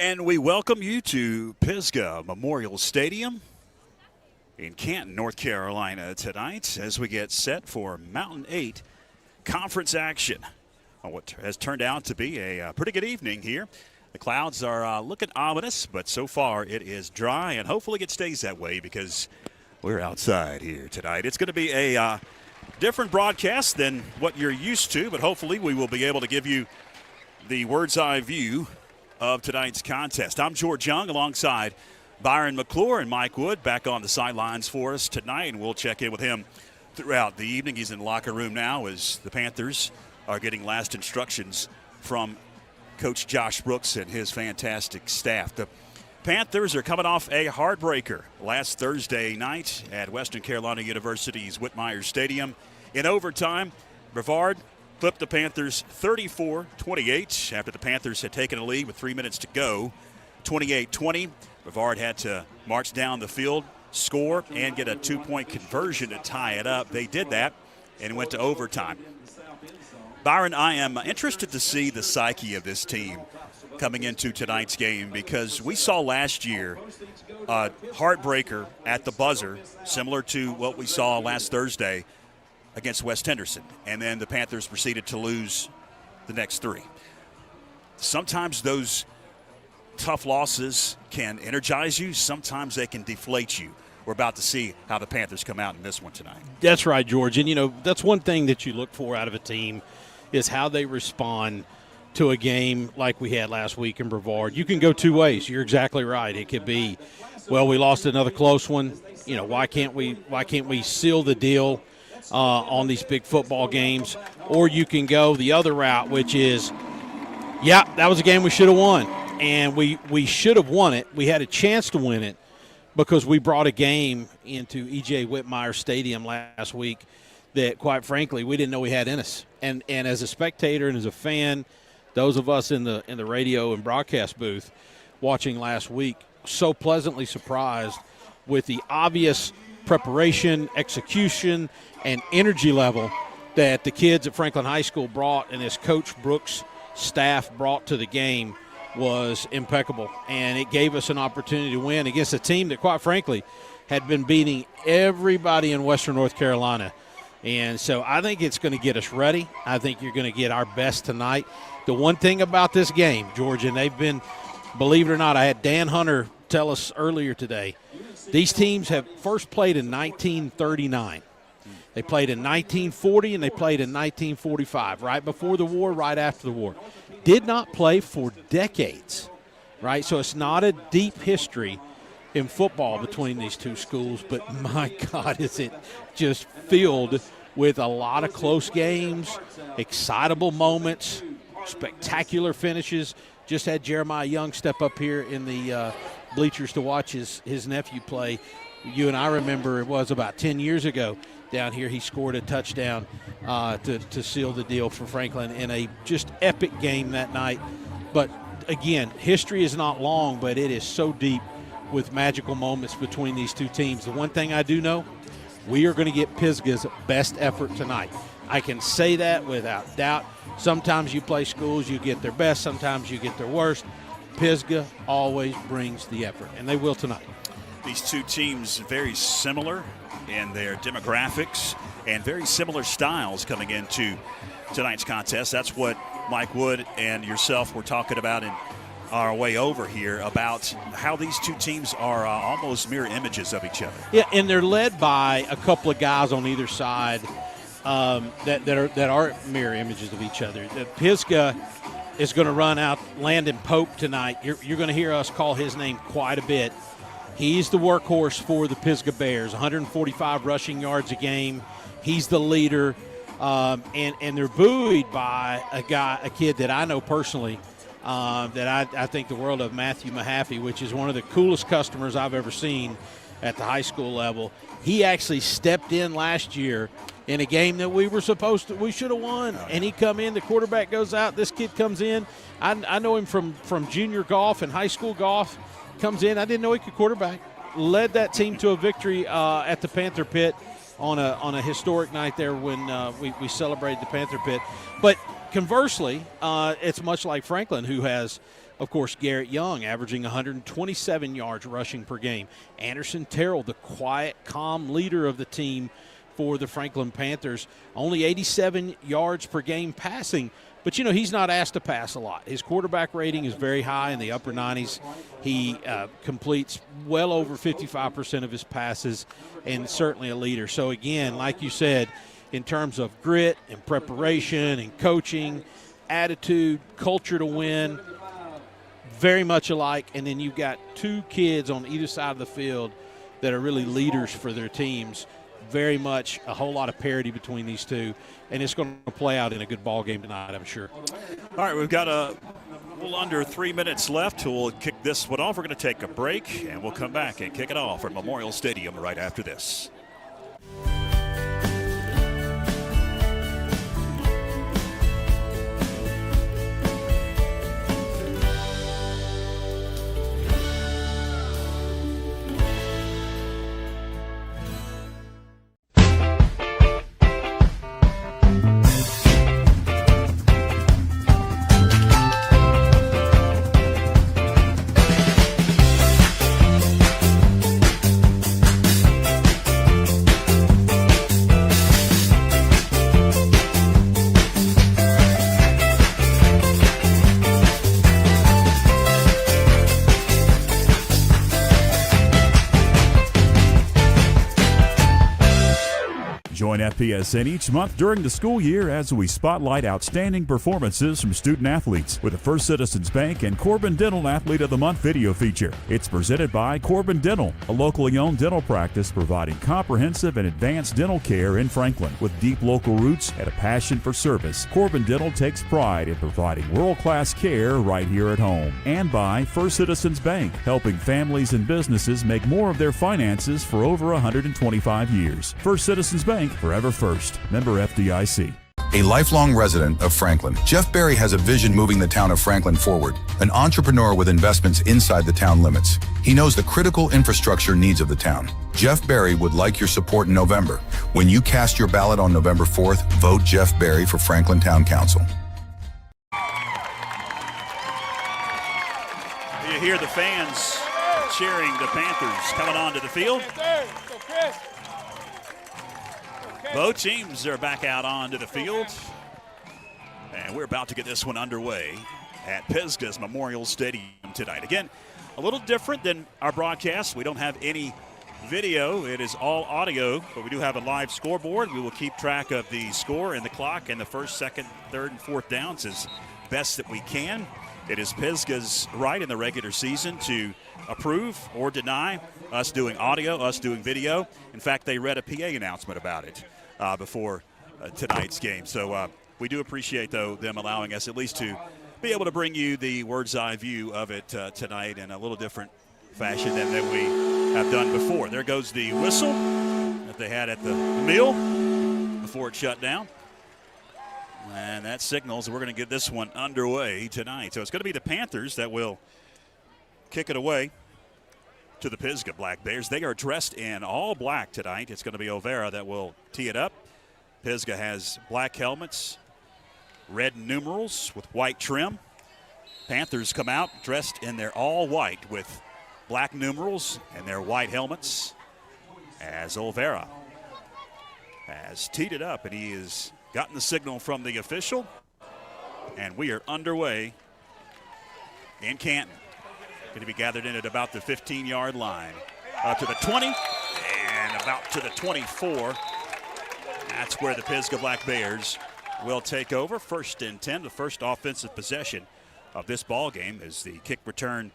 And we welcome you to Pisgah Memorial Stadium in Canton, North Carolina tonight as we get set for Mountain 8 conference action on what has turned out to be a pretty good evening here. The clouds are looking ominous, but so far it is dry, and hopefully it stays that way because we're outside here tonight. It's going to be a different broadcast than what you're used to, but hopefully we will be able to give you the bird's eye view of tonight's contest. I'm George Young alongside Byron McClure and Mike Wood back on the sidelines for us tonight, and we'll check in with him throughout the evening. He's in the locker room now as the Panthers are getting last instructions from Coach Josh Brooks and his fantastic staff. The Panthers are coming off a heartbreaker last Thursday night at Western Carolina University's Whitmire Stadium. In overtime, Brevard flipped the Panthers 34-28 after the Panthers had taken a lead with 3 minutes to go. 28-20. Brevard had to march down the field, score, and get a two-point conversion to tie it up. They did that and went to overtime. Byron, I am interested to see the psyche of this team coming into tonight's game because we saw last year a heartbreaker at the buzzer, similar to what we saw last Thursday against West Henderson, and then the Panthers proceeded to lose the next three. Sometimes those tough losses can energize you. Sometimes they can deflate you. We're about to see how the Panthers come out in this one tonight. That's right, George. And, you know, that's one thing that you look for out of a team is how they respond to a game like we had last week in Brevard. You can go two ways. You're exactly right. It could be, well, we lost another close one. You know, why can't we seal the deal on these big football games? Or you can go the other route, which is, yeah, that was a game we should have won. And we should have won it. We had a chance to win it because we brought a game into E.J. Whitmire Stadium last week that, quite frankly, we didn't know we had in us. And as a spectator and as a fan, those of us in the radio and broadcast booth watching last week, so pleasantly surprised with the obvious preparation, execution, and energy level that the kids at Franklin High School brought and as Coach Brooks' staff brought to the game was impeccable. And it gave us an opportunity to win against a team that, quite frankly, had been beating everybody in Western North Carolina. And so I think it's going to get us ready. I think you're going to get our best tonight. The one thing about this game, George, and they've been, believe it or not, I had Dan Hunter tell us earlier today, these teams have first played in 1939. They played in 1940 and they played in 1945, right before the war, right after the war. Did not play for decades, right? So it's not a deep history in football between these two schools, but my God, is it just filled with a lot of close games, excitable moments, spectacular finishes. Just had Jeremiah Young step up here in the bleachers to watch his nephew play. You and I remember it was about 10 years ago down here. He scored a touchdown to seal the deal for Franklin in a just epic game that night. But, again, history is not long, but it is so deep with magical moments between these two teams. The one thing I do know, we are going to get Pisgah's best effort tonight. I can say that without doubt. Sometimes you play schools, you get their best. Sometimes you get their worst. Pisgah always brings the effort, and they will tonight. These two teams very similar in their demographics and very similar styles coming into tonight's contest. That's what Mike Wood and yourself were talking about in our way over here about how these two teams are almost mirror images of each other. Yeah, and they're led by a couple of guys on either side that are mirror images of each other. Pisgah is going to run out Landon Pope tonight. You're going to hear us call his name quite a bit. He's the workhorse for the Pisgah Bears, 145 rushing yards a game. He's the leader, and they're buoyed by a kid that I know personally that I think the world of, Matthew Mahaffey, which is one of the coolest customers I've ever seen at the high school level. He actually stepped in last year in a game that we should have won. And he come in, the quarterback goes out, this kid comes in. I know him from junior golf and high school golf. Comes in, I didn't know he could quarterback. Led that team to a victory at the Panther Pit on a historic night there when we celebrated the Panther Pit. But conversely, it's much like Franklin, who has Of course, Garrett Young averaging 127 yards rushing per game. Anderson Terrell, the quiet, calm leader of the team for the Franklin Panthers, only 87 yards per game passing. But, he's not asked to pass a lot. His quarterback rating is very high in the upper 90s. He completes well over 55% of his passes and certainly a leader. So, again, like you said, in terms of grit and preparation and coaching, attitude, culture to win, very much alike. And then you've got two kids on either side of the field that are really leaders for their teams. Very much a whole lot of parity between these two, and it's going to play out in a good ball game tonight, I'm sure. All right, we've got a little under 3 minutes left. We'll kick this one off. We're going to take a break, and we'll come back and kick it off at Memorial Stadium right after this. Join FPSN each month during the school year as we spotlight outstanding performances from student athletes with the First Citizens Bank and Corbin Dental Athlete of the Month video feature. It's presented by Corbin Dental, a locally owned dental practice providing comprehensive and advanced dental care in Franklin. With deep local roots and a passion for service, Corbin Dental takes pride in providing world-class care right here at home. And by First Citizens Bank, helping families and businesses make more of their finances for over 125 years. First Citizens Bank, forever first. Member FDIC. A lifelong resident of Franklin, Jeff Berry has a vision moving the town of Franklin forward, an entrepreneur with investments inside the town limits. He knows the critical infrastructure needs of the town. Jeff Berry would like your support in November. When you cast your ballot on November 4th, vote Jeff Berry for Franklin Town Council. You hear the fans cheering the Panthers coming onto the field. Both teams are back out onto the field, and we're about to get this one underway at Pisgah's Memorial Stadium tonight. Again, a little different than our broadcast. We don't have any video. It is all audio, but we do have a live scoreboard. We will keep track of the score and the clock and the first, second, third, and fourth downs as best that we can. It is Pisgah's right in the regular season to approve or deny us doing audio, us doing video. In fact, they read a PA announcement about it before tonight's game. So we do appreciate, though, them allowing us at least to be able to bring you the bird's-eye view of it tonight in a little different fashion than we have done before. There goes the whistle that they had at the mill before it shut down. And that signals we're going to get this one underway tonight. So it's going to be the Panthers that will kick it away to the Pisgah Black Bears. They are dressed in all black tonight. It's going to be O'Vera that will tee it up. Pisgah has black helmets, red numerals with white trim. Panthers come out dressed in their all white with black numerals and their white helmets as O'Vera has teed it up, and he has gotten the signal from the official, and we are underway in Canton. Going to be gathered in at about the 15-yard line. Up to the 20 and about to the 24. That's where the Pisgah Black Bears will take over. 1st and 10, the first offensive possession of this ball game, as the kick return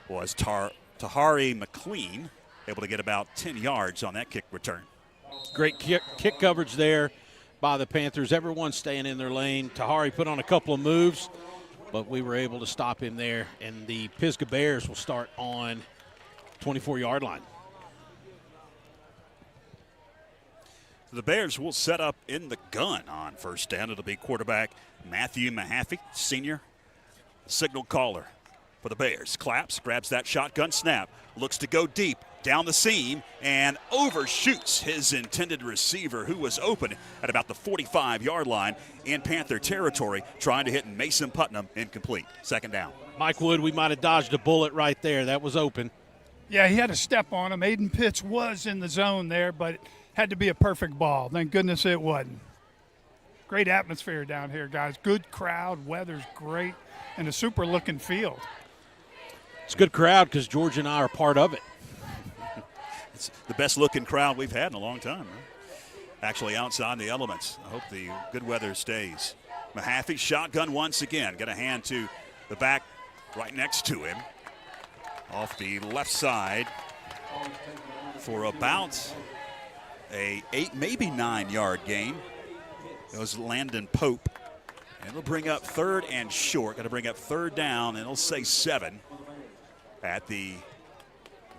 was Tahari McLean, able to get about 10 yards on that kick return. Great kick coverage there by the Panthers. Everyone staying in their lane. Tahari put on a couple of moves, but we were able to stop him there, and the Pisgah Bears will start on 24-yard line. The Bears will set up in the gun on first down. It'll be quarterback Matthew Mahaffey, senior, signal caller for the Bears. Claps, grabs that shotgun snap, looks to go deep down the seam, and overshoots his intended receiver, who was open at about the 45-yard line in Panther territory, trying to hit Mason Putnam, incomplete. Second down. Mike Wood, we might have dodged a bullet right there. That was open. Yeah, he had a step on him. Aiden Pitts was in the zone there, but it had to be a perfect ball. Thank goodness it wasn't. Great atmosphere down here, guys. Good crowd. Weather's great. And a super-looking field. It's a good crowd because George and I are part of it. It's the best-looking crowd we've had in a long time. Right? Actually outside in the elements. I hope the good weather stays. Mahaffey shotgun once again. Got a hand to the back right next to him. Off the left side for about a 8, maybe 9-yard gain. Goes Landon Pope. And it'll bring up 3rd and short. Got to bring up 3rd down, and it'll say 7 at the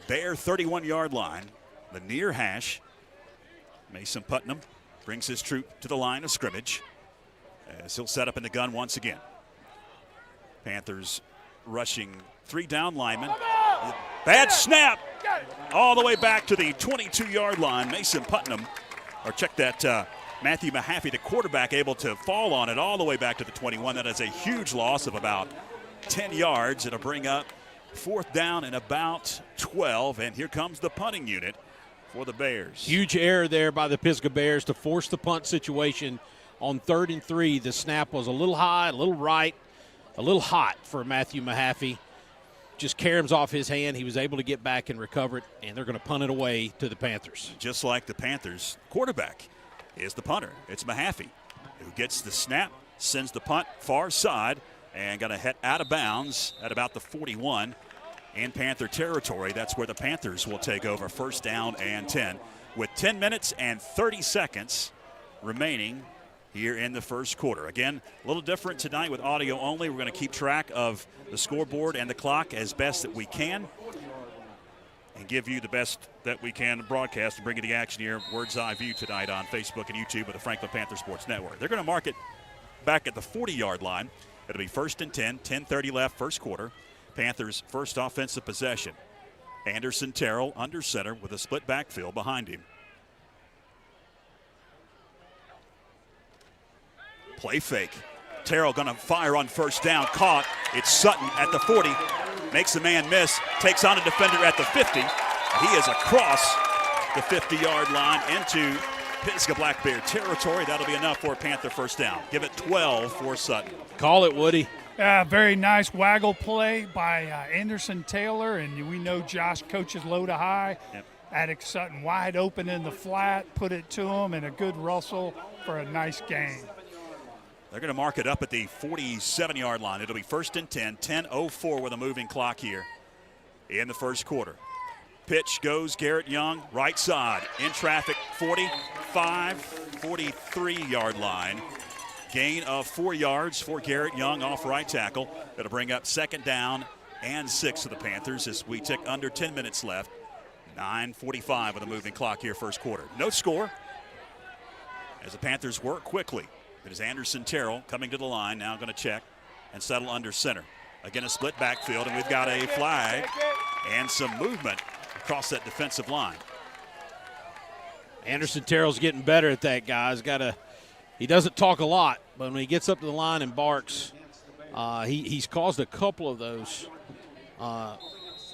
Bear 31-yard line. The near hash. Mason Putnam brings his troop to the line of scrimmage as he'll set up in the gun once again. Panthers rushing 3 down linemen. Bad snap all the way back to the 22-yard line. Mason Putnam, or check that, Matthew Mahaffey, the quarterback, able to fall on it all the way back to the 21. That is a huge loss of about 10 yards. It'll bring up 4th down and about 12, and here comes the punting unit for the Bears. Huge error there by the Pisgah Bears to force the punt situation on 3rd and 3. The snap was a little high, a little right, a little hot for Matthew Mahaffey. Just caroms off his hand. He was able to get back and recover it, and they're going to punt it away to the Panthers. Just like the Panthers, quarterback is the punter. It's Mahaffey who gets the snap, sends the punt far side, and going to head out of bounds at about the 41 in Panther territory. That's where the Panthers will take over, 1st down and 10, with 10 minutes and 30 seconds remaining here in the first quarter. Again, a little different tonight with audio only. We're going to keep track of the scoreboard and the clock as best that we can and give you the best that we can broadcast and bring you the action here. Bird's eye view tonight on Facebook and YouTube with the Franklin Panther Sports Network. They're going to mark it back at the 40-yard line. It'll be 1st and 10, 10:30 left, first quarter. Panthers' first offensive possession. Anderson Terrell under center with a split backfield behind him. Play fake. Terrell going to fire on 1st down. Caught. It's Sutton at the 40. Makes the man miss. Takes on a defender at the 50. He is across the 50-yard line into Pisgah Black Bear territory. That'll be enough for a Panther 1st down. Give it 12 for Sutton. Call it, Woody. Very nice waggle play by Anderson Taylor, and we know Josh coaches low to high. Yep. Attic Sutton wide open in the flat, put it to him, and a good rustle for a nice gain. They're going to mark it up at the 47-yard line. It'll be 1st and 10, 10:04 with a moving clock here in the first quarter. Pitch goes Garrett Young, right side, in traffic, 45, 43-yard line. Gain of 4 yards for Garrett Young off right tackle. That'll bring up 2nd down and 6 for the Panthers as we tick under 10 minutes left. 9:45 with a moving clock here first quarter. No score as the Panthers work quickly. It is Anderson Terrell coming to the line, now going to check and settle under center. Again, a split backfield, and we've got a flag and some movement across that defensive line. Anderson Terrell's getting better at that, guys. He doesn't talk a lot, but when he gets up to the line and barks, he's caused a couple of those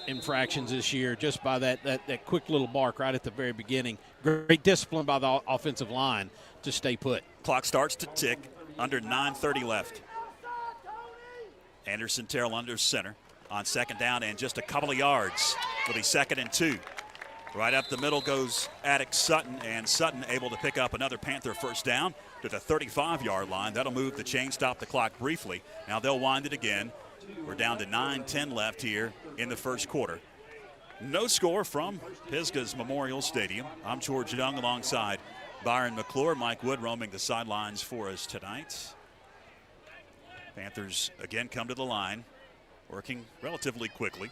infractions this year just by that quick little bark right at the very beginning. Great discipline by the offensive line to stay put. Clock starts to tick, under 9:30 left. Anderson Terrell under center on 2nd down and just a couple of yards. It'll be 2nd and 2. Right up the middle goes Attic Sutton, and Sutton able to pick up another Panther 1st down to the 35-yard line. That'll move the chain, stop the clock briefly. Now they'll wind it again. We're down to 9:10 left here in the first quarter. No score from Pisgah's Memorial Stadium. I'm George Young alongside Byron McClure. Mike Wood roaming the sidelines for us tonight. Panthers again come to the line, working relatively quickly.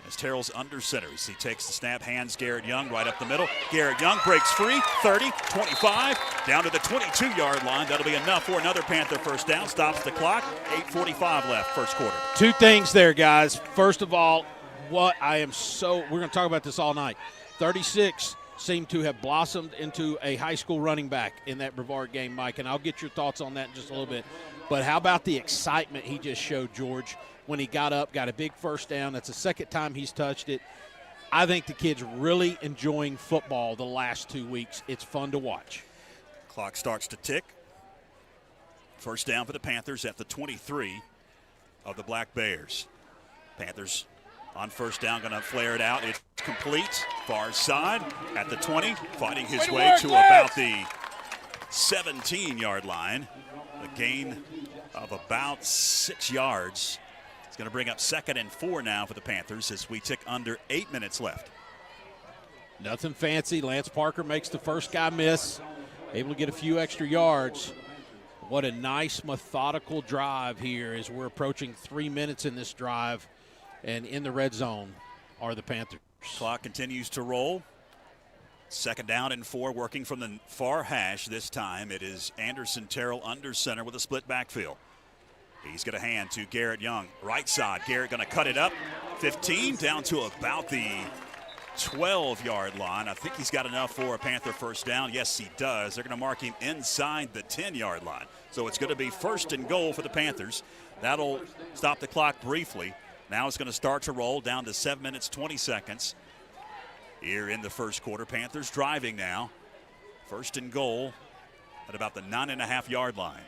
As Terrell's under center, he takes the snap, hands Garrett Young right up the middle. Garrett Young breaks free, 30, 25, down to the 22-yard line. That'll be enough for another Panther 1st down. Stops the clock, 8:45 left, first quarter. 2 things there, guys. First of all, we're going to talk about this all night. 36 seemed to have blossomed into a high school running back in that Brevard game, Mike, and I'll get your thoughts on that in just a little bit. But how about the excitement he just showed, George, when he got up, got a big first down. That's the second time he's touched it. I think the kid's really enjoying football the last 2 weeks. It's fun to watch. Clock starts to tick. First down for the Panthers at the 23 of the Black Bears. Panthers on first down, going to flare it out. It's complete. Far side at the 20, fighting his way to about the 17-yard line. A gain of about 6 yards. It's going to bring up 2nd and 4 now for the Panthers as we tick under 8 minutes left. Nothing fancy. Lance Parker makes the first guy miss, able to get a few extra yards. What a nice methodical drive here as we're approaching 3 minutes in this drive, and in the red zone are the Panthers. Clock continues to roll. 2nd down and 4, working from the far hash this time. It is Anderson Terrell under center with a split backfield. He's going to hand to Garrett Young. Right side, Garrett going to cut it up. 15 down to about the 12-yard line. I think he's got enough for a Panther first down. Yes, he does. They're going to mark him inside the 10-yard line. So it's going to be 1st and goal for the Panthers. That'll stop the clock briefly. Now it's going to start to roll down to 7 minutes, 20 seconds. Here in the first quarter, Panthers driving now. 1st and goal at about the 9.5-yard line.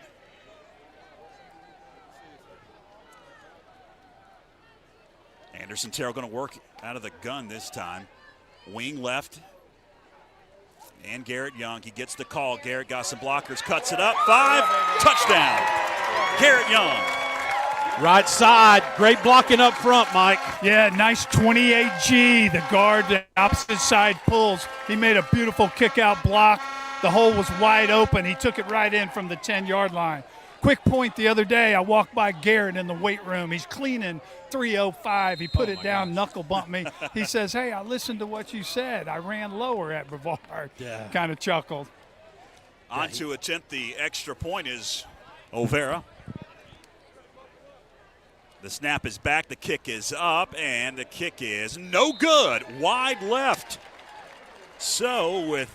Anderson Terrell going to work out of the gun this time. Wing left. And Garrett Young, he gets the call. Garrett got some blockers, cuts it up. 5, touchdown. Garrett Young. Right side, great blocking up front, Mike. Yeah, nice 28G. The guard, the opposite side pulls. He made a beautiful kick-out block. The hole was wide open. He took it right in from the 10-yard line. Quick point the other day, I walked by Garrett in the weight room. He's cleaning 305. He put it down, knuckle bumped me. He says, hey, I listened to what you said. I ran lower at Brevard. Yeah. Kind of chuckled. On to attempt the extra point is O'Vara. The snap is back, the kick is up, and the kick is no good. Wide left. So with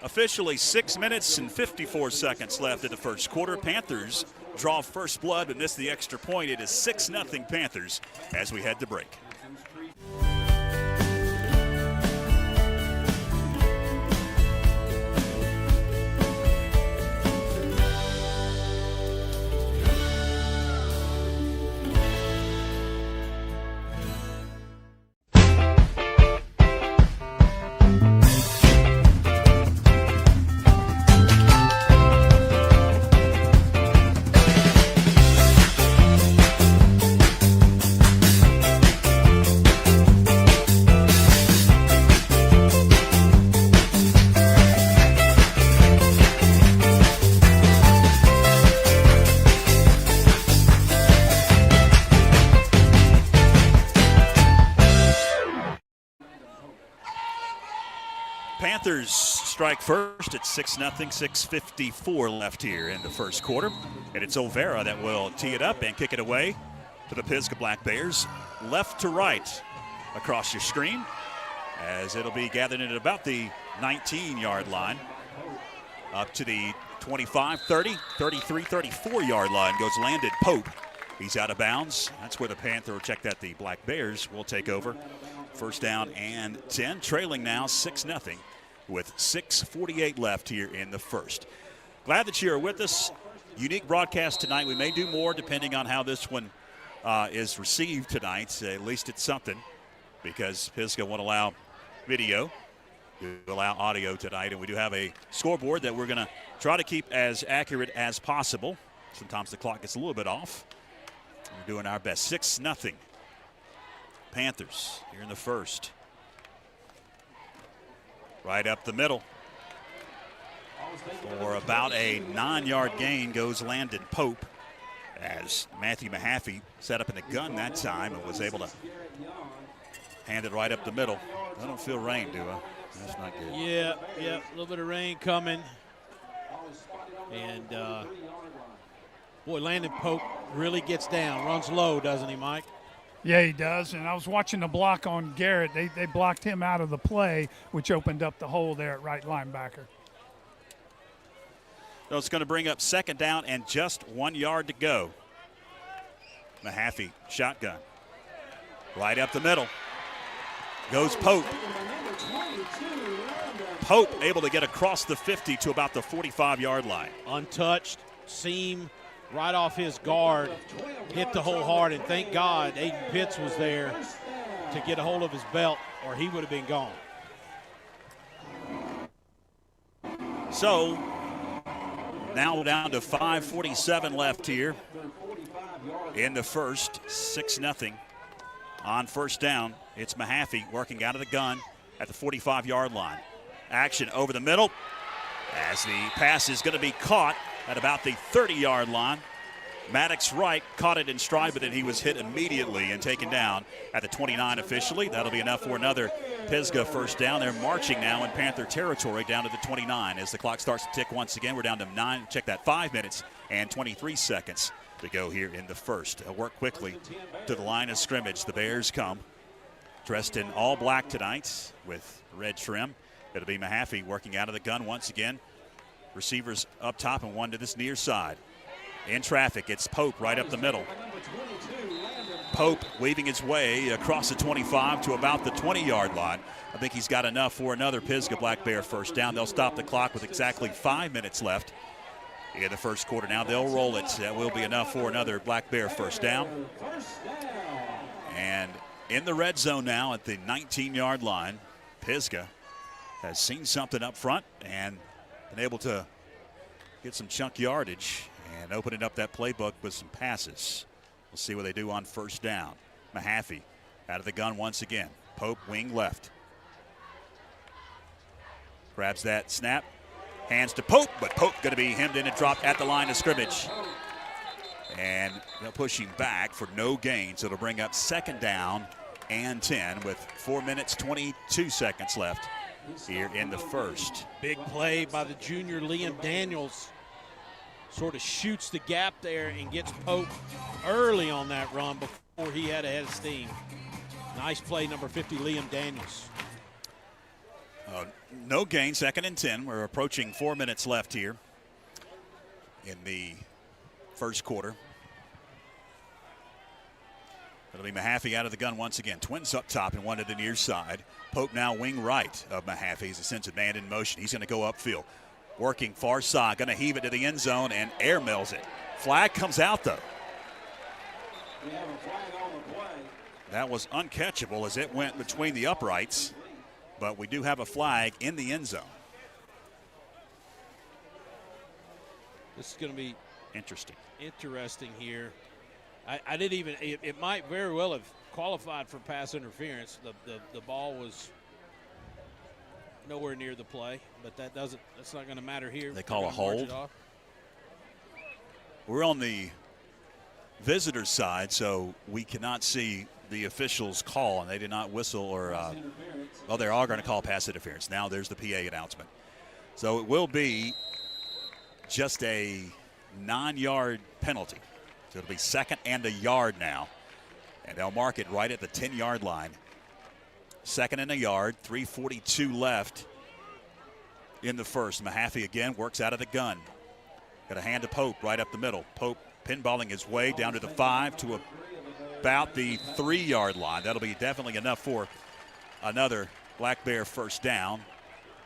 officially 6 minutes and 54 seconds left in the first quarter, Panthers draw first blood but miss the extra point. It is 6-0 Panthers as we head to break. Panthers strike first at 6-0, 6:54 left here in the first quarter. And it's O'Vara that will tee it up and kick it away to the Pisgah Black Bears. Left to right across your screen as it'll be gathered in at about the 19-yard line. Up to the 25, 30, 33, 34-yard line goes Landon Pope. He's out of bounds. That's where the Panther, check that, the Black Bears will take over. First down and 10, trailing now 6-0 with 6:48 left here in the first. Glad that you're with us. Unique broadcast tonight. We may do more depending on how this one is received tonight. At least it's something, because Pisgah won't allow video. We allow audio tonight, and we do have a scoreboard that we're going to try to keep as accurate as possible. Sometimes the clock gets a little bit off. We're doing our best. 6-0 Panthers here in the first. Right up the middle. For about a 9-yard gain goes Landon Pope, as Matthew Mahaffey set up in the gun that time and was able to hand it right up the middle. I don't feel rain, do I? That's not good. Yeah, a little bit of rain coming. And, boy, Landon Pope really gets down, runs low, doesn't he, Mike? Yeah, he does. And I was watching the block on Garrett. They blocked him out of the play, which opened up the hole there at right linebacker. So it's going to bring up second down and just 1 yard to go. Mahaffey, shotgun. Right up the middle. Goes Pope. Pope able to get across the 50 to about the 45-yard line. Untouched, seam right off his guard, hit the hole hard, and thank God Aiden Pitts was there to get a hold of his belt, or he would have been gone. So now down to 5:47 left here in the first, 6-0 on first down. It's Mahaffey working out of the gun at the 45-yard line. Action over the middle as the pass is going to be caught at about the 30-yard line. Maddox Wright caught it in stride, but then he was hit immediately and taken down at the 29 officially. That'll be enough for another Pisgah first down. They're marching now in Panther territory down to the 29 as the clock starts to tick once again. We're down to 5 minutes and 23 seconds to go here in the first. They'll work quickly to the line of scrimmage. The Bears come dressed in all black tonight with red trim. It'll be Mahaffey working out of the gun once again. Receivers up top and one to this near side. In traffic, it's Pope right up the middle. Pope weaving his way across the 25 to about the 20-yard line. I think he's got enough for another Pisgah Black Bear first down. They'll stop the clock with exactly 5 minutes left in the first quarter. Now they'll roll it. That will be enough for another Black Bear first down. And in the red zone now at the 19-yard line, Pisgah has seen something up front and been able to get some chunk yardage and opening up that playbook with some passes. We'll see what they do on first down. Mahaffey out of the gun once again. Pope wing left. Grabs that snap. Hands to Pope, but Pope going to be hemmed in and dropped at the line of scrimmage. And they'll push him back for no gain, so it'll bring up second down and 10 with 4 minutes, 22 seconds left here in the first. Big play by the junior Liam Daniels. Sort of shoots the gap there and gets Pope early on that run before he had a head of steam. Nice play, number 50, Liam Daniels. No gain, second and 10. We're approaching 4 minutes left here in the first quarter. It'll be Mahaffey out of the gun once again. Twins up top and one to the near side. Pope now wing right of Mahaffey. He's a sense of man in motion. He's going to go upfield. Working far side, going to heave it to the end zone and air mails it. Flag comes out though. That was uncatchable as it went between the uprights, but we do have a flag in the end zone. This is going to be interesting here. I didn't even, it might very well have qualified for pass interference. The ball was nowhere near the play, but that's not going to matter here. They call a hold. We're on the visitor side, so we cannot see the officials call, and they did not whistle or, well, they are going to call pass interference. Now there's the PA announcement. So it will be just a 9-yard penalty. So it'll be second and a yard now. And they'll mark it right at the 10-yard line. Second and a yard, 3:42 left in the first. Mahaffey again works out of the gun. Got a hand to Pope right up the middle. Pope pinballing his way down to the 5 to about the 3-yard line. That'll be definitely enough for another Black Bear first down.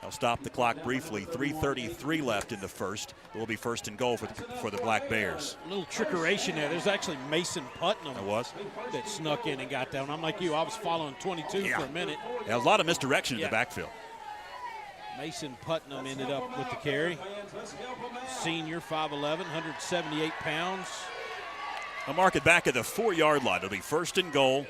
They'll stop the clock briefly. 3:33 left in the first. It will be first and goal for the Black Bears. A little trickeration there. There's actually Mason Putnam that snuck in and got down. I'm like you. I was following 22 for a minute. There was a lot of misdirection in the backfield. Mason Putnam ended up with the carry. Senior, 5'11", 178 pounds. They'll mark it back at the 4-yard line. It'll be first and goal.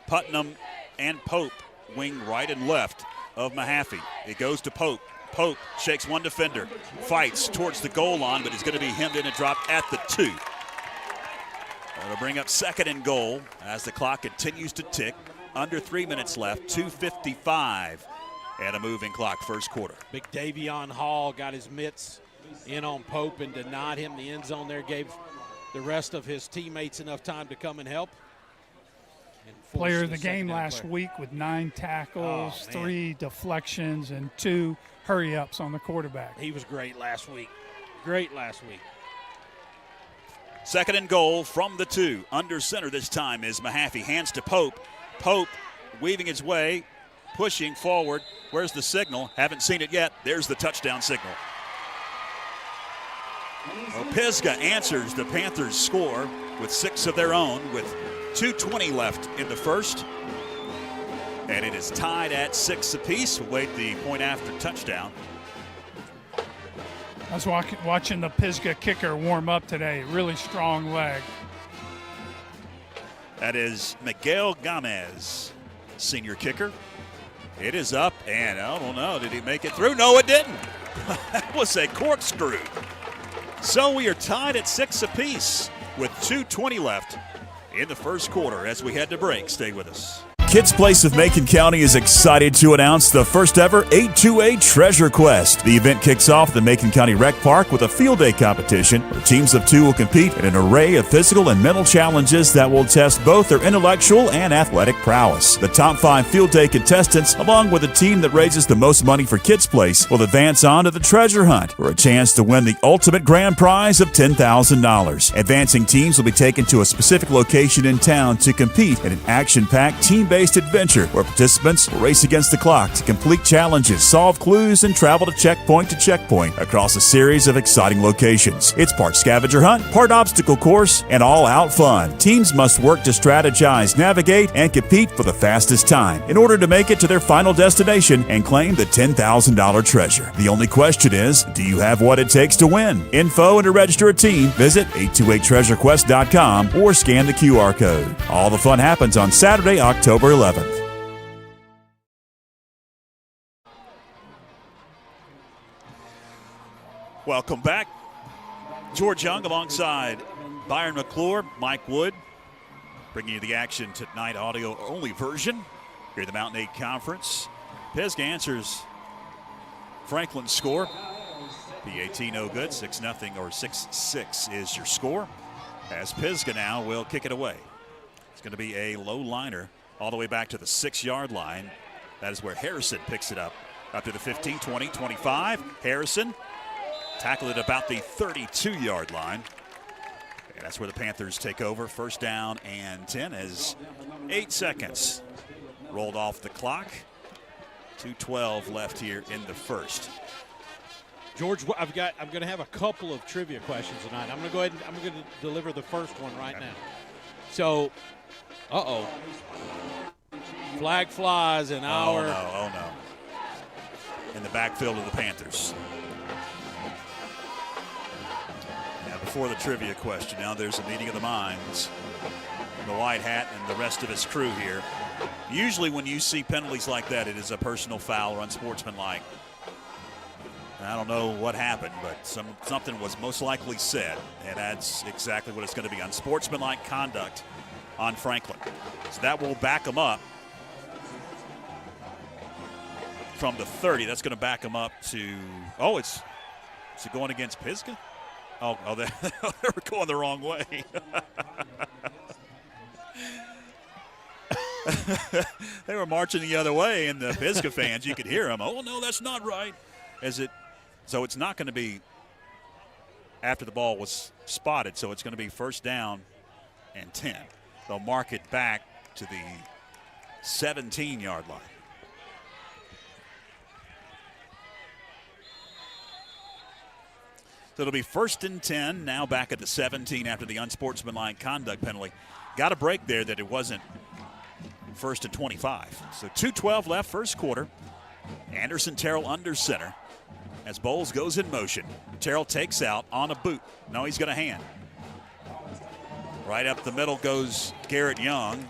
Putnam and Pope wing right and left of Mahaffey. It goes to Pope. Pope shakes one defender, fights towards the goal line, but he's going to be hemmed in and dropped at the 2. It'll bring up second and goal as the clock continues to tick. Under 3 minutes left, 2:55 and a moving clock first quarter. Big Davion Hall got his mitts in on Pope and denied him the end zone there, gave the rest of his teammates enough time to come and help. Player of the game last week with 9 tackles, 3 deflections, and 2 hurry-ups on the quarterback. He was great last week. Great last week. Second and goal from the 2. Under center this time is Mahaffey. Hands to Pope. Pope weaving his way, pushing forward. Where's the signal? Haven't seen it yet. There's the touchdown signal. Well, Pisgah answers the Panthers' score with 6 of their own with 2:20 left in the first. And it is tied at 6 apiece. We'll wait the point after touchdown. I was watching the Pisgah kicker warm up today. Really strong leg. That is Miguel Gomez, senior kicker. It is up, and I don't know, did he make it through? No, it didn't. That was a corkscrew. So we are tied at 6 apiece with 2:20 left in the first quarter as we head to break. Stay with us. Kids Place of Macon County is excited to announce the first ever 8-2-8 Treasure Quest. The event kicks off at the Macon County Rec Park with a field day competition where teams of 2 will compete in an array of physical and mental challenges that will test both their intellectual and athletic prowess. The top 5 field day contestants, along with the team that raises the most money for Kids Place, will advance on to the treasure hunt for a chance to win the ultimate grand prize of $10,000. Advancing teams will be taken to a specific location in town to compete in an action-packed team-based adventure where participants will race against the clock to complete challenges, solve clues, and travel to checkpoint across a series of exciting locations. It's part scavenger hunt, part obstacle course, and all-out fun. Teams must work to strategize, navigate, and compete for the fastest time in order to make it to their final destination and claim the $10,000 treasure. The only question is, do you have what it takes to win? Info and to register a team, visit 828treasurequest.com or scan the QR code. All the fun happens on Saturday, October 11th. Welcome back. George Young alongside Byron McClure, Mike Wood, bringing you the action tonight, audio-only version here at the Mountain 8 Conference. Pisgah answers Franklin's score. PAT no good, 6-0 or 6-6 is your score. As Pisgah now will kick it away. It's going to be a low liner all the way back to the 6-yard line. That is where Harrison picks it up to the 15, 20, 25. Harrison tackled it about the 32-yard line. And that's where the Panthers take over. First down and 10 as 8 seconds rolled off the clock. 2:12 left here in the first. George, I'm going to have a couple of trivia questions tonight. I'm going to go ahead and I'm going to deliver the first one right now. So, flag flies in our. Oh no. In the backfield of the Panthers. Now, before the trivia question, now there's a meeting of the minds. The white hat and the rest of his crew here. Usually when you see penalties like that, it is a personal foul or unsportsmanlike. I don't know what happened, but something was most likely said, and that's exactly what it's going to be, unsportsmanlike conduct on Franklin. So that will back him up from the 30. That's going to back him up to, is it going against Pisgah? They were going the wrong way. They were marching the other way, and the Pisgah fans, you could hear them, oh, no, that's not right. So it's not going to be after the ball was spotted, so it's going to be first down and 10. They'll mark it back to the 17-yard line. So it'll be first and 10, now back at the 17 after the unsportsmanlike conduct penalty. Got a break there that it wasn't first and 25. So 2:12 left, first quarter. Anderson Terrell under center. As Bowles goes in motion, Terrell takes out on a boot. No, he's going to hand. Right up the middle goes Garrett Young.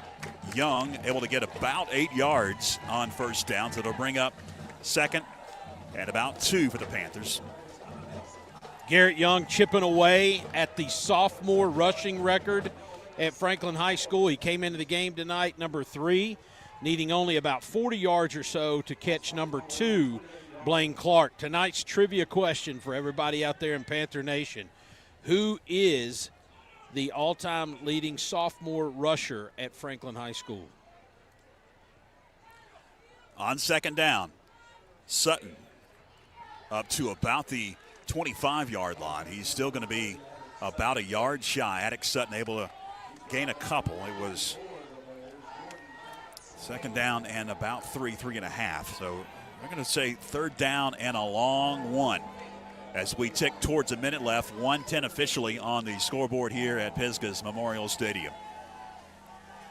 Young able to get about 8 yards on first down, so it'll bring up second and about 2 for the Panthers. Garrett Young chipping away at the sophomore rushing record at Franklin High School. He came into the game tonight, number 3, needing only about 40 yards or so to catch number 2, Blaine Clark. Tonight's trivia question for everybody out there in Panther Nation. Who is the all-time leading sophomore rusher at Franklin High School? On second down, Sutton up to about the 25-yard line. He's still going to be about a yard shy. Attic Sutton able to gain a couple. It was second down and about 3.5. So we're going to say third down and a long one as we tick towards a minute left. 1:10 officially on the scoreboard here at Pisgah's Memorial Stadium.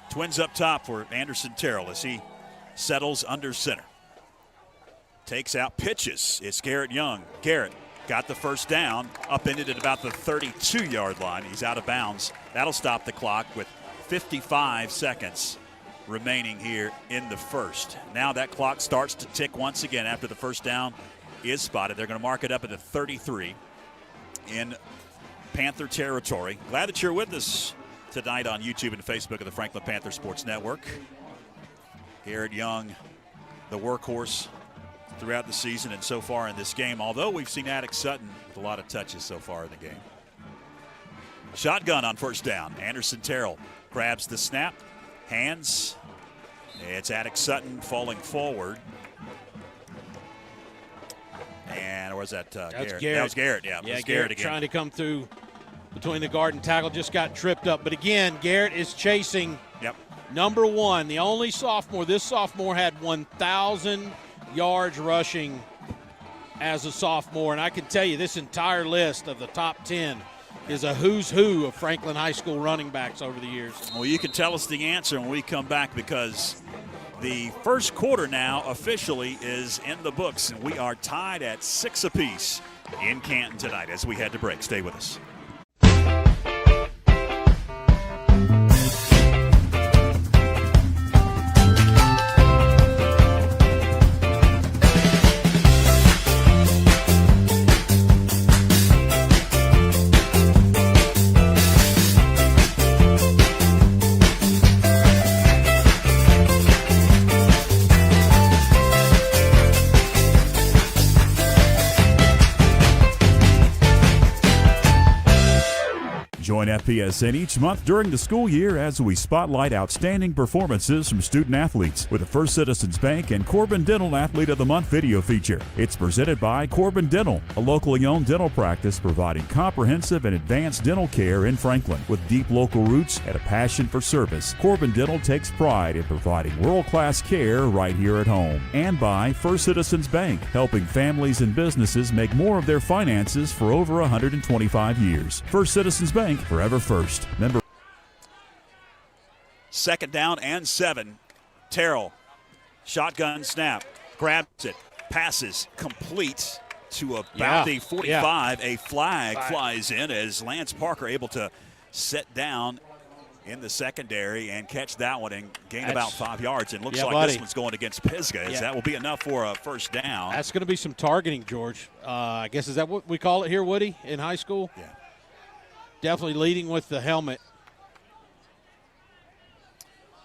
Twins up top for Anderson Terrell as he settles under center. Takes out pitches. It's Garrett Young. Garrett got the first down, upended at about the 32-yard line. He's out of bounds. That'll stop the clock with 55 seconds remaining here in the first. Now that clock starts to tick once again after the first down is spotted. They're going to mark it up at the 33 in Panther territory. Glad that you're with us tonight on YouTube and Facebook of the Franklin Panther Sports Network. Garrett Young, the workhorse throughout the season and so far in this game, although we've seen Attic Sutton with a lot of touches so far in the game. Shotgun on first down. Anderson Terrell grabs the snap, hands. It's Attic Sutton falling forward. And or was that Garrett? That was Garrett, yeah. Yeah, Garrett again. Trying to come through between the guard and tackle, just got tripped up. But again, Garrett is chasing number one, the only sophomore. This sophomore had 1,000 yards rushing as a sophomore. And I can tell you this entire list of the top 10 is a who's who of Franklin High School running backs over the years. Well, you can tell us the answer when we come back, because the first quarter now officially is in the books, and we are tied at 6 apiece in Canton tonight as we head to break. Stay with us. Join FPSN each month during the school year as we spotlight outstanding performances from student athletes with the First Citizens Bank and Corbin Dental Athlete of the Month video feature. It's presented by Corbin Dental, a locally owned dental practice providing comprehensive and advanced dental care in Franklin. With deep local roots and a passion for service, Corbin Dental takes pride in providing world-class care right here at home. And by First Citizens Bank, helping families and businesses make more of their finances for over 125 years. First Citizens Bank, forever first. Member. Second down and 7. Terrell, shotgun snap, grabs it, passes complete to about the 45. A flag flies in as Lance Parker able to sit down in the secondary and catch that one and gain about 5 yards. And looks like this one's going against Pisgah, as that will be enough for a first down. That's going to be some targeting, George. I guess, is that what we call it here, Woody, in high school? Yeah. Definitely leading with the helmet.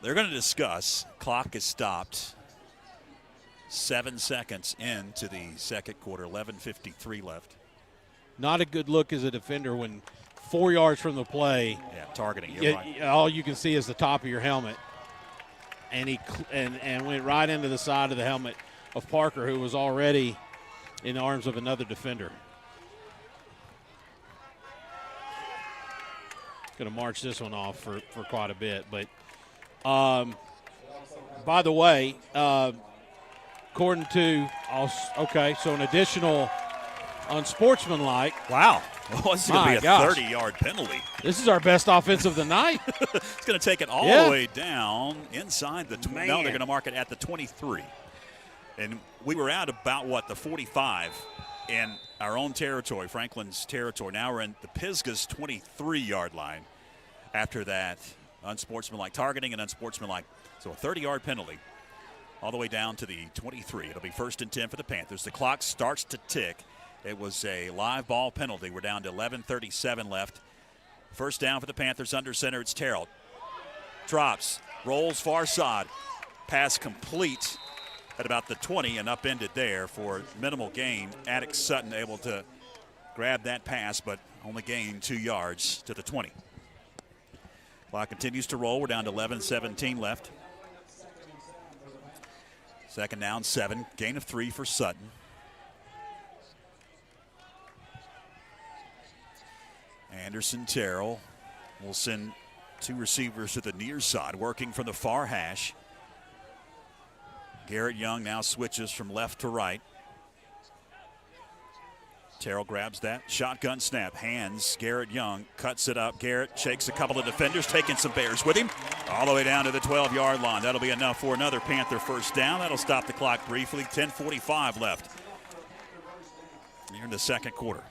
They're going to discuss. Clock is stopped. 7 seconds into the second quarter, 11:53 left. Not a good look as a defender when 4 yards from the play. Yeah, targeting. You're right. All you can see is the top of your helmet. And he went right into the side of the helmet of Parker, who was already in the arms of another defender. Going to march this one off for quite a bit. But, by the way, according to so an additional unsportsmanlike. Wow. Well, this is going to be a 30-yard penalty. This is our best offense of the night. It's going to take it all the way down inside the 20. No, they're going to mark it at the 23. And we were at about, the 45 in our own territory, Franklin's territory. Now we're in the Pisgah's 23-yard line. After that, unsportsmanlike targeting and unsportsmanlike. So a 30-yard penalty all the way down to the 23. It'll be 1st and 10 for the Panthers. The clock starts to tick. It was a live ball penalty. We're down to 11:37 left. First down for the Panthers under center. It's Terrell. Drops, rolls far side. Pass complete at about the 20 and upended there for minimal gain. Attic Sutton able to grab that pass, but only gained 2 yards to the 20. Clock continues to roll. We're down to 11:17 left. Second down, 7. Gain of 3 for Sutton. Anderson Terrell will send two receivers to the near side, working from the far hash. Garrett Young now switches from left to right. Terrell grabs that. Shotgun snap. Hands. Garrett Young cuts it up. Garrett shakes a couple of defenders, taking some Bears with him. All the way down to the 12-yard line. That'll be enough for another Panther first down. That'll stop the clock briefly. 10:45 left here in the second quarter.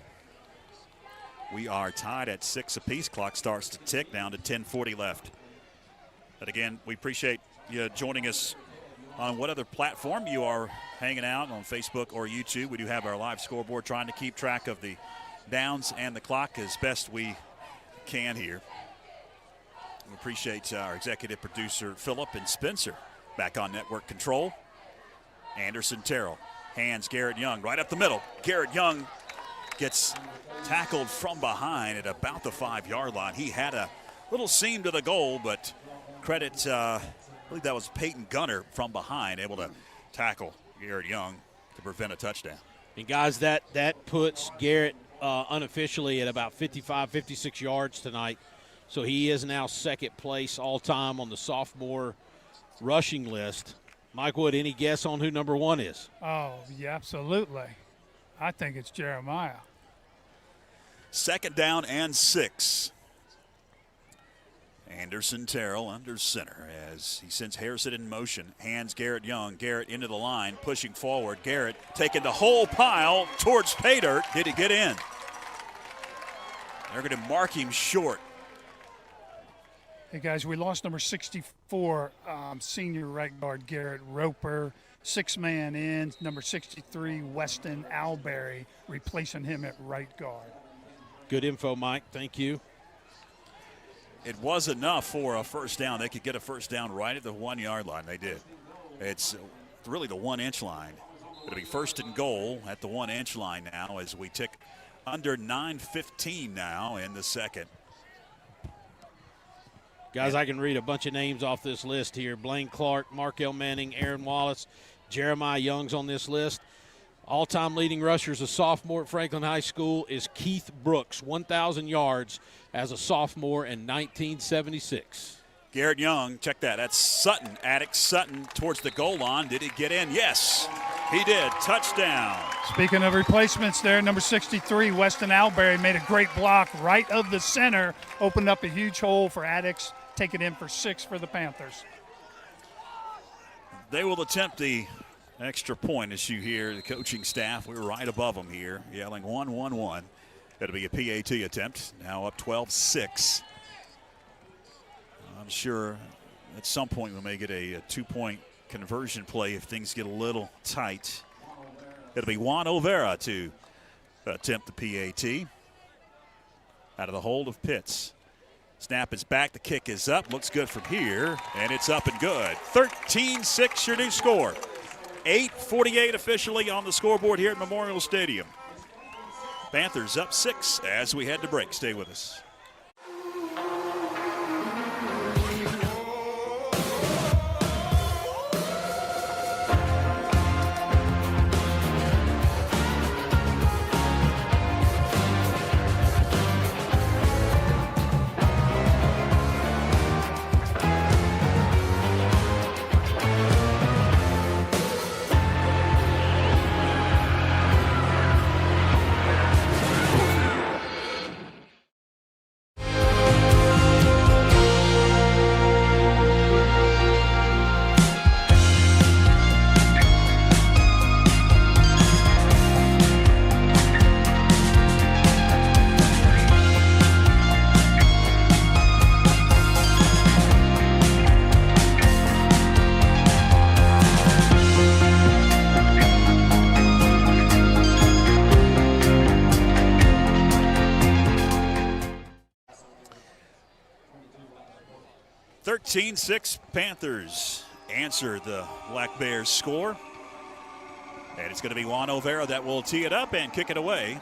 We are tied at 6 apiece. Clock starts to tick down to 10:40 left. But again, we appreciate you joining us on what other platform you are hanging out on, Facebook or YouTube. We do have our live scoreboard, trying to keep track of the downs and the clock as best we can here. We appreciate our executive producer, Philip and Spencer, back on network control. Anderson Terrell, hands Garrett Young right up the middle. Garrett Young gets tackled from behind at about the 5-yard line. He had a little seam to the goal, but credit, I believe that was Peyton Gunner from behind, able to tackle Garrett Young to prevent a touchdown. And guys, that puts Garrett unofficially at about 55, 56 yards tonight. So he is now second place all time on the sophomore rushing list. Mike Wood, any guess on who number 1 is? Oh, yeah, absolutely. I think it's Jeremiah. Second down and 6. Anderson Terrell under center as he sends Harrison in motion. Hands Garrett Young. Garrett into the line, pushing forward. Garrett taking the whole pile towards pay dirt. Did he get in? They're going to mark him short. Hey, guys, we lost number 64, senior right guard Garrett Roper. 6-man in, number 63, Weston Alberry, replacing him at right guard. Good info, Mike. Thank you. It was enough for a first down. They could get a first down right at the 1-yard line. They did. It's really the 1-inch line. It'll be first and goal at the 1-inch line now as we tick under 9:15 now in the second. Guys, I can read a bunch of names off this list here. Blaine Clark, Markel Manning, Aaron Wallace, Jeremiah Young's on this list. All-time leading rushers, a sophomore at Franklin High School, is Keith Brooks, 1,000 yards as a sophomore in 1976. Garrett Young, check that. That's Sutton, Attic Sutton towards the goal line. Did he get in? Yes, he did. Touchdown. Speaking of replacements there, number 63, Weston Alberry, made a great block right of the center, opened up a huge hole for Attic's, take it in for 6 for the Panthers. They will attempt the extra point as you hear the coaching staff. We were right above them here, yelling 1-1-1. It'll be a PAT attempt. Now up 12-6. I'm sure at some point we may get a 2-point conversion play if things get a little tight. It'll be Juan Olvera to attempt the PAT out of the hold of Pitts. Snap is back. The kick is up. Looks good from here, and it's up and good. 13-6 your new score. 8:48 officially on the scoreboard here at Memorial Stadium. Panthers up 6 as we head to break. Stay with us. Six Panthers answer the Black Bears score. And it's going to be Juan Olvera that will tee it up and kick it away.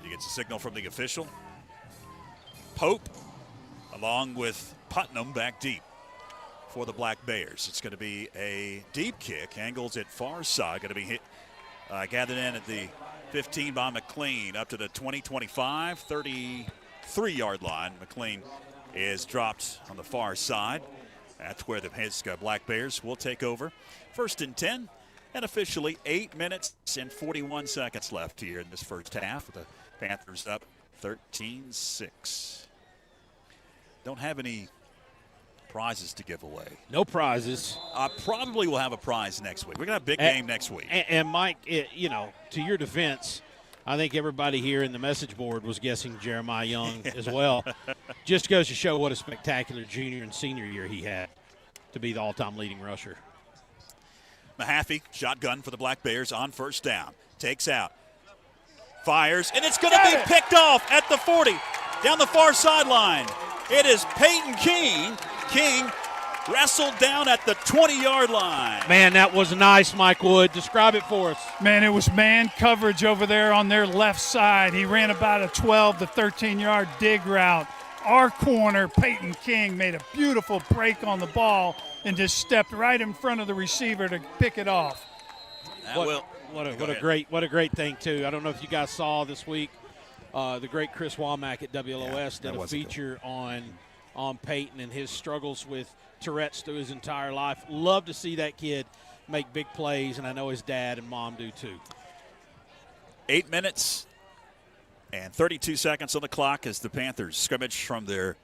He gets a signal from the official. Pope, along with Putnam, back deep for the Black Bears. It's going to be a deep kick. Angles at far side. Going to be hit, gathered in at the 15 by McLean up to the 20, 25, 33-yard line. McLean is dropped on the far side. That's where the Pisgah Black Bears will take over. 1st and 10, and officially 8 minutes and 41 seconds left here in this first half. The Panthers up 13-6. Don't have any prizes to give away. No prizes. Probably will have a prize next week. We're going to have a big game next week. And Mike, to your defense, I think everybody here in the message board was guessing Jeremiah Young as well. Just goes to show what a spectacular junior and senior year he had to be the all-time leading rusher. Mahaffey, shotgun for the Black Bears on 1st down. Takes out. Fires, and it's going to be picked off at the 40, down the far sideline. It is Peyton King. King wrestled down at the 20-yard line. Man, that was nice, Mike Wood. Describe it for us. Man, it was man coverage over there on their left side. He ran about a 12 to 13-yard dig route. Our corner, Peyton King, made a beautiful break on the ball and just stepped right in front of the receiver to pick it off. What a great thing too. I don't know if you guys saw this week, the great Chris Womack at WLOS did a feature on Peyton and his struggles with Tourette's through his entire life. Love to see that kid make big plays, and I know his dad and mom do too. 8 minutes and 32 seconds on the clock as the Panthers scrimmage from their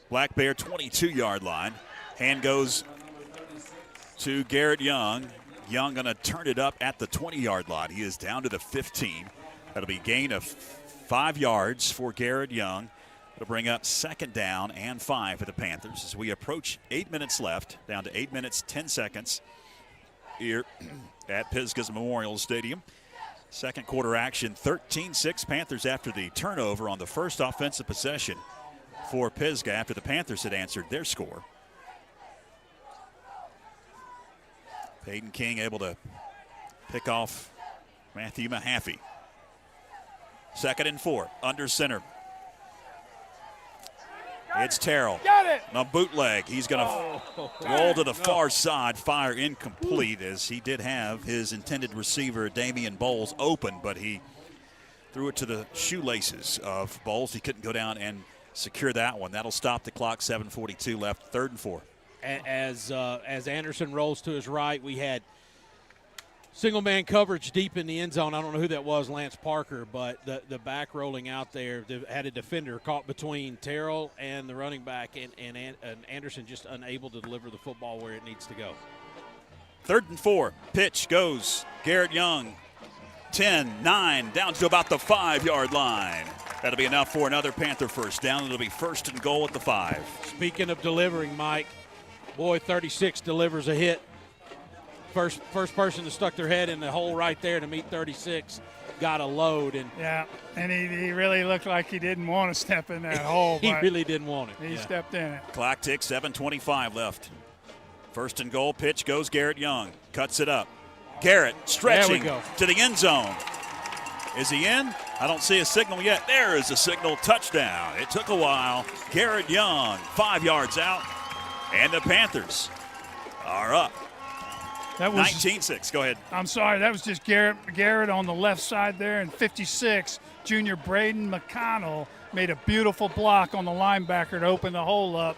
Black Bear 22-yard line. Hand goes to Garrett Young. Young going to turn it up at the 20-yard line. He is down to the 15. That'll be gain of 5 yards for Garrett Young. It'll bring up 2nd down and 5 for the Panthers as we approach 8 minutes left, down to 8 minutes, 10 seconds here at Pisgah's Memorial Stadium. Second quarter action, 13-6 Panthers after the turnover on the first offensive possession for Pisgah after the Panthers had answered their score. Peyton King able to pick off Matthew Mahaffey. 2nd and 4, under center. It's Terrell. Got it. On a bootleg. He's going to roll to the far side. Fire incomplete as he did have his intended receiver, Damian Bowles, open, but he threw it to the shoelaces of Bowles. He couldn't go down and secure that one. That'll stop the clock. 7:42 left. 3rd and 4. As Anderson rolls to his right, we had single man coverage deep in the end zone. I don't know who that was, Lance Parker, but the back rolling out there had a defender caught between Terrell and the running back, and Anderson just unable to deliver the football where it needs to go. 3rd and 4. Pitch goes. Garrett Young, 10, 9, down to about the 5-yard line. That'll be enough for another Panther first down. It'll be 1st and goal at the 5. Speaking of delivering, Mike, boy, 36 delivers a hit. First person that stuck their head in the hole right there to meet 36 got a load. And he really looked like he didn't want to step in that hole. He really didn't want it. He stepped in it. Clock ticks, 7:25 left. 1st and goal, pitch goes Garrett Young. Cuts it up. Garrett stretching to the end zone. Is he in? I don't see a signal yet. There is a signal, touchdown. It took a while. Garrett Young, 5 yards out. And the Panthers are up. That was 19-6. Go ahead. I'm sorry. That was just Garrett on the left side there. And 56, junior Braden McConnell made a beautiful block on the linebacker to open the hole up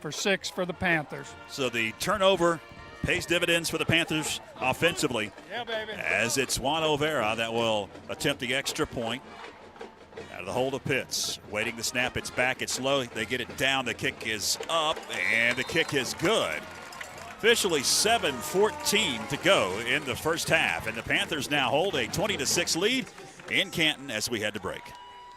for 6 for the Panthers. So the turnover pays dividends for the Panthers offensively. Yeah, baby. As it's Juan Olvera that will attempt the extra point. Out of the hole to Pitts. Waiting the snap. It's back. It's low. They get it down. The kick is up. And the kick is good. Officially 7:14 to go in the first half. And the Panthers now hold a 20-6 lead in Canton as we head to break.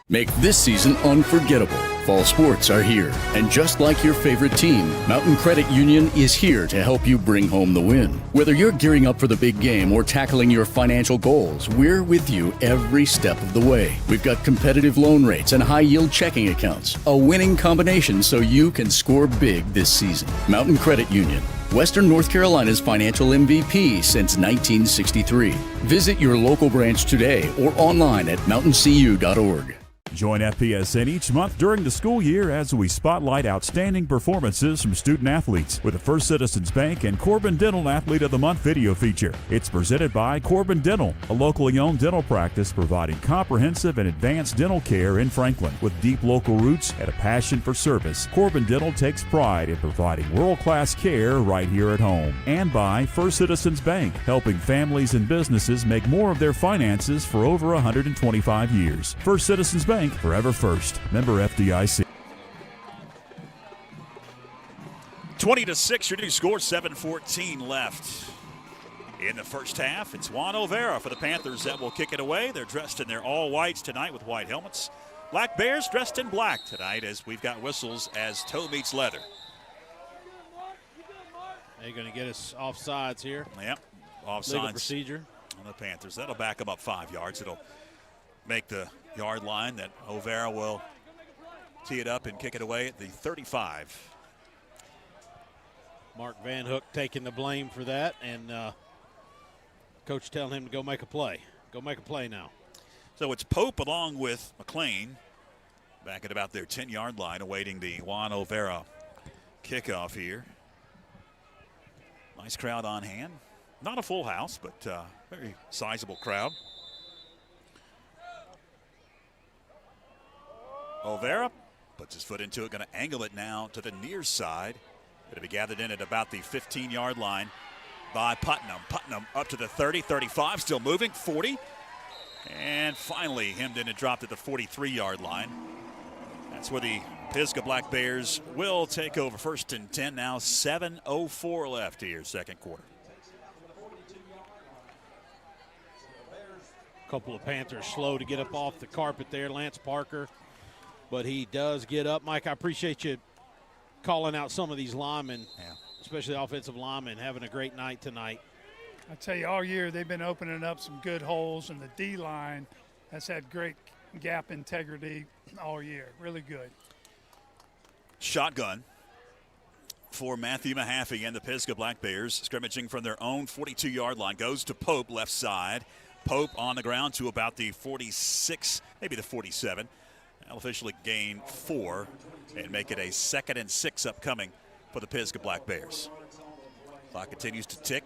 Make this season unforgettable. Fall sports are here. And just like your favorite team, Mountain Credit Union is here to help you bring home the win. Whether you're gearing up for the big game or tackling your financial goals, we're with you every step of the way. We've got competitive loan rates and high-yield checking accounts. A winning combination so you can score big this season. Mountain Credit Union. Western North Carolina's financial MVP since 1963. Visit your local branch today or online at mountaincu.org. Join FPSN each month during the school year as we spotlight outstanding performances from student athletes with the First Citizens Bank and Corbin Dental Athlete of the Month video feature. It's presented by Corbin Dental, a locally owned dental practice providing comprehensive and advanced dental care in Franklin. With deep local roots and a passion for service, Corbin Dental takes pride in providing world-class care right here at home. And by First Citizens Bank, helping families and businesses make more of their finances for over 125 years. First Citizens Bank, forever first. Member FDIC. 20-6, your new score, 7:14 left in the first half. It's Juan Olvera for the Panthers that will kick it away. They're dressed in their all whites tonight with white helmets. Black Bears dressed in black tonight as we've got whistles as toe meets leather. They're going to get us offsides here. Yep, offsides. Legal procedure on the Panthers. That'll back them up 5 yards. It'll make the yard line that Olvera will tee it up and kick it away at the 35. Mark Van Hook taking the blame for that, and coach telling him to go make a play. Go make a play now. So it's Pope along with McLean back at about their 10-yard line awaiting the Juan Olvera kickoff here. Nice crowd on hand. Not a full house, but very sizable crowd. Olvera puts his foot into it, going to angle it now to the near side. Going to be gathered in at about the 15-yard line by Putnam. Putnam up to the 30, 35, still moving, 40. And finally hemmed in and dropped at the 43-yard line. That's where the Pisgah Black Bears will take over. 1st and 10 now, 7:04 left here, second quarter. A couple of Panthers slow to get up off the carpet there, Lance Parker. But he does get up. Mike, I appreciate you calling out some of these linemen, especially the offensive linemen, having a great night tonight. I tell you, all year they've been opening up some good holes, and the D-line has had great gap integrity all year. Really good. Shotgun for Matthew Mahaffey and the Pisgah Black Bears, scrimmaging from their own 42-yard line. Goes to Pope, left side. Pope on the ground to about the 46, maybe the 47. They'll officially gain 4 and make it a 2nd and 6 upcoming for the Pisgah Black Bears. Clock continues to tick.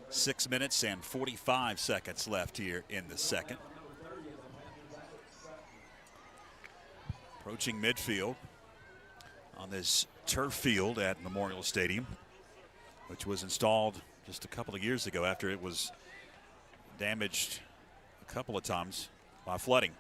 6 minutes and 45 seconds left here in the second. Approaching midfield on this turf field at Memorial Stadium, which was installed just a couple of years ago after it was damaged a couple of times by flooding.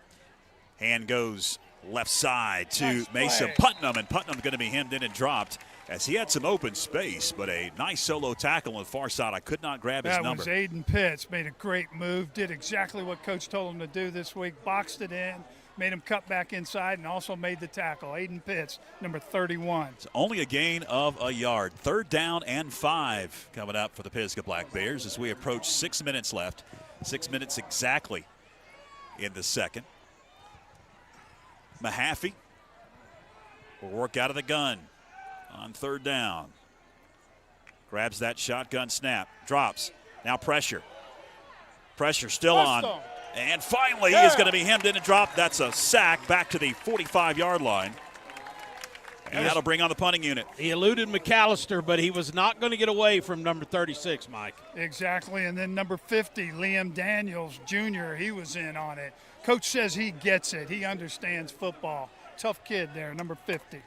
Hand goes left side to Mason Putnam, and Putnam's going to be hemmed in and dropped as he had some open space, but a nice solo tackle on the far side. I could not grab his number. That was Aiden Pitts. Made a great move, did exactly what Coach told him to do this week, boxed it in, made him cut back inside, and also made the tackle. Aiden Pitts, number 31. It's only a gain of a yard. 3rd down and 5 coming up for the Pisgah Black Bears as we approach 6 minutes left. 6 minutes exactly in the second. Mahaffey will work out of the gun on 3rd down. Grabs that shotgun snap, drops, now pressure. Pressure still on, and finally he is going to be hemmed in and dropped. That's a sack back to the 45-yard line. And that'll bring on the punting unit. He eluded McAllister, but he was not going to get away from number 36, Mike. Exactly, and then number 50, Liam Daniels Jr., he was in on it. Coach says he gets it. He understands football. Tough kid there, number 50.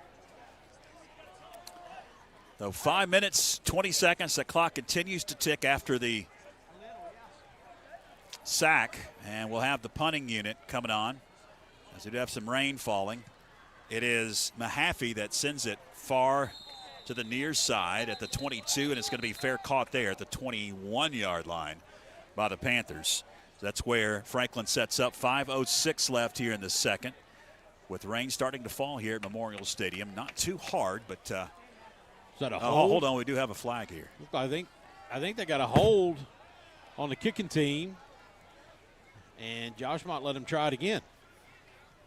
So 5 minutes, 20 seconds. The clock continues to tick after the sack, and we'll have the punting unit coming on as we do have some rain falling. It is Mahaffey that sends it far to the near side at the 22, and it's going to be fair caught there at the 21-yard line by the Panthers. So that's where Franklin sets up. 5:06 left here in the second with rain starting to fall here at Memorial Stadium. Not too hard, but is that a hold? Hold on, we do have a flag here. I think they got a hold on the kicking team, and Josh might let him try it again.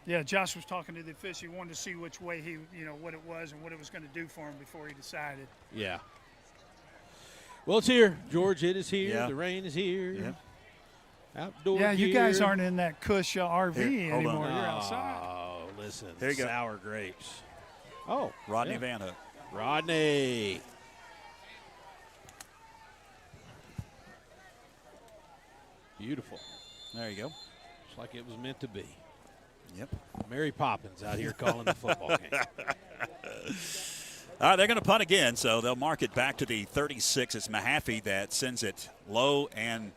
Yeah, Josh was talking to the official. He wanted to see which way he, what it was and what it was going to do for him before he decided. Yeah. Well, it's here, George. It is here. Yeah. The rain is here. Yeah. Outdoor Yeah, you gear. guys aren't in that cush RV Here, hold on. anymore. You're outside. listen. There you go. Sour grapes. Oh, Rodney yeah. Van Hook. Rodney. Beautiful. There you go. It's like it was meant to be. Yep. Mary Poppins out here calling the football game. All right, they're going to punt again, so they'll mark it back to the 36. It's Mahaffey that sends it low and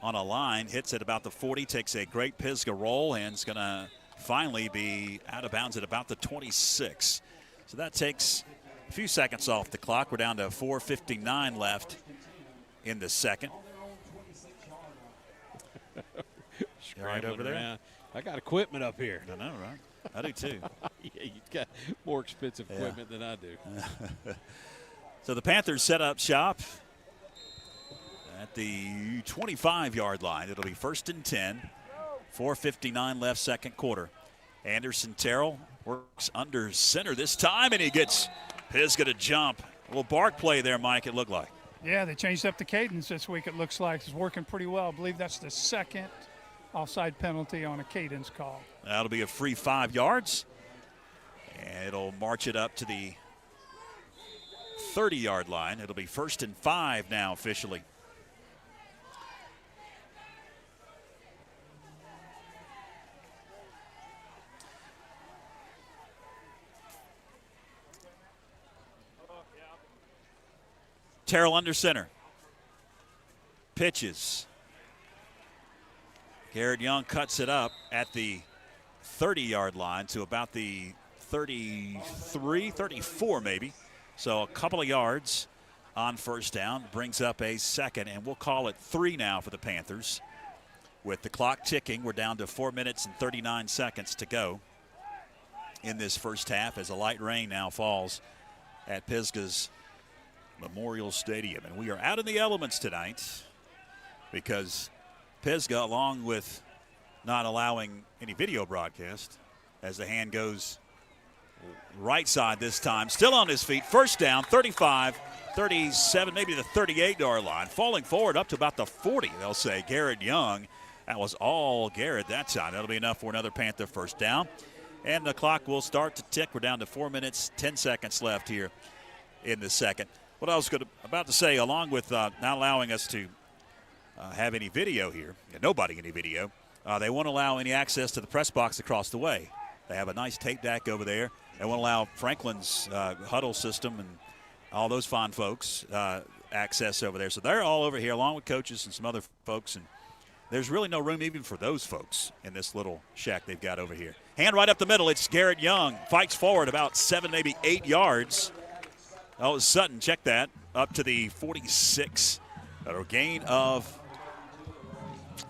on a line, hits it about the 40, takes a great Pisgah roll, and is going to finally be out of bounds at about the 26. So that takes a few seconds off the clock. We're down to 4:59 left in the second. Right over there. Around. I got equipment up here. I know, right? I do too. Yeah, you've got more expensive equipment than I do. So the Panthers set up shop at the 25-yard line. It'll be 1st and 10. 4:59 left, second quarter. Anderson Terrell works under center this time, and he gets Pisgah to jump. A little bark play there, Mike, it looked like. Yeah, they changed up the cadence this week, it looks like. It's working pretty well. I believe that's the second offside penalty on a cadence call. That'll be a free 5 yards. And it'll march it up to the 30-yard line. It'll be 1st and 5 now officially. Terrell under center. Pitches. Garrett Young cuts it up at the 30-yard line to about the 33, 34 maybe. So a couple of yards on first down. Brings up a second, and we'll call it 3 now for the Panthers. With the clock ticking, we're down to 4 minutes and 39 seconds to go in this first half as a light rain now falls at Pisgah's Memorial Stadium. And we are out in the elements tonight because Pisgah, along with not allowing any video broadcast, as the hand goes right side this time, still on his feet, first down, 35, 37, maybe the 38-yard line, falling forward up to about the 40, they'll say. Garrett Young, that was all Garrett that time. That'll be enough for another Panther first down. And the clock will start to tick. We're down to 4 minutes, 10 seconds left here in the second. What I was about to say, along with not allowing us to have any video here, and nobody any video, they won't allow any access to the press box across the way. They have a nice tape deck over there. They won't allow Franklin's huddle system and all those fine folks access over there. So they're all over here along with coaches and some other folks, and there's really no room even for those folks in this little shack they've got over here. Hand right up the middle. It's Garrett Young. Fights forward about 7, maybe 8 yards. Oh, Sutton, check that, up to the 46. A gain of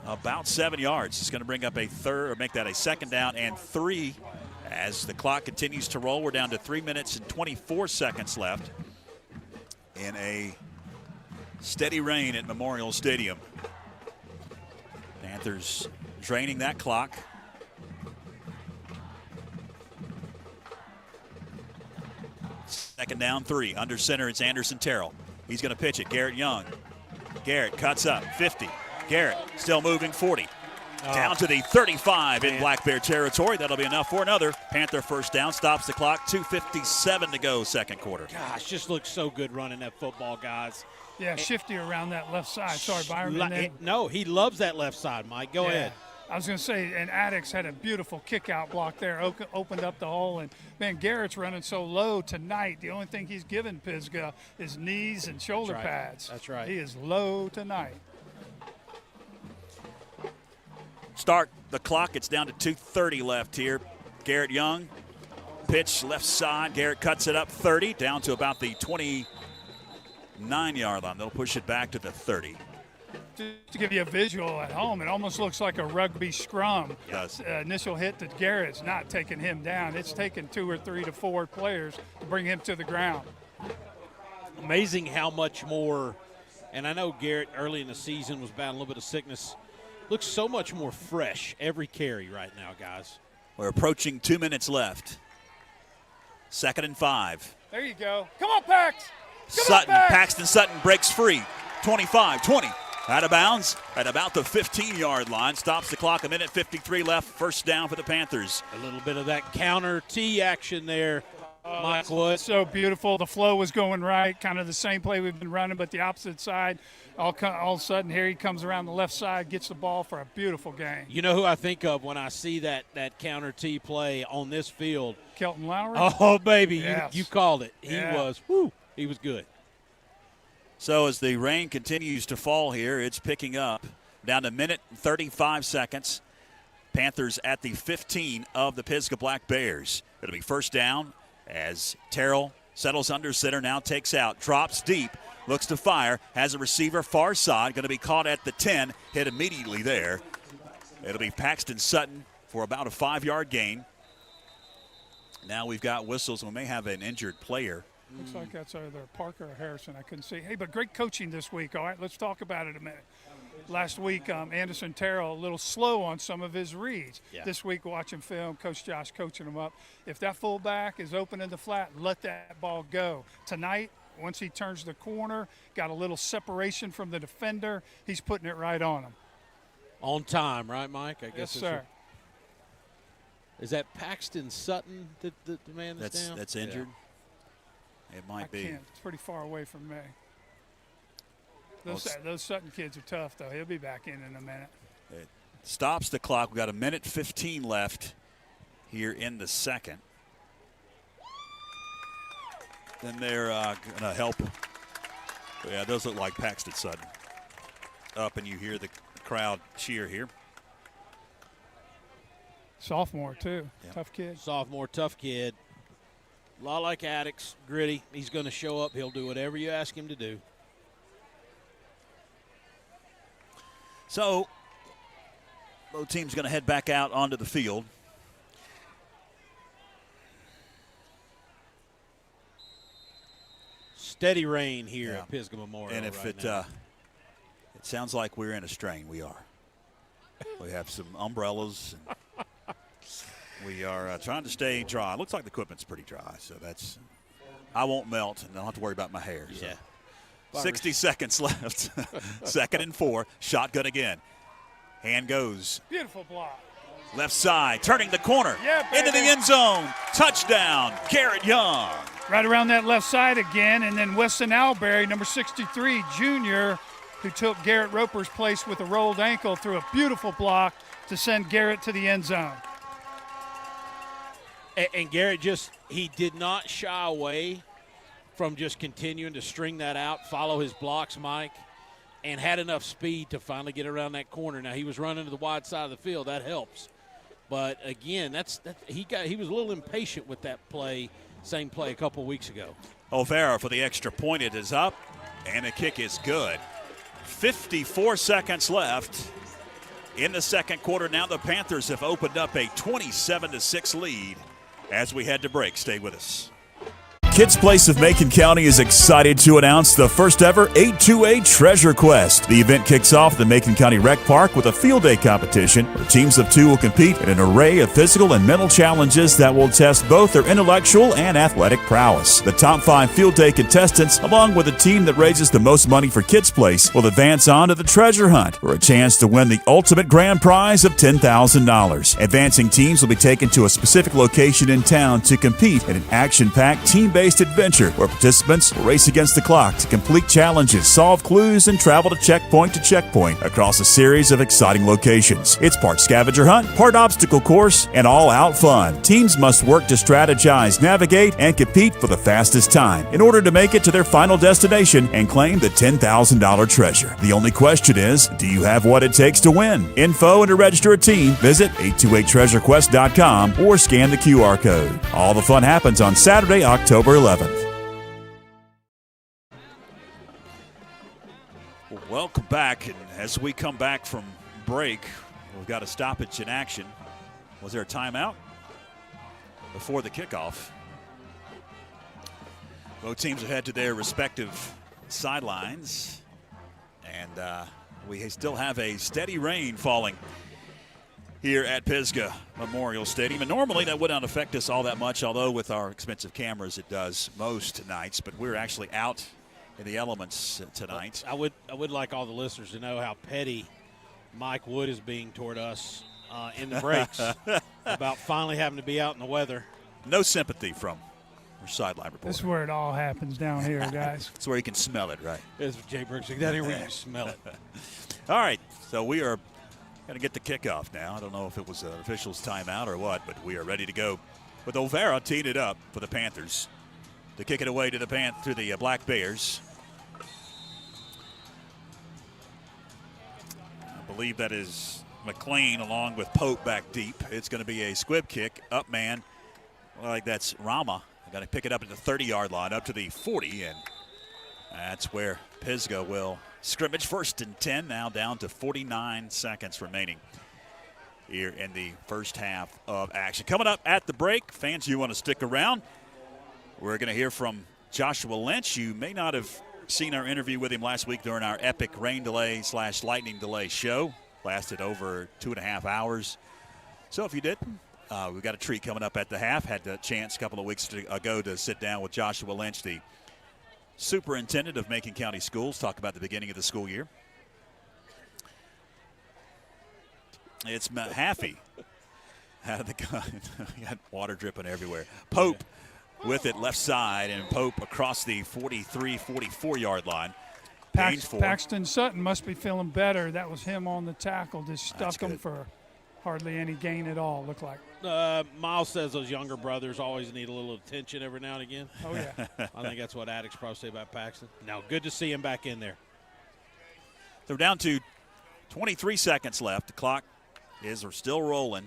about 7 yards. It's going to bring up a third, or make that a second down and 3 as the clock continues to roll. We're down to 3 minutes and 24 seconds left in a steady rain at Memorial Stadium. Panthers draining that clock. Second down, 3. Under center, it's Anderson Terrell. He's going to pitch it. Garrett Young. Garrett cuts up, 50. Garrett still moving, 40. Down to the 35 in Black Bear territory. That'll be enough for another Panther first down. Stops the clock, 2:57 to go, second quarter. Gosh, just looks so good running that football, guys. Yeah, shifty around that left side. Sorry, Byron. No, he loves that left side, Mike. Go ahead. I was going to say, and Addix had a beautiful kick-out block there, opened up the hole. And, man, Garrett's running so low tonight. The only thing he's given Pisgah is knees and shoulder pads. That's right. He is low tonight. Start the clock. It's down to 2:30 left here. Garrett Young, pitch left side. Garrett cuts it up 30, down to about the 29-yard line. They'll push it back to the 30. To give you a visual at home, it almost looks like a rugby scrum. Yes. Initial hit to Garrett's not taking him down. It's taken 2 or 3 to 4 players to bring him to the ground. Amazing how much more, and I know Garrett early in the season was battling a little bit of sickness. Looks so much more fresh every carry right now, guys. We're approaching 2 minutes left. 2nd and 5. There you go. Come on, Pax. Paxton Sutton breaks free. 25, 20, Out of bounds at about the 15-yard line. Stops the clock, a minute 53 left. First down for the Panthers. A little bit of that counter T action there, Mike Wood. So beautiful. The flow was going right, kind of the same play we've been running, but the opposite side. All of a sudden, here he comes around the left side, gets the ball for a beautiful gain. You know who I think of when I see that counter T play on this field? Kelton Lowry? Oh, baby, Yes. you called it. He Yeah. he was good. So as the rain continues to fall here, it's picking up. Down to minute 35 seconds. Panthers at the 15 of the Pisgah Black Bears. It'll be first down as Terrell settles under center, now takes out, drops deep, looks to fire, has a receiver far side, going to be caught at the 10, hit immediately there. It'll be Paxton Sutton for about a 5-yard gain. Now we've got whistles. We may have an injured player. Looks like that's either Parker or Harrison. I couldn't see. Hey, but great coaching this week. All right, let's talk about it a minute. Last week, Anderson Terrell a little slow on some of his reads. Yeah. This week, watching film, Coach Josh coaching him up. If that fullback is open in the flat, let that ball go. Tonight, once he turns the corner, got a little separation from the defender, he's putting it right on him. On time, right, Mike? I guess Yes, that's sir. Is that Paxton Sutton, the man that's down? That's injured. It might I be. can't. It's pretty far away from me. Well, Those Sutton kids are tough, though. He'll be back in a minute. It stops the clock. We've got a minute 15 left here in the second. Then they're going to help. Yeah, those look like Paxton Sutton. Up, and you hear the crowd cheer here. Sophomore, too. Yeah. Tough kid. Sophomore, tough kid. A lot like Addicts, gritty. He's going to show up. He'll do whatever you ask him to do. So, both teams going to head back out onto the field. Steady rain here Yeah. at Pisgah Memorial. And if right now. it sounds like we're in a strain, we are. We have some umbrellas. And we are trying to stay dry. It looks like the equipment's pretty dry, so that's. I won't melt, and I don't have to worry about my hair. So. Yeah. 60 seconds left. 2nd and 4. Shotgun again. Hand goes. Beautiful block. Left side, turning the corner. Yeah, into the baby. end zone. Touchdown, Garrett Young. Right around that left side again, and then Weston Alberry, number 63, junior, who took Garrett Roper's place with a rolled ankle, threw a beautiful block to send Garrett to the end zone. And Garrett he did not shy away from just continuing to string that out, follow his blocks, Mike, and had enough speed to finally get around that corner. Now, he was running to the wide side of the field. That helps. But, again, he was a little impatient with that play, same play a couple weeks ago. O'Vara for the extra point. It is up, and the kick is good. 54 seconds left in the second quarter. Now the Panthers have opened up a 27-6 lead as we head to break. Stay with us. Kids Place of Macon County is excited to announce the first ever 828 Treasure Quest. The event kicks off the Macon County Rec Park with a field day competition where teams of 2 will compete in an array of physical and mental challenges that will test both their intellectual and athletic prowess. The top 5 field day contestants, along with a team that raises the most money for Kids Place, will advance on to the treasure hunt for a chance to win the ultimate grand prize of $10,000. Advancing teams will be taken to a specific location in town to compete in an action-packed team-based adventure where participants will race against the clock to complete challenges, solve clues, and travel to checkpoint across a series of exciting locations. It's part scavenger hunt, part obstacle course, and all-out fun. Teams must work to strategize, navigate, and compete for the fastest time in order to make it to their final destination and claim the $10,000 treasure. The only question is, do you have what it takes to win? Info and to register a team, visit 828treasurequest.com or scan the QR code. All the fun happens on Saturday, October 11th. Well, welcome back. And as we come back from break, we've got a stoppage in action. Was there a timeout before the kickoff? Both teams will head to their respective sidelines. And we still have a steady rain falling here at Pisgah Memorial Stadium. And normally that would not affect us all that much, although with our expensive cameras it does most nights. But we're actually out in the elements tonight. I would like all the listeners to know how petty Mike Wood is being toward us in the breaks about finally having to be out in the weather. No sympathy from our sideline reporter. This is where it all happens down here, guys. It's where you can smell it, right? It's Jay Brooks. Down here where you smell it. All right, so we are going to get the kickoff now. I don't know if it was an official's timeout or what, but we are ready to go with O'Vara teed it up for the Panthers to kick it away to the Black Bears. I believe that is McLean along with Pope back deep. It's going to be a squib kick, up man. Like that's Rama. Going to pick it up at the 30-yard line, up to the 40, and that's where Pisgah will scrimmage. 1st and 10, now down to 49 seconds remaining here in the first half of action. Coming up at the break, fans, you want to stick around. We're going to hear from Joshua Lynch. You may not have seen our interview with him last week during our epic rain delay / lightning delay show. Lasted over 2.5 hours. So if you didn't, we've got a treat coming up at the half. Had the chance a couple of weeks ago to sit down with Joshua Lynch, the superintendent of Macon County Schools, talk about the beginning of the school year. It's Mahaffey out of the gun. Got water dripping everywhere. Pope with it left side, and Pope across the 43, 44-yard line. Paxton Sutton must be feeling better. That was him on the tackle. Just stuck him for hardly any gain at all, looked like. Miles says those younger brothers always need a little attention every now and again. Oh, yeah. I think that's what addicts probably say about Paxton. Now, good to see him back in there. They're down to 23 seconds left. The clock is still rolling.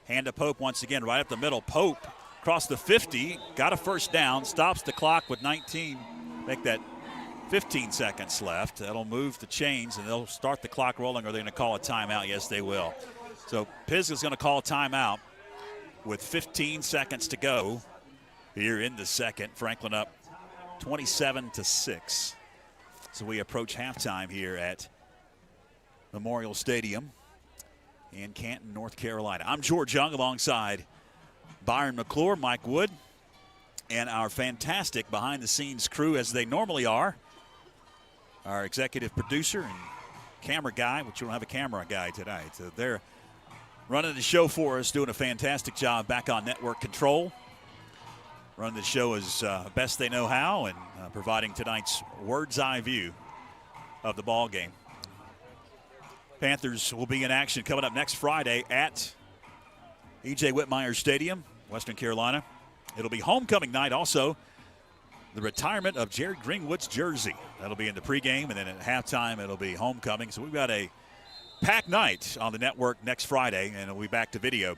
Hand to Pope once again, right up the middle. Pope across the 50, got a first down, stops the clock with 19. Make that 15 seconds left. That'll move the chains, and they'll start the clock rolling, or they're going to call a timeout. Yes, they will. So Pisgah's going to call a timeout with 15 seconds to go here in the second. Franklin up 27-6. So we approach halftime here at Memorial Stadium in Canton, North Carolina. I'm George Young alongside Byron McClure, Mike Wood, and our fantastic behind-the-scenes crew, as they normally are. Our executive producer and camera guy, which we don't have a camera guy tonight. So they're running the show for us, doing a fantastic job back on network control. Running the show as best they know how, and providing tonight's bird's-eye view of the ball game. Panthers will be in action coming up next Friday at E.J. Whitmire Stadium, Western Carolina. It'll be homecoming night also. The retirement of Jared Greenwood's jersey. That'll be in the pregame, and then at halftime it'll be homecoming. So we've got a packed night on the network next Friday, and we'll be back to video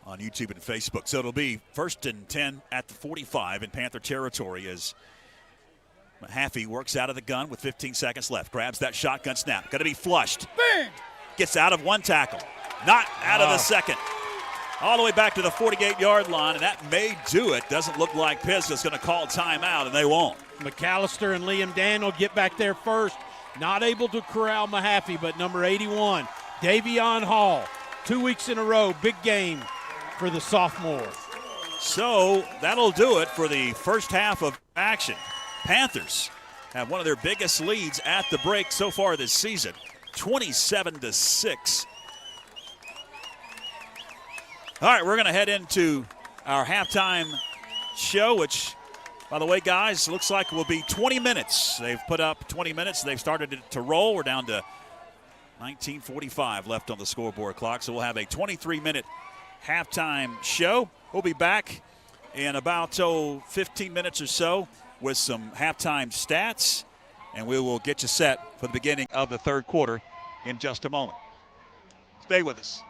on YouTube and Facebook. So it'll be 1st and 10 at the 45 in Panther territory as Mahaffey works out of the gun with 15 seconds left. Grabs that shotgun snap. Going to be flushed. Bang! Gets out of one tackle. Not out of the second. All the way back to the 48-yard line, and that may do it. Doesn't look like Pisgah's going to call timeout, and they won't. McAllister and Liam Daniel get back there first. Not able to corral Mahaffey, but number 81, Davion Hall. 2 weeks in a row, big game for the sophomore. So that'll do it for the first half of action. Panthers have one of their biggest leads at the break so far this season, 27-6. All right, we're going to head into our halftime show, which, by the way, guys, looks like will be 20 minutes. They've put up 20 minutes. They've started it to roll. We're down to 19:45 left on the scoreboard clock, so we'll have a 23-minute halftime show. We'll be back in about 15 minutes or so with some halftime stats, and we will get you set for the beginning of the third quarter in just a moment. Stay with us.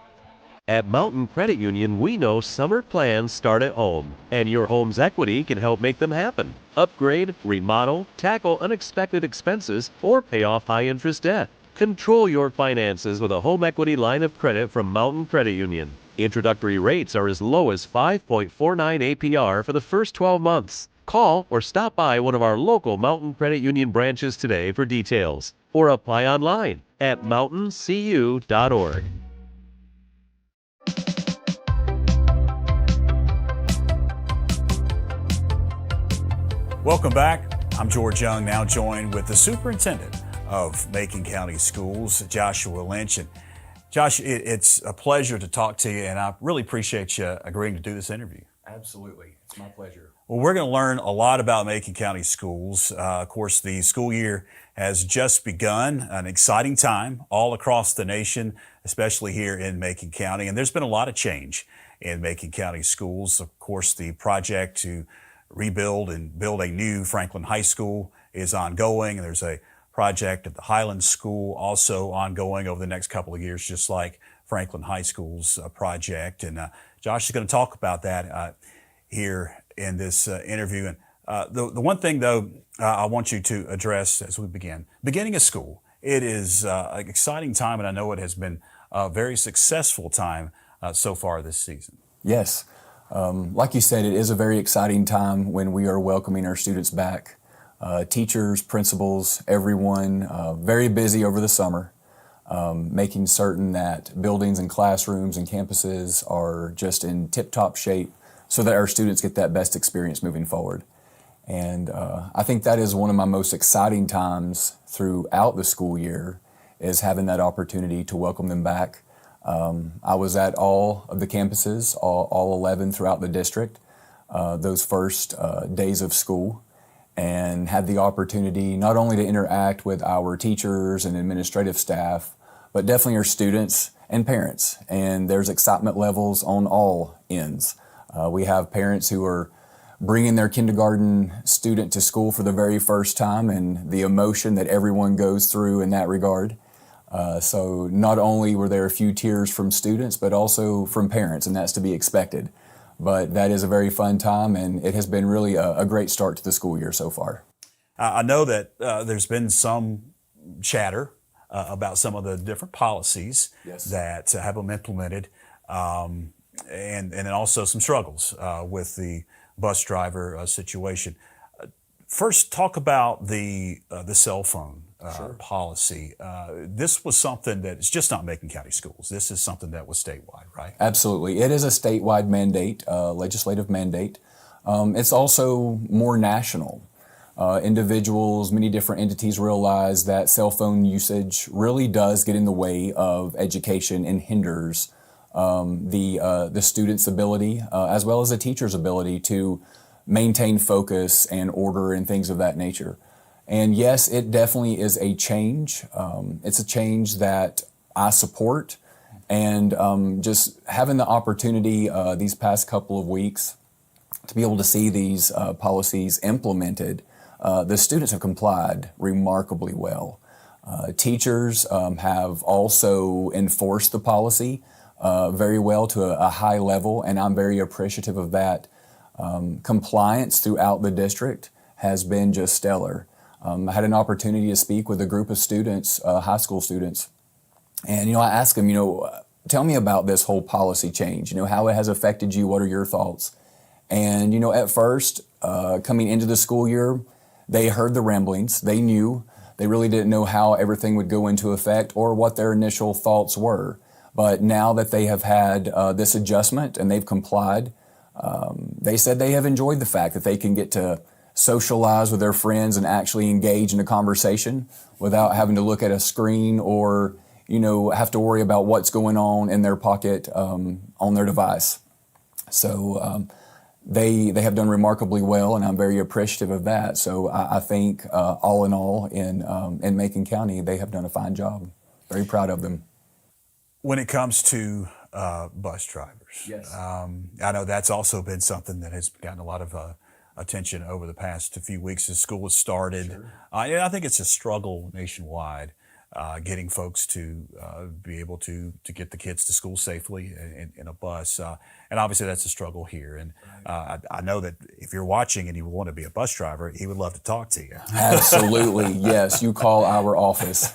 At Mountain Credit Union, we know summer plans start at home, and your home's equity can help make them happen. Upgrade, remodel, tackle unexpected expenses, or pay off high-interest debt. Control your finances with a home equity line of credit from Mountain Credit Union. Introductory rates are as low as 5.49 APR for the first 12 months. Call or stop by one of our local Mountain Credit Union branches today for details, or apply online at mountaincu.org. Welcome back. I'm George Young, now joined with the Superintendent of Macon County Schools, Joshua Lynch. And Josh, it's a pleasure to talk to you, and I really appreciate you agreeing to do this interview. Absolutely. It's my pleasure. Well, we're going to learn a lot about Macon County Schools. Of course, the school year has just begun, an exciting time all across the nation, especially here in Macon County. And there's been a lot of change in Macon County Schools. Of course, the project to rebuild and build a new Franklin High School is ongoing. There's a project at the Highland School also ongoing over the next couple of years, just like Franklin High School's project. And Josh is going to talk about that here in this interview. And the one thing, though, I want you to address as we begin. Beginning of school, it is an exciting time, and I know it has been a very successful time so far this season. Yes. Like you said, it is a very exciting time when we are welcoming our students back. Teachers, principals, everyone, very busy over the summer, making certain that buildings and classrooms and campuses are just in tip-top shape so that our students get that best experience moving forward. And I think that is one of my most exciting times throughout the school year, is having that opportunity to welcome them back. I was at all of the campuses, all 11 throughout the district, those first days of school, and had the opportunity not only to interact with our teachers and administrative staff, but definitely our students and parents. And there's excitement levels on all ends. We have parents who are bringing their kindergarten student to school for the very first time, and the emotion that everyone goes through in that regard. So not only were there a few tears from students, but also from parents, and that's to be expected. But that is a very fun time, and it has been really a great start to the school year so far. I know that there's been some chatter about some of the different policies that have been implemented, and then also some struggles with the bus driver situation. First, talk about the cell phone policy. This was something that is just not Macon County Schools. This is something that was statewide, right? Absolutely. It is a statewide mandate, legislative mandate. It's also more national. Individuals, many different entities realize that cell phone usage really does get in the way of education and hinders the student's ability, as well as the teacher's ability to maintain focus and order and things of that nature. And yes, it definitely is a change. It's a change that I support, and just having the opportunity these past couple of weeks to be able to see these policies implemented, the students have complied remarkably well. Teachers have also enforced the policy very well to a high level, and I'm very appreciative of that. Compliance throughout the district has been just stellar. I had an opportunity to speak with a group of students, high school students, and I asked them, tell me about this whole policy change, how it has affected you, what are your thoughts? And at first, coming into the school year, they heard the ramblings, they knew, they really didn't know how everything would go into effect or what their initial thoughts were. But now that they have had this adjustment and they've complied, they said they have enjoyed the fact that they can get to socialize with their friends and actually engage in a conversation without having to look at a screen or, have to worry about what's going on in their pocket on their device. So they have done remarkably well, and I'm very appreciative of that. So I think all in all in Macon County, they have done a fine job. Very proud of them. When it comes to bus drivers, I know that's also been something that has gotten a lot of attention over the past few weeks as school has started. I think it's a struggle nationwide, getting folks to be able to get the kids to school safely in a bus. And obviously that's a struggle here. And I know that if you're watching and you want to be a bus driver, he would love to talk to you. Absolutely, yes. You call our office.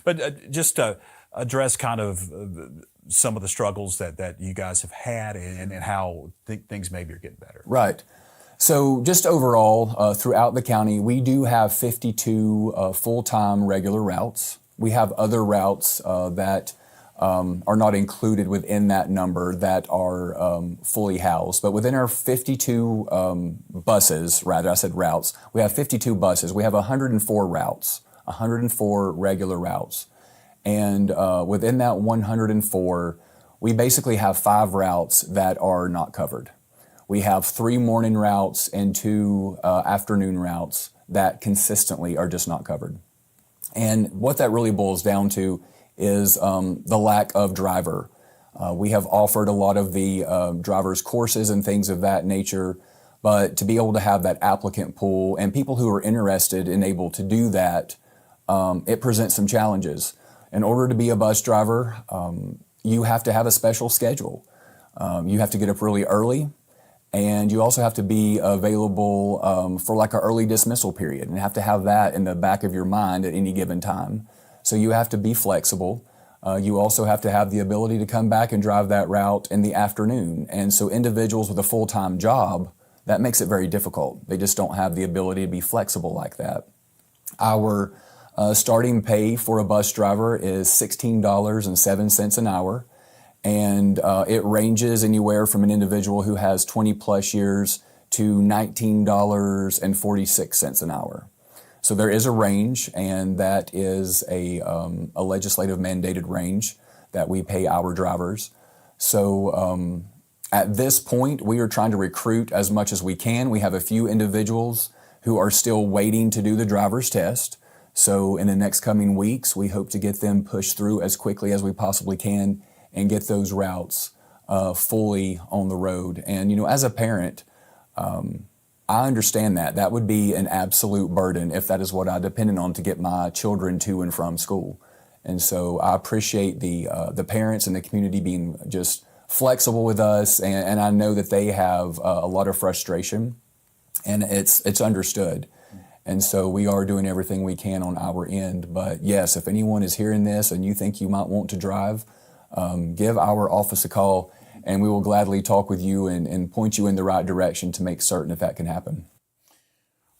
But just to address kind of some of the struggles that you guys have had and how things maybe are getting better. Right. So just overall, throughout the county, we do have 52 full-time regular routes. We have other routes that are not included within that number that are fully housed. But within our 52 buses, rather, I said routes, we have 52 buses. We have 104 routes, 104 regular routes. And within that 104, we basically have 5 routes that are not covered. We have 3 morning routes and 2 afternoon routes that consistently are just not covered. And what that really boils down to is the lack of driver. We have offered a lot of the driver's courses and things of that nature, but to be able to have that applicant pool and people who are interested and able to do that, it presents some challenges. In order to be a bus driver, you have to have a special schedule. You have to get up really early, and you also have to be available for like an early dismissal period and have to have that in the back of your mind at any given time. So you have to be flexible. You also have to have the ability to come back and drive that route in the afternoon. And so individuals with a full-time job, that makes it very difficult. They just don't have the ability to be flexible like that. Our starting pay for a bus driver is $16.07 an hour. And it ranges anywhere from an individual who has 20 plus years to $19.46 an hour. So there is a range, and that is a legislative mandated range that we pay our drivers. So at this point, we are trying to recruit as much as we can. We have a few individuals who are still waiting to do the driver's test. So in the next coming weeks, we hope to get them pushed through as quickly as we possibly can and get those routes fully on the road. And, you know, as a parent, I understand that. That would be an absolute burden if that is what I depended on to get my children to and from school. And so I appreciate the parents and the community being just flexible with us, and I know that they have a lot of frustration, and it's understood. And so we are doing everything we can on our end. But yes, if anyone is hearing this and you think you might want to drive, give our office a call, and we will gladly talk with you and point you in the right direction to make certain if that can happen.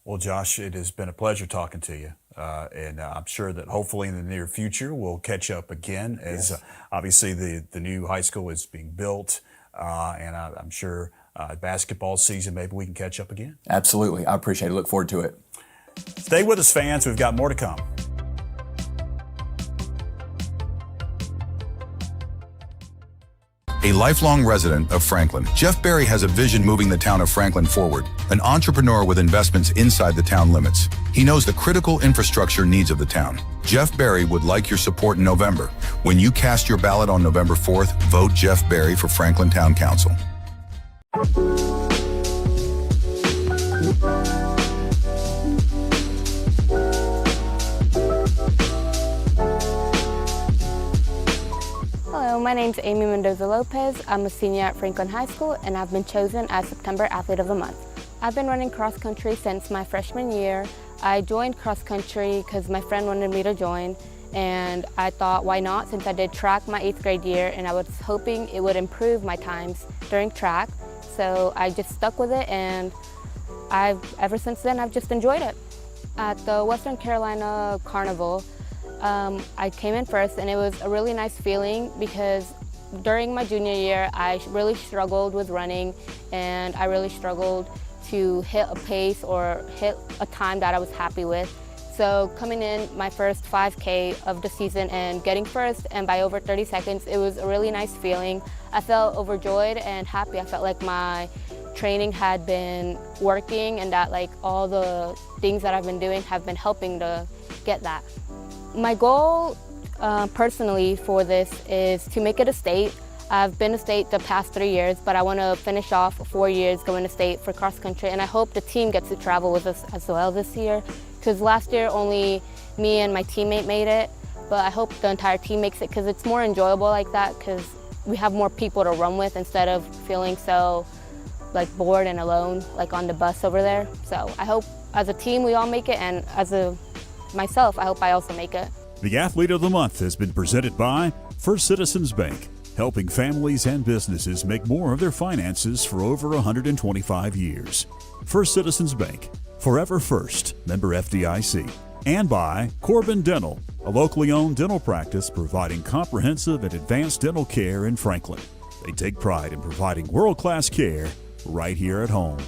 Well, Josh, it has been a pleasure talking to you, and I'm sure that hopefully in the near future we'll catch up again as obviously the new high school is being built, and I'm sure basketball season, maybe we can catch up again. Absolutely. I appreciate it. Look forward to it. Stay with us, fans. We've got more to come. A lifelong resident of Franklin, Jeff Berry has a vision moving the town of Franklin forward, an entrepreneur with investments inside the town limits. He knows the critical infrastructure needs of the town. Jeff Berry would like your support in November. When you cast your ballot on November 4th, vote Jeff Berry for Franklin Town Council. Hello, my name's Amy Mendoza-Lopez. I'm a senior at Franklin High School, and I've been chosen as September Athlete of the Month. I've been running cross country since my freshman year. I joined cross country because my friend wanted me to join, and I thought, why not, since I did track my 8th grade year, and I was hoping it would improve my times during track. So I just stuck with it, and ever since then, I've just enjoyed it. At the Western Carolina Carnival, I came in first, and it was a really nice feeling because during my junior year, I really struggled with running, and I really struggled to hit a pace or hit a time that I was happy with. So coming in my first 5K of the season and getting first, and by over 30 seconds, it was a really nice feeling. I felt overjoyed and happy. I felt like my training had been working, and that like all the things that I've been doing have been helping to get that. My goal personally for this is to make it a state. I've been to state the past 3 years, but I want to finish off 4 years going to state for cross country, and I hope the team gets to travel with us as well this year, because last year only me and my teammate made it, but I hope the entire team makes it because it's more enjoyable like that, because we have more people to run with instead of feeling so like bored and alone like on the bus over there. So I hope as a team we all make it, and as myself, I hope I also make it. The Athlete of the Month has been presented by First Citizens Bank, helping families and businesses make more of their finances for over 125 years. First Citizens Bank, forever first, member FDIC. And by Corbin Dental, a locally owned dental practice providing comprehensive and advanced dental care in Franklin. They take pride in providing world-class care right here at home.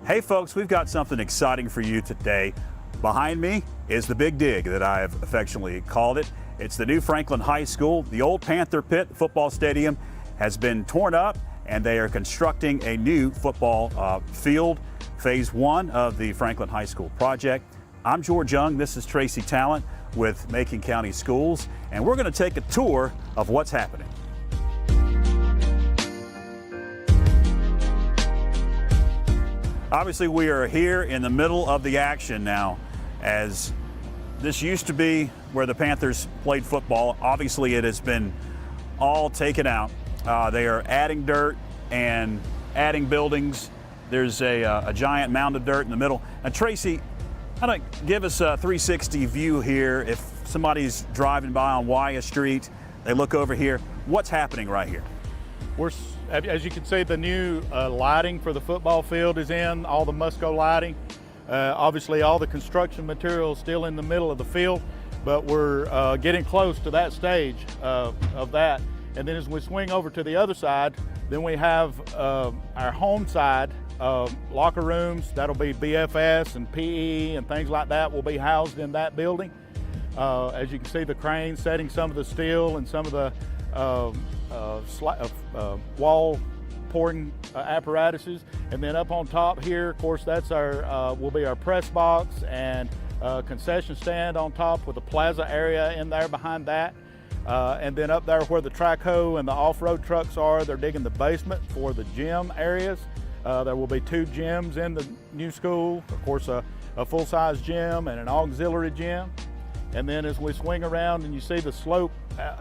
Hey folks, we've got something exciting for you today. Behind me is the Big Dig that I have affectionately called it. It's the new Franklin High School. The old Panther pit football stadium has been torn up and they are constructing a new football field, phase 1 of the Franklin High School project. I'm George Young, this is Tracy Talent with Macon County Schools, and we're going to take a tour of what's happening. Obviously, we are here in the middle of the action now, as this used to be where the Panthers played football. Obviously, it has been all taken out. They are adding dirt and adding buildings. There's a giant mound of dirt in the middle. And Tracy, kind of give us a 360 view here. If somebody's driving by on Wyatt Street, they look over here, what's happening right here? As you can see, the new lighting for the football field is in, all the Musco lighting. Obviously, all the construction material is still in the middle of the field, but we're getting close to that stage of that. And then as we swing over to the other side, then we have our home side, locker rooms. That'll be BFS and PE and things like that will be housed in that building. As you can see, the crane setting some of the steel and some of the wall pouring apparatuses, and then up on top here, of course, that's our will be our press box and concession stand on top with a plaza area in there behind that, and then up there where the track hoe and the off-road trucks are, they're digging the basement for the gym areas. There will be 2 gyms in the new school, of course, a full-size gym and an auxiliary gym. And then as we swing around and you see the slope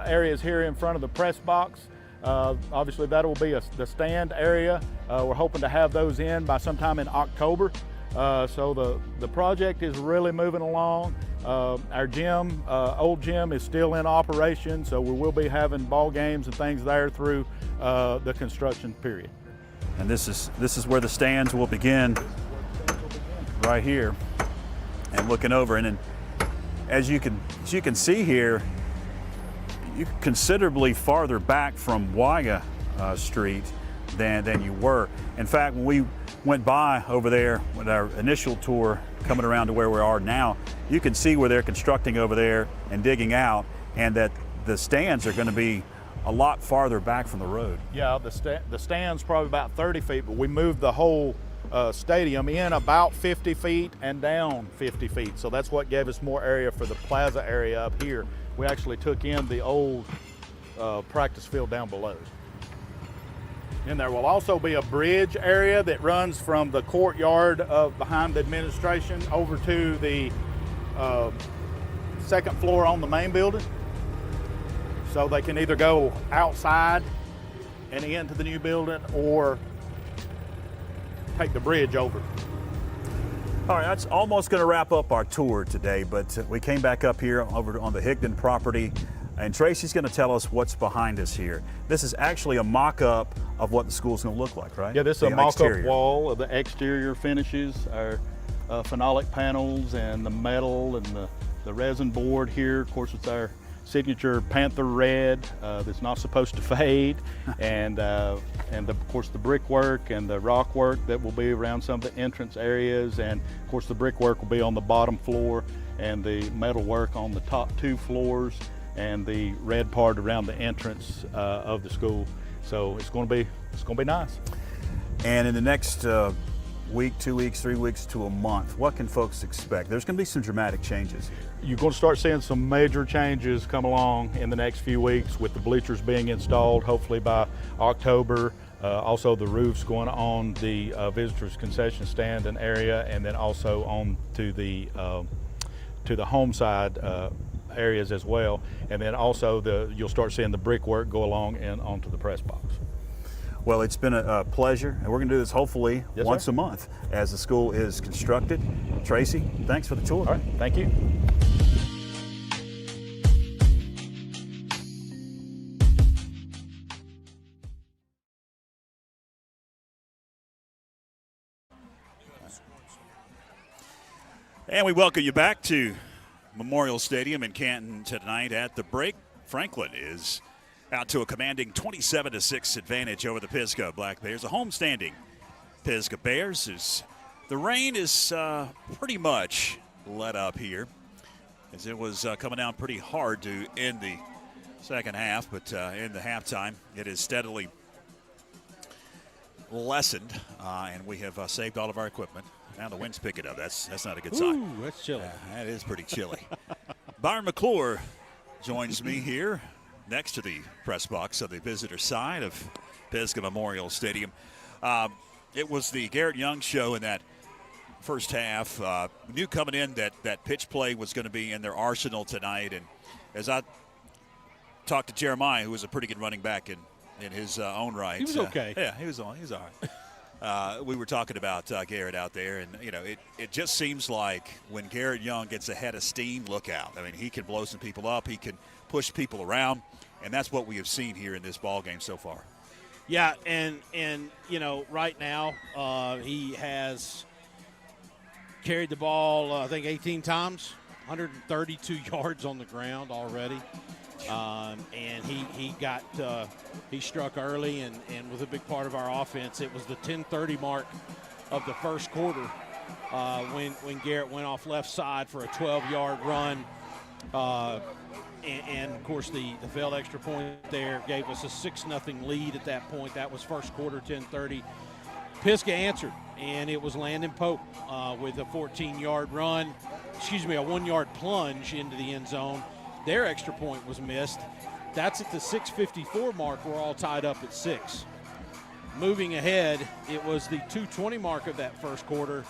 areas here in front of the press box, obviously that will be the stand area. We're hoping to have those in by sometime in October. So the project is really moving along. Our gym, old gym, is still in operation, so we will be having ball games and things there through the construction period. And this is where the stands will begin, right here, and looking over. And then, as you can see here, you're considerably farther back from Wyatt Street than you were. In fact, when we went by over there with our initial tour coming around to where we are now, you can see where they're constructing over there and digging out, and that the stands are going to be a lot farther back from the road. Yeah, the stand's probably about 30 feet, but we moved the whole stadium in about 50 feet and down 50 feet. So that's what gave us more area for the plaza area up here. We actually took in the old practice field down below. And there will also be a bridge area that runs from the courtyard of behind the administration over to the second floor on the main building. So they can either go outside and into the new building or take the bridge over. All right, that's almost going to wrap up our tour today, but we came back up here over on the Higdon property, and Tracy's going to tell us what's behind us here. This is actually a mock-up of what the school's going to look like, right? Yeah, this is a mock-up wall of the exterior finishes, our phenolic panels and the metal and the resin board here. Of course, it's our signature Panther red that's not supposed to fade, and of course the brickwork and the rock work that will be around some of the entrance areas, and of course the brickwork will be on the bottom floor and the metal work on the top 2 floors and the red part around the entrance of the school. So it's going to be nice. And in the next week, 2 weeks, 3 weeks to a month, what can folks expect? There's going to be some dramatic changes here. You're going to start seeing some major changes come along in the next few weeks with the bleachers being installed, hopefully by October. Also the roofs going on the visitors concession stand and area, and then also on to the home side areas as well. And then also you'll start seeing the brickwork go along and onto the press box. Well, it's been a pleasure, and we're going to do this hopefully once a month as the school is constructed. Tracy, thanks for the tour. All right, thank you. And we welcome you back to Memorial Stadium in Canton tonight. At the break, Franklin is out to a commanding 27-6 advantage over the Pisgah Black Bears. A homestanding Pisgah Bears. The rain is pretty much let up here, as it was coming down pretty hard to end the second half, but in the halftime, it is steadily lessened, and we have saved all of our equipment. Now the wind's picking up. That's not a good sign. Ooh, that's chilly. That is pretty chilly. Byron McClure joins me here next to the press box of the visitor side of Pisgah Memorial Stadium. It was the Garrett Young show in that first half. Knew coming in that pitch play was going to be in their arsenal tonight. And as I talked to Jeremiah, who was a pretty good running back in his own right. He was okay. Yeah, he was all right. We were talking about Garrett out there, and it just seems like when Garrett Young gets a head of steam, look out. I mean, he can blow some people up, he can push people around, and that's what we have seen here in this ball game so far. Yeah, and right now he has carried the ball I think 18 times, 132 yards on the ground already. And he struck early and was a big part of our offense. It was the 10:30 mark of the first quarter when Garrett went off left side for a 12-yard run. And of course, the failed extra point there gave us a 6-0 lead at that point. That was first quarter, 10:30. Pisgah answered, and it was Landon Pope with a 14-yard run, a 1-yard plunge into the end zone. Their extra point was missed. That's at the 6:54 mark. We're all tied up at 6. Moving ahead, it was the 2:20 mark of that first quarter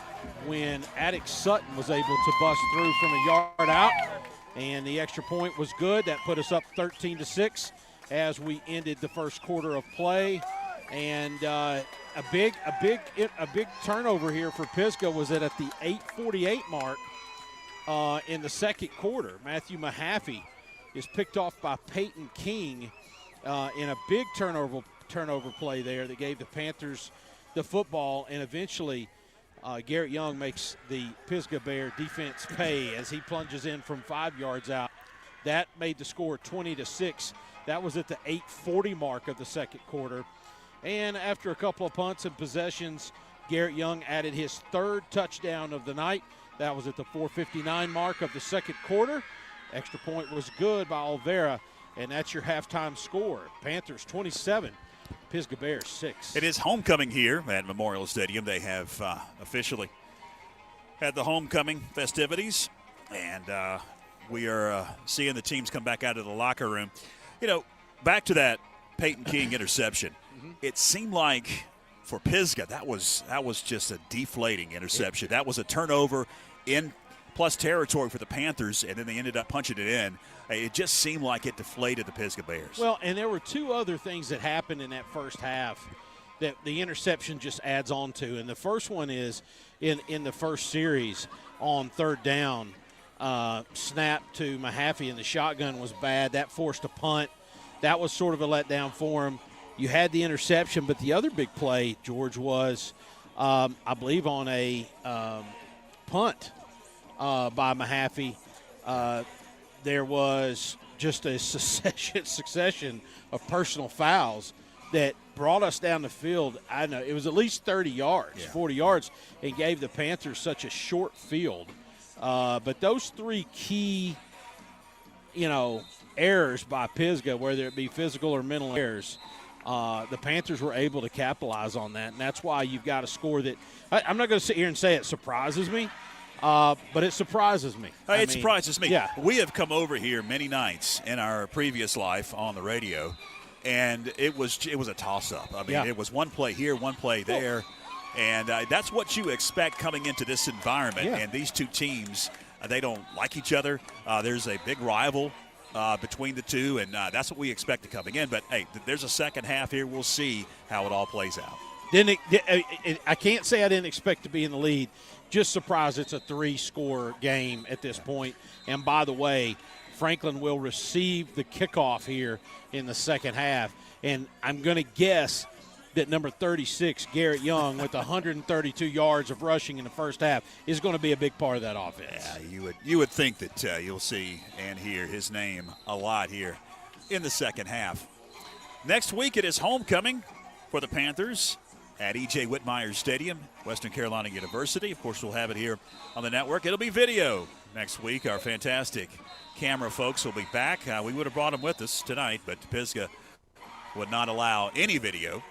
when Attic Sutton was able to bust through from a yard out, and the extra point was good. That put us up 13-6 as we ended the first quarter of play. And a big turnover here for Pisgah was at the 8:48 mark. In the second quarter, Matthew Mahaffey is picked off by Peyton King in a big turnover play there that gave the Panthers the football, and eventually Garrett Young makes the Pisgah Bear defense pay as he plunges in from 5 yards out. That made the score 20-6. That was at the 8:40 mark of the second quarter. And after a couple of punts and possessions, Garrett Young added his third touchdown of the night. That was at the 4:59 mark of the second quarter. Extra point was good by Olvera, and that's your halftime score. Panthers 27, Pisgah Bears 6. It is homecoming here at Memorial Stadium. They have officially had the homecoming festivities, and we are seeing the teams come back out of the locker room. Back to that Peyton King interception. It seemed like for Pisgah, that was just a deflating interception. That was a turnover in plus territory for the Panthers, and then they ended up punching it in. It just seemed like it deflated the Pisgah Bears. Well, and there were two other things that happened in that first half that the interception just adds on to. And the first one is in the first series on third down, snap to Mahaffey, and the shotgun was bad. That forced a punt. That was sort of a letdown for him. You had the interception, but the other big play, George, was I believe on a punt by Mahaffey. There was just a succession of personal fouls that brought us down the field. I know it was at least 30 yards, 40 yards, and gave the Panthers such a short field. But those three key, errors by Pisgah, whether it be physical or mental errors, The Panthers were able to capitalize on that, and that's why you've got a score that I'm not going to sit here and say it surprises me, but it surprises me. Surprises me. Yeah. We have come over here many nights in our previous life on the radio, and it was a toss-up. I mean, It was one play here, one play there, and that's what you expect coming into this environment. Yeah. And these two teams, they don't like each other. There's a big rival between the two, and that's what we expected coming in. But, hey, there's a second half here. We'll see how it all plays out. I can't say I didn't expect to be in the lead. Just surprised it's a 3-score game at this point. And, by the way, Franklin will receive the kickoff here in the second half. And I'm going to guess that number 36, Garrett Young, with 132 yards of rushing in the first half, is going to be a big part of that offense. Yeah, you would think that you'll see and hear his name a lot here in the second half. Next week it is homecoming for the Panthers at E.J. Whitmire Stadium, Western Carolina University. Of course, we'll have it here on the network. It'll be video next week. Our fantastic camera folks will be back. We would have brought them with us tonight, but Pisgah would not allow any video.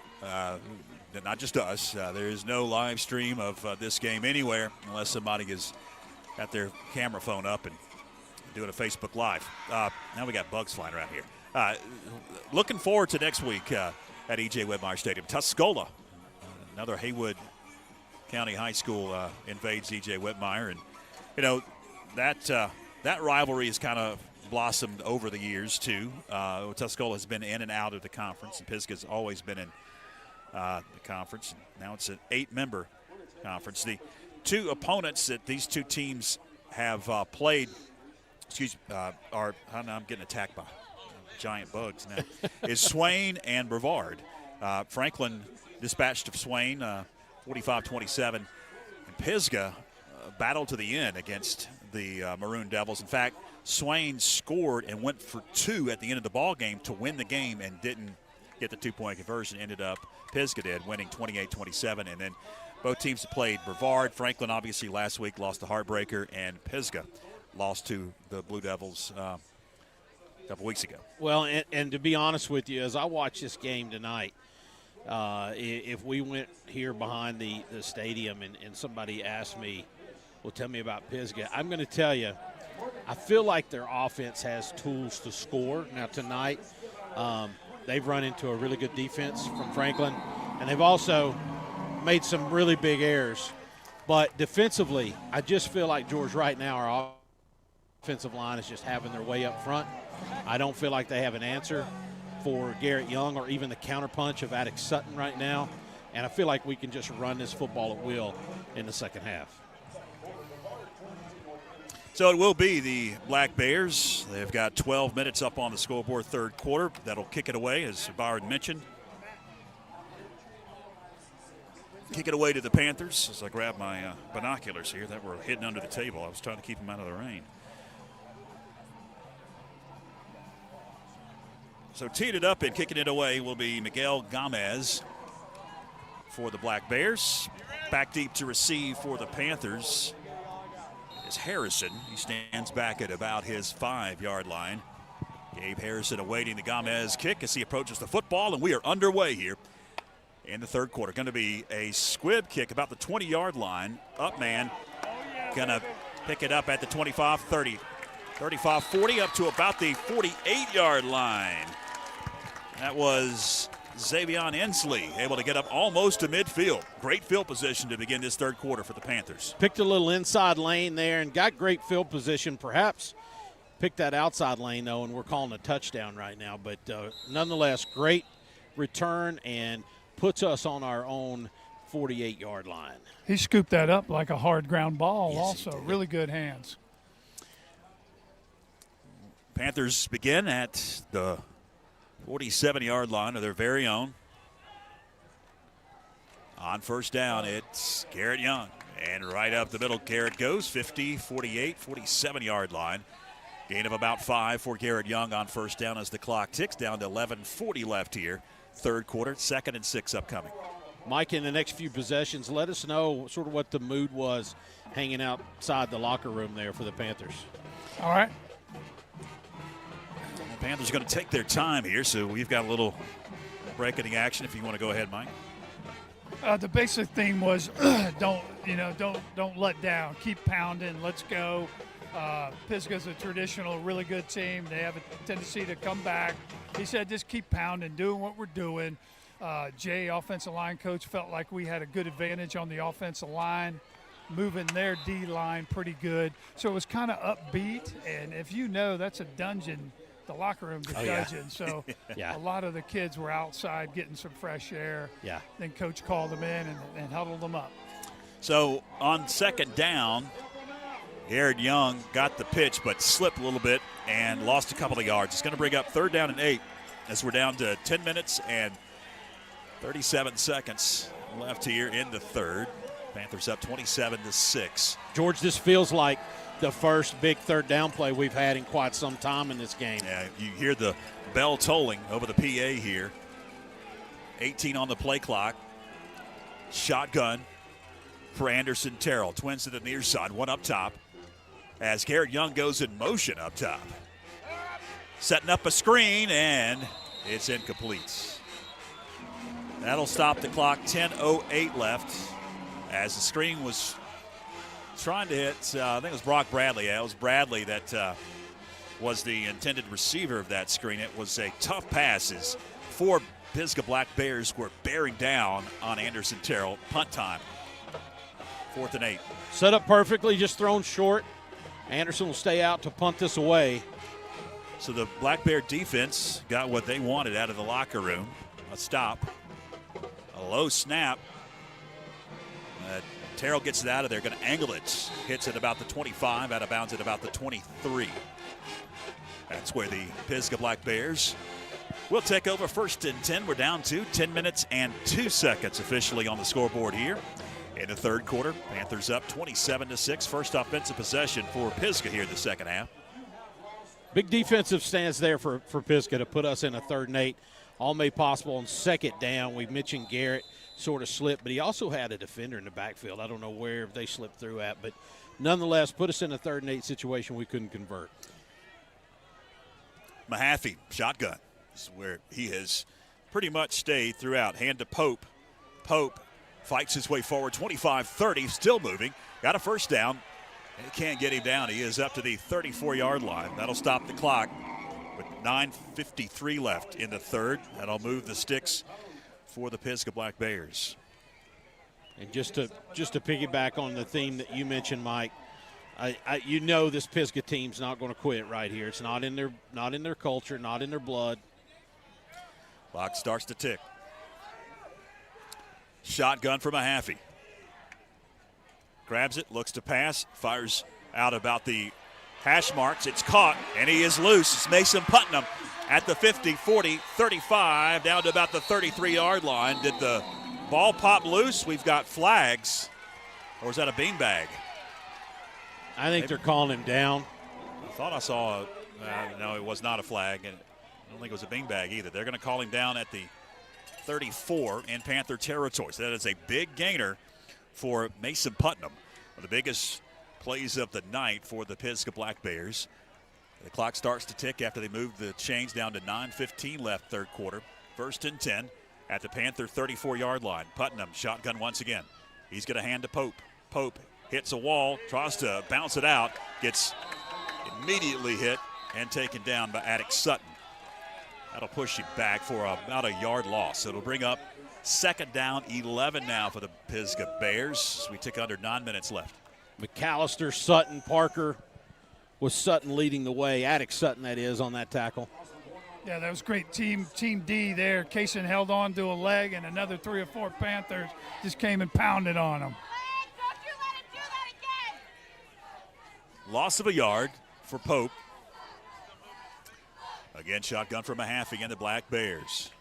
Not just us. There is no live stream of this game anywhere unless somebody has got their camera phone up and doing a Facebook Live. Now we got bugs flying around here. Looking forward to next week at E.J. Whitmire Stadium. Tuscola, another Haywood County High School, invades E.J. Whitmire. And, that rivalry has kind of blossomed over the years, too. Tuscola has been in and out of the conference, and Pisgah's always been in the conference. Now it's an 8-member conference. The two opponents that these two teams have played, are I'm getting attacked by giant bugs now, is Swain and Brevard. Franklin dispatched of Swain 45-27, and Pisgah battled to the end against the Maroon Devils. In fact, Swain scored and went for 2 at the end of the ball game to win the game and didn't get the 2-point conversion. Ended up Pisgah did, winning 28-27. And then both teams played Brevard. Franklin obviously last week lost the heartbreaker, and Pisgah lost to the Blue Devils a couple weeks ago. Well, and to be honest with you, as I watch this game tonight, if we went here behind the stadium and somebody asked me, well, tell me about Pisgah, I'm going to tell you, I feel like their offense has tools to score. Now, tonight, they've run into a really good defense from Franklin, and they've also made some really big errors. But defensively, I just feel like, George, right now our offensive line is just having their way up front. I don't feel like they have an answer for Garrett Young or even the counterpunch of Attic Sutton right now. And I feel like we can just run this football at will in the second half. So it will be the Black Bears. They've got 12 minutes up on the scoreboard, third quarter. That'll kick it away, as Byron mentioned. Kick it away to the Panthers as I grab my binoculars here that were hidden under the table. I was trying to keep them out of the rain. So teed it up and kicking it away will be Miguel Gomez for the Black Bears. Back deep to receive for the Panthers is Harrison. He stands back at about his 5-yard line. Gabe Harrison awaiting the Gomez kick as he approaches the football, and we are underway here in the third quarter. Going to be a squib kick about the 20-yard line. Up man, going to pick it up at the 25, 30, 35, 40, up to about the 48-yard line. That was Xavion Inslee, able to get up almost to midfield. Great field position to begin this third quarter for the Panthers. Picked a little inside lane there and got great field position. Perhaps picked that outside lane, though, and we're calling a touchdown right now. But nonetheless, great return and puts us on our own 48-yard line. He scooped that up like a hard ground ball. Yes, also. Really good hands. Panthers begin at the 47-yard line of their very own. On first down, it's Garrett Young. And right up the middle, Garrett goes 50, 48, 47-yard line. Gain of about 5 for Garrett Young on first down as the clock ticks down to 11:40 left here. Third quarter, 2nd and 6 upcoming. Mike, in the next few possessions, let us know sort of what the mood was hanging outside the locker room there for the Panthers. All right. The Panthers are going to take their time here, so we've got a little break in the action if you want to go ahead, Mike. The basic theme was don't let down. Keep pounding. Let's go. Pisgah's a traditional, really good team. They have a tendency to come back. He said, just keep pounding, doing what we're doing. Jay, offensive line coach, felt like we had a good advantage on the offensive line, moving their D-line pretty good. So it was kind of upbeat. And if you know, that's a dungeon. The locker room's a dungeon. So a lot of the kids were outside getting some fresh air. Yeah. Then coach called them in and huddled them up. So on second down, Garrett Young got the pitch but slipped a little bit and lost a couple of yards. It's going to bring up 3rd down and 8 as we're down to 10 minutes and 37 seconds left here in the third. Panthers up 27-6. George, this feels like the first big 3rd down play we've had in quite some time in this game. Yeah, you hear the bell tolling over the PA here. 18 on the play clock. Shotgun for Anderson Terrell. Twins to the near side, one up top. As Garrett Young goes in motion up top. Setting up a screen, and it's incomplete. That'll stop the clock, 10:08 left. As the screen was trying to hit, I think it was Brock Bradley. Yeah, it was Bradley that was the intended receiver of that screen. It was a tough pass as 4 Pisgah Black Bears were bearing down on Anderson Terrell. Punt time, 4th and 8. Set up perfectly, just thrown short. Anderson will stay out to punt this away. So the Black Bear defense got what they wanted out of the locker room. A stop, a low snap. Terrell gets it out of there, going to angle it. Hits it about the 25, out of bounds at about the 23. That's where the Pisgah Black Bears will take over 1st and 10. We're down to 10 minutes and 2 seconds officially on the scoreboard here in the third quarter. Panthers up 27-6. First offensive possession for Pisgah here in the second half. Big defensive stance there for Pisgah to put us in a 3rd and 8. All made possible on 2nd down. We mentioned Garrett sort of slipped, but he also had a defender in the backfield. I don't know where they slipped through at, but nonetheless put us in a 3rd and 8 situation we couldn't convert. Mahaffey, shotgun. This is where he has pretty much stayed throughout. Hand to Pope. Pope fights his way forward, 25-30, still moving. Got a first down. He can't get him down. He is up to the 34-yard line. That'll stop the clock with 9:53 left in the third. That'll move the sticks for the Pisgah Black Bears. And just to piggyback on the theme that you mentioned, Mike, you know this Pisgah team's not going to quit right here. It's not in their culture, not in their blood. Clock starts to tick. Shotgun for Mahaffey. Grabs it, looks to pass, fires out about the hash marks. It's caught, and he is loose. It's Mason Putnam at the 50, 40, 35, down to about the 33-yard line. Did the ball pop loose? We've got flags. Or is that a beanbag? I think they're calling him down. I thought I saw no, it was not a flag. And I don't think it was a beanbag either. They're going to call him down at the 34 in Panther territory. So that is a big gainer for Mason Putnam. One of the biggest plays of the night for the Pisgah Black Bears. The clock starts to tick after they move the chains down to 9:15 left third quarter. 1st and 10 at the Panther 34-yard line. Putnam shotgun once again. He's going to hand to Pope. Pope hits a wall, tries to bounce it out, gets immediately hit and taken down by Attic Sutton. That'll push him back for about a yard loss. It'll bring up 2nd down, 11 now for the Pisgah Bears. We tick under 9 minutes left. McAllister, Sutton, Parker, with Sutton leading the way. Attic Sutton, that is, on that tackle. Yeah, that was great. Team D there. Kaysen held on to a leg, and another 3 or 4 Panthers just came and pounded on him. Loss of a yard for Pope. Again, shotgun from Mahaffey and the Black Bears.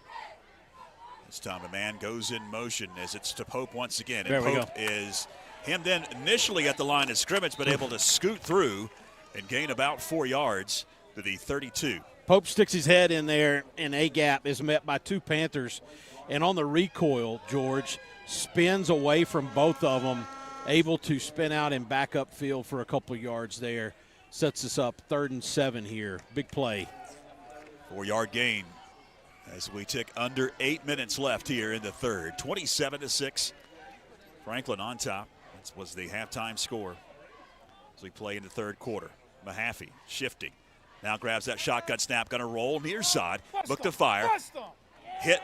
This time a man goes in motion as it's to Pope once again. And Pope is hemmed in initially at the line of scrimmage, but able to scoot through and gain about 4 yards to the 32. Pope sticks his head in there, and A-gap is met by 2 Panthers. And on the recoil, George spins away from both of them, able to spin out and back up field for a couple yards there. Sets us up 3rd and 7 here. Big play. 4-yard gain as we tick under 8 minutes left here in the third. 27-6. Franklin on top. That was the halftime score as we play in the third quarter. Mahaffey shifting. Now grabs that shotgun snap. Going to roll near side. Look to fire. Hit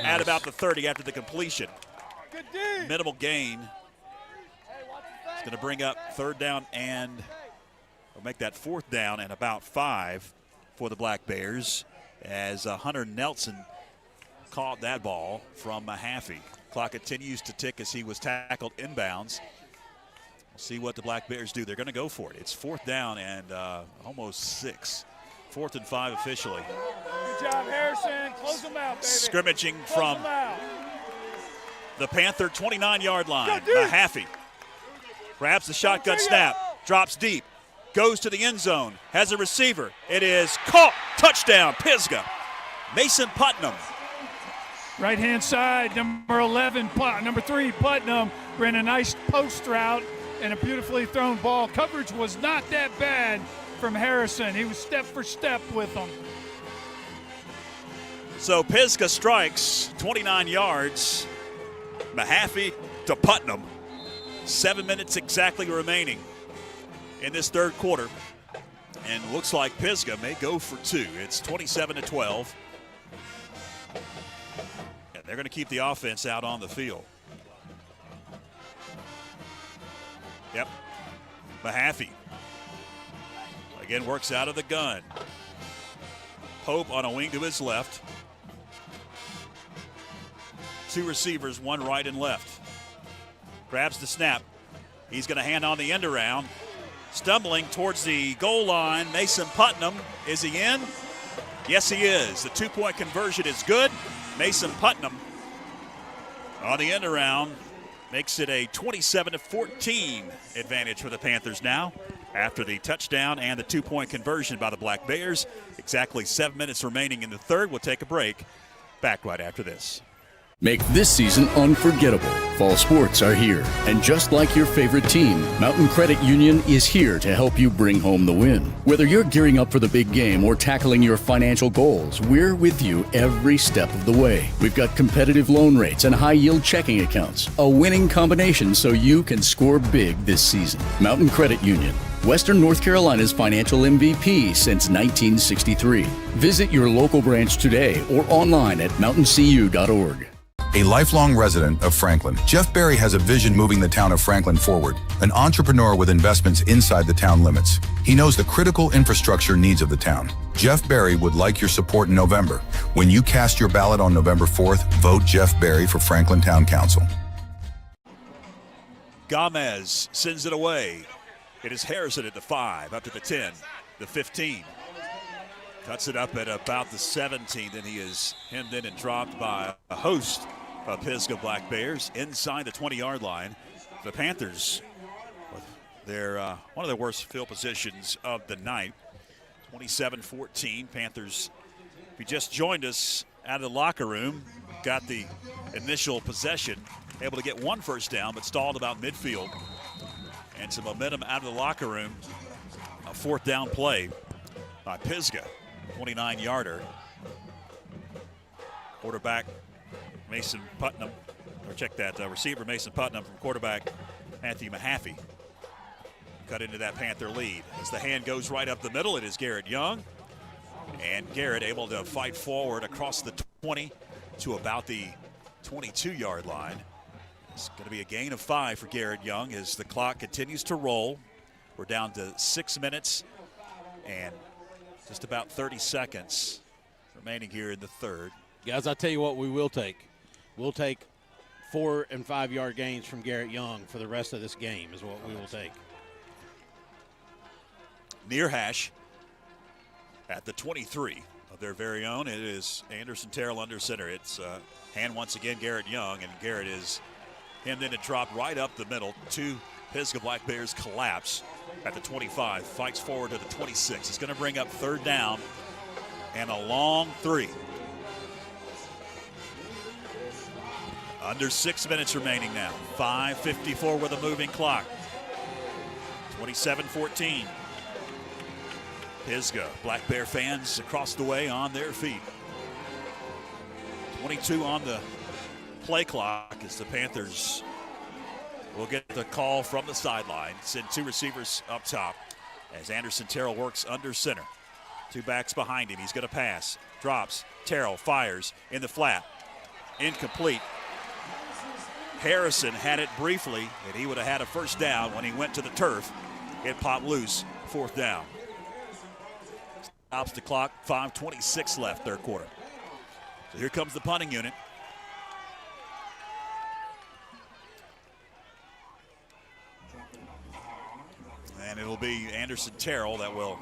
at about the 30 after the completion. Minimal gain. It's going to bring up third down and we'll make that fourth down and about 5 for the Black Bears as Hunter Nelson caught that ball from Mahaffey. Clock continues to tick as he was tackled inbounds. We'll see what the Black Bears do. They're going to go for it. It's fourth down and almost 6. 4th and 5 officially. Good job, Harrison. Close them out, baby. Scrimmaging from the Panther 29-yard line. Mahaffey grabs the shotgun snap, drops deep, goes to the end zone, has a receiver. It is caught. Touchdown, Pisgah. Mason Putnam. Right-hand side, number 3, Putnam, ran a nice post route and a beautifully thrown ball. Coverage was not that bad from Harrison. He was step for step with them. So Pisgah strikes 29 yards. Mahaffey to Putnam. 7 minutes exactly remaining in this third quarter. And looks like Pisgah may go for 2. It's 27-12. And they're going to keep the offense out on the field. Yep. Mahaffey again works out of the gun. Pope on a wing to his left. 2 receivers, 1 right and left. Grabs the snap. He's going to hand on the end around. Stumbling towards the goal line, Mason Putnam. Is he in? Yes, he is. The 2-point conversion is good. Mason Putnam on the end around makes it a 27-14 advantage for the Panthers now after the touchdown and the 2-point conversion by the Black Bears. Exactly 7 minutes remaining in the third. We'll take a break. Back right after this. Make this season unforgettable. Fall sports are here. And just like your favorite team, Mountain Credit Union is here to help you bring home the win. Whether you're gearing up for the big game or tackling your financial goals, we're with you every step of the way. We've got competitive loan rates and high-yield checking accounts. A winning combination so you can score big this season. Mountain Credit Union. Western North Carolina's financial MVP since 1963. Visit your local branch today or online at mountaincu.org. A lifelong resident of Franklin, Jeff Berry has a vision moving the town of Franklin forward, an entrepreneur with investments inside the town limits. He knows the critical infrastructure needs of the town. Jeff Berry would like your support in November. When you cast your ballot on November 4th, vote Jeff Berry for Franklin Town Council. Gomez sends it away. It is Harrison at the 5, up to the 10, the 15. Cuts it up at about the 17, then he is hemmed in and dropped by a host of Pisgah Black Bears inside the 20-yard line. The Panthers, they're one of their worst field positions of the night. 27-14. Panthers, if you just joined us out of the locker room, got the initial possession, able to get 1 first down, but stalled about midfield. And some momentum out of the locker room. A 4th down play by Pisgah. 29-yarder. Quarterback Mason Putnam, or check that, receiver Mason Putnam from quarterback Matthew Mahaffey. Cut into that Panther lead. As the hand goes right up the middle, it is Garrett Young. And Garrett able to fight forward across the 20 to about the 22-yard line. It's going to be a gain of 5 for Garrett Young as the clock continues to roll. We're down to 6 minutes and just about 30 seconds remaining here in the third. Guys, I'll tell you what we will take. We'll take 4- and 5-yard gains from Garrett Young for the rest of this game is what we will take. Near hash at the 23 of their very own. It is Anderson Terrell under center. It's hand once again Garrett Young, and Garrett is hemmed in and dropped right up the middle. 2 Pisgah Black Bears collapse at the 25, fights forward to the 26. It's going to bring up third down and a long 3. Under 6 minutes remaining now. 5:54 with a moving clock. 27-14. Pisgah Black Bear fans across the way on their feet. 22 on the play clock as the Panthers will get the call from the sideline. Send two receivers up top as Anderson Terrell works under center. Two backs behind him. He's going to pass. Drops. Terrell fires in the flat. Incomplete. Harrison had it briefly, and he would have had a first down when he went to the turf. It popped loose. Fourth down. Stops the clock. 5:26 left, third quarter. So here comes the punting unit. And it'll be Anderson Terrell that will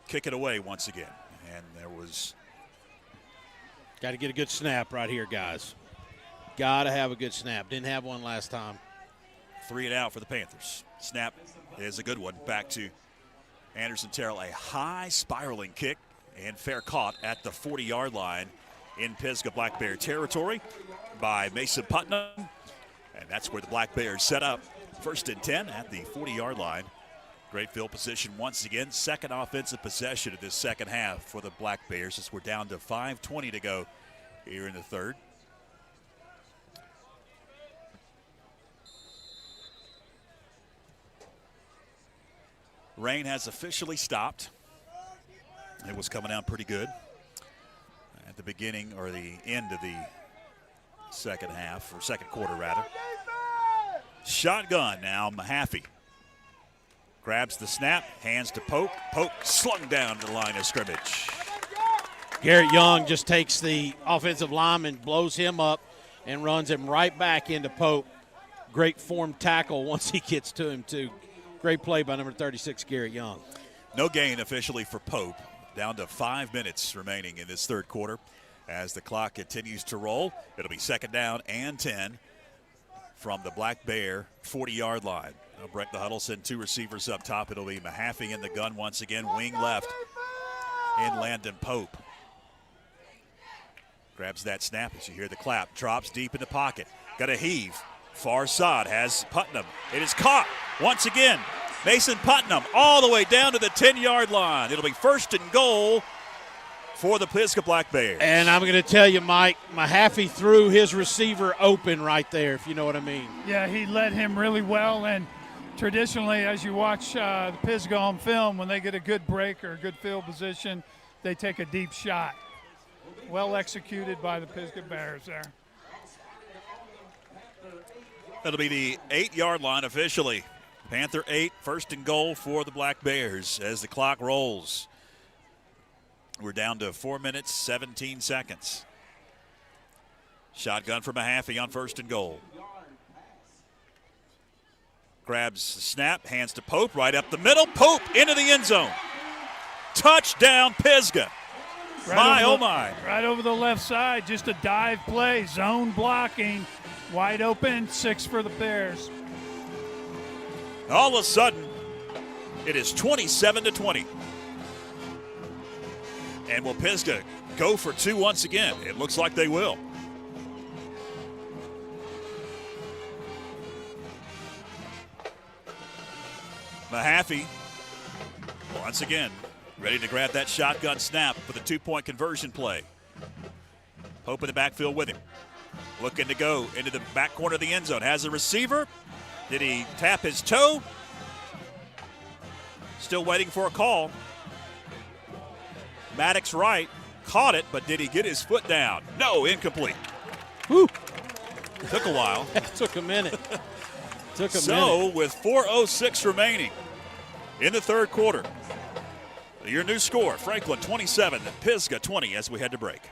kick it away once again. And there was... Got to get a good snap right here, guys. Got to have a good snap. Didn't have one last time. 3 and out for the Panthers. Snap is a good one. Back to Anderson Terrell. A high spiraling kick and fair caught at the 40-yard line in Pisgah Black Bear territory by Mason Putnam. And that's where the Black Bears set up. 1st and 10 at the 40-yard line. Great field position once again. Second offensive possession of this second half for the Black Bears as we're down to 5:20 to go here in the third. Rain has officially stopped. It was coming down pretty good at the beginning or the end of the second half, or second quarter rather. Shotgun now, Mahaffey. Grabs the snap, hands to Pope. Pope slung down to the line of scrimmage. Garrett Young just takes the offensive lineman, blows him up, and runs him right back into Pope. Great form tackle once he gets to him, too. Great play by number 36, Garrett Young. No gain officially for Pope. Down to 5 minutes remaining in this third quarter as the clock continues to roll. It'll be second down and 10 from the Black Bear 40-yard line. Brett the Huddle send two receivers up top. It'll be Mahaffey in the gun once again. Wing left in Landon Pope. Grabs that snap as you hear the clap. Drops deep in the pocket. Got a heave. Far side has Putnam. It is caught once again. Mason Putnam all the way down to the 10-yard line. It'll be 1st and goal for the Pisgah Black Bears. And I'm going to tell you, Mike, Mahaffey threw his receiver open right there, if you know what I mean. Yeah, he led him really well, and traditionally, as you watch the Pisgah on film, when they get a good break or a good field position, they take a deep shot. Well executed by the Pisgah Bears there. That'll be the 8-yard line officially. Panther 8, 1st and goal for the Black Bears as the clock rolls. We're down to 4 minutes, 17 seconds. Shotgun for Mahaffey on 1st and goal. Grabs the snap, hands to Pope, right up the middle. Pope into the end zone. Touchdown, Pisgah. Right Oh my. Right over the left side, just a dive play, zone blocking, wide open, 6 for the Bears. All of a sudden, it is 27-20. And will Pisgah go for 2 once again? It looks like they will. Mahaffey, once again, ready to grab that shotgun snap for the 2-point conversion play. Pope in the backfield with him. Looking to go into the back corner of the end zone. Has a receiver. Did he tap his toe? Still waiting for a call. Maddox right, caught it, but did he get his foot down? No, incomplete. Whew. Took a while. It took a minute. So, with 4:06 remaining in the third quarter, your new score, Franklin 27, Pisgah 20 as we head to break.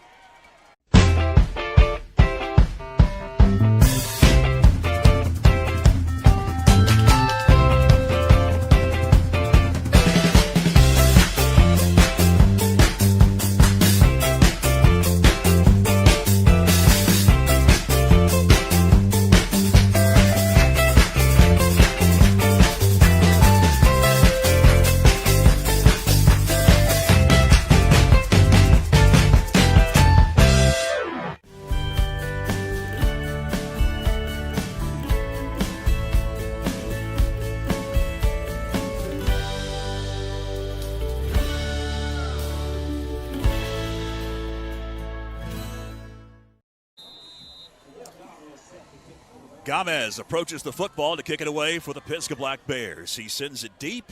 Gomez approaches the football to kick it away for the Pisgah Black Bears. He sends it deep.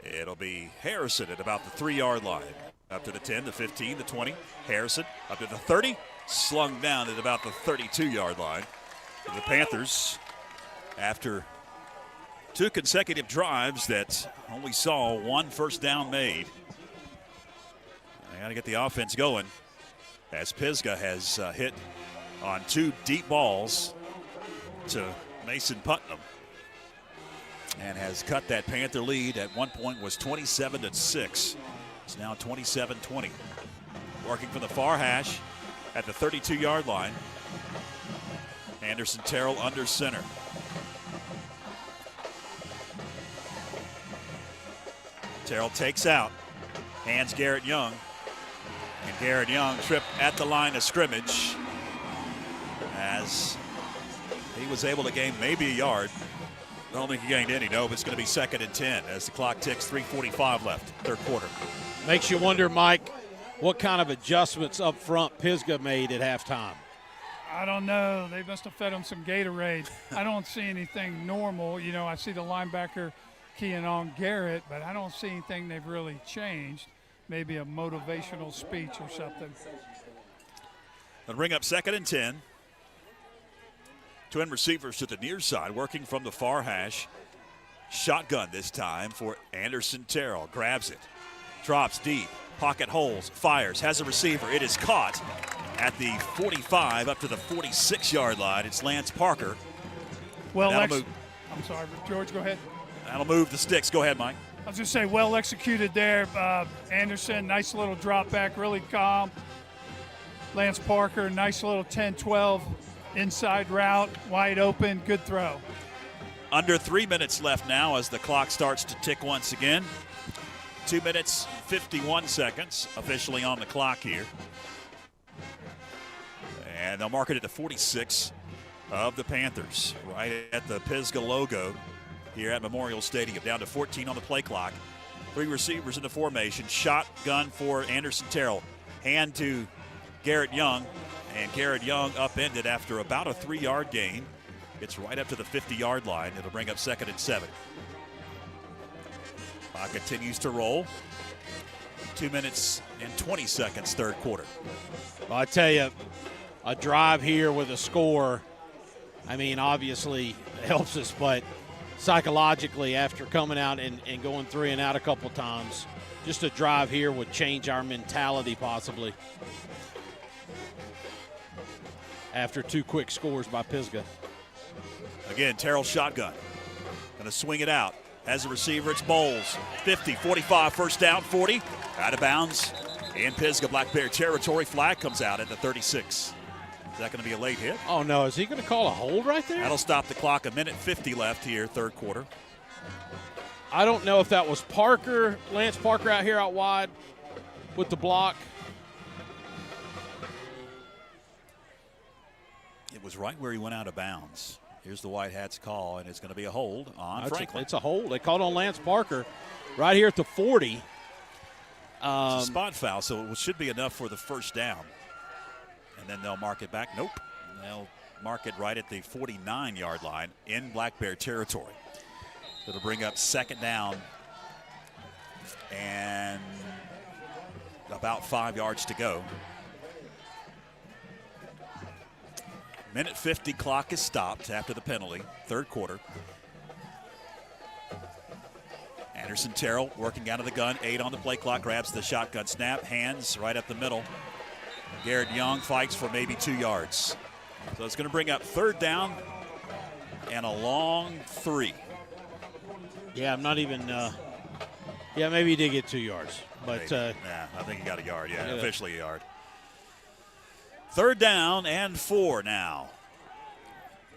It'll be Harrison at about the 3-yard line. Up to the 10, the 15, the 20. Harrison up to the 30. Slung down at about the 32-yard line. The Panthers, after 2 consecutive drives that only saw 1 first down made. They got to get the offense going as Pisgah has hit on 2 deep balls to Mason Putnam and has cut that Panther lead. At one point was 27-6. It's now 27-20. Working from the far hash at the 32-yard line. Anderson Terrell under center. Terrell takes out, hands Garrett Young, and Garrett Young tripped at the line of scrimmage as he was able to gain maybe a yard. I don't think he gained any. No, but it's going to be 2nd and 10 as the clock ticks. 3:45 left, third quarter. Makes you wonder, Mike, what kind of adjustments up front Pisgah made at halftime. I don't know. They must have fed him some Gatorade. I don't see anything normal. You know, I see the linebacker keying on Garrett, but I don't see anything they've really changed. Maybe a motivational speech or something. They'll bring up 2nd and 10. Twin receivers to the near side, working from the far hash. Shotgun this time for Anderson Terrell. Grabs it, drops deep, pocket holes, fires, has a receiver. It is caught at the 45 up to the 46-yard line. It's Lance Parker. Well, I'm sorry, George, go ahead. That'll move the sticks. Go ahead, Mike. I was just saying, well executed there. Anderson, nice little drop back, really calm. Lance Parker, nice little 10-12 inside route, wide open, good throw. Under 3 minutes left now as the clock starts to tick once again. 2 minutes, 51 seconds officially on the clock here. And they'll mark it at the 46 of the Panthers, right at the Pisgah logo here at Memorial Stadium. Down to 14 on the play clock. 3 receivers in the formation. Shotgun for Anderson Terrell. Hand to Garrett Young. And Garrett Young upended after about a 3-yard gain. It's right up to the 50-yard line. It'll bring up 2nd and 7. Clock continues to roll. 2 minutes and 20 seconds, third quarter. Well, I tell you, a drive here with a score, I mean, obviously helps us, but psychologically after coming out and going 3 and out a couple times, just a drive here would change our mentality possibly after 2 quick scores by Pisgah. Again, Terrell shotgun. Going to swing it out. Has a receiver, it's Bowles. 50, 45, first down, 40. Out of bounds in Pisgah Black Bear territory. Flag comes out at the 36. Is that going to be a late hit? Oh, no. Is he going to call a hold right there? That'll stop the clock. 1:50 left here, third quarter. I don't know if that was Parker, Lance Parker out here out wide with the block. It was right where he went out of bounds. Here's the White Hats call, and it's going to be a hold on Franklin. It's a hold. They called on Lance Parker right here at the 40. It's a spot foul, so it should be enough for the first down. And then they'll mark it back. Nope. They'll mark it right at the 49-yard line in Black Bear territory. It'll bring up 2nd down and about 5 yards to go. 1:50 clock is stopped after the penalty, third quarter. Anderson Terrell working out of the gun, 8 on the play clock, grabs the shotgun snap, hands right up the middle. Garrett Young fights for maybe 2 yards. So it's going to bring up 3rd down and a long 3. Yeah, I'm not even yeah, maybe he did get 2 yards. But yeah, I think he got a yard, yeah, officially a yard. 3rd down and 4 now.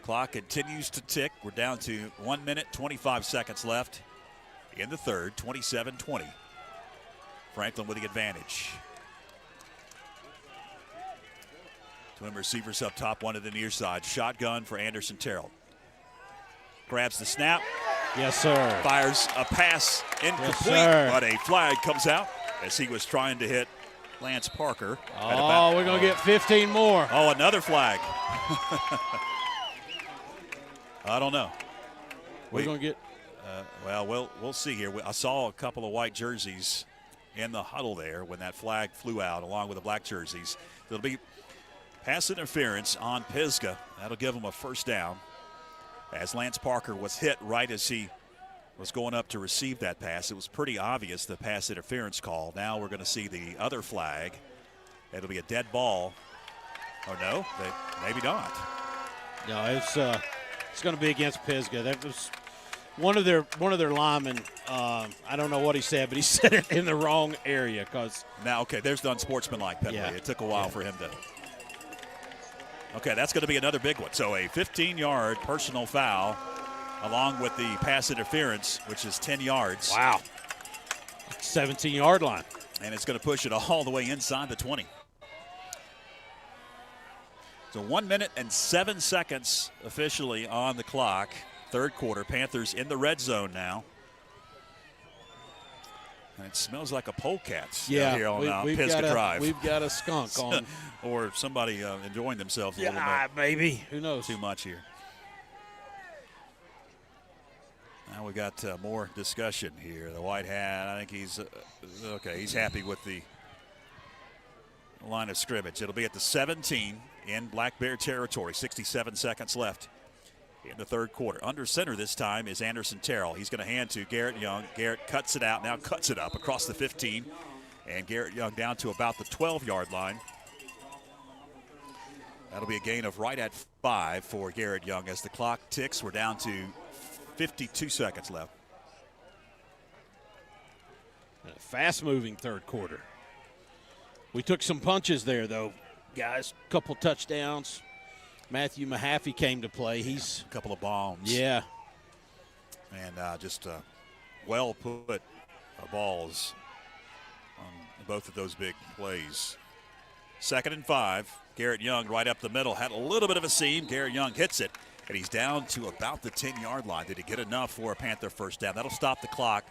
Clock continues to tick. We're down to 1 minute, 25 seconds left in the third, 27-20. Franklin with the advantage. Twin receivers up top, one to the near side. Shotgun for Anderson Terrell. Grabs the snap. Yes, sir. Fires a pass incomplete, yes, but a flag comes out as he was trying to hit Lance Parker. Oh, we're going to get 15 more. Oh, another flag. I don't know. We're going to get. Well, we'll see here. I saw a couple of white jerseys in the huddle there when that flag flew out, along with the black jerseys. It'll be pass interference on Pisgah. That'll give them a first down, as Lance Parker was hit right as he was going up to receive that pass. It was pretty obvious, the pass interference call. Now we're going to see the other flag. It'll be a dead ball. Or no, maybe not. No, it's going to be against Pisgah. That was one of their linemen. I don't know what he said, but he said it in the wrong area. Now, okay, there's the unsportsmanlike penalty. Yeah. It took a while for him to. Okay, that's going to be another big one. So a 15-yard personal foul, along with the pass interference, which is 10 yards. Wow. 17-yard line. And it's going to push it all the way inside the 20. So 1 minute and 7 seconds officially on the clock. Third quarter. Panthers in the red zone now. And it smells like a polecat here on Pisgah Drive. We've got a skunk on. Or somebody enjoying themselves a little bit. Maybe. Who knows? Too much here. Now we got more discussion here. The white hat, I think he's okay. He's happy with the line of scrimmage. It'll be at the 17 in Black Bear territory. 67 seconds left in the third quarter. Under center this time is Anderson Terrell. He's going to hand to Garrett Young. Garrett cuts it out, now cuts it up across the 15. And Garrett Young down to about the 12-yard line. That'll be a gain of right at 5 for Garrett Young as the clock ticks. We're down to 52 seconds left. A fast-moving third quarter. We took some punches there, though, guys. Couple touchdowns. Matthew Mahaffey came to play. He's a couple of bombs. Yeah. And just well put balls on both of those big plays. 2nd and 5. Garrett Young right up the middle. Had a little bit of a seam. Garrett Young hits it. And he's down to about the 10-yard line. Did he get enough for a Panther first down? That'll stop the clock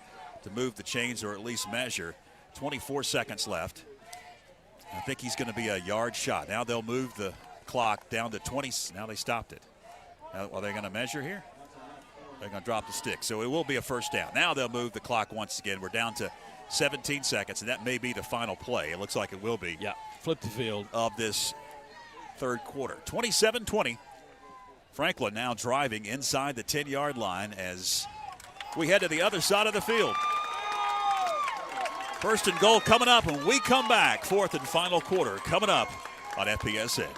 to move the chains or at least measure. 24 seconds left. I think he's going to be a yard shot. Now they'll move the clock down to 20. Now they stopped it. Now, are they going to measure here? They're going to drop the stick. So it will be a first down. Now they'll move the clock once again. We're down to 17 seconds, and that may be the final play. It looks like it will be. Yeah, flip the field. Of this third quarter. 27-20. Franklin now driving inside the 10-yard line as we head to the other side of the field. First and goal coming up when we come back. Fourth and final quarter coming up on FPSN.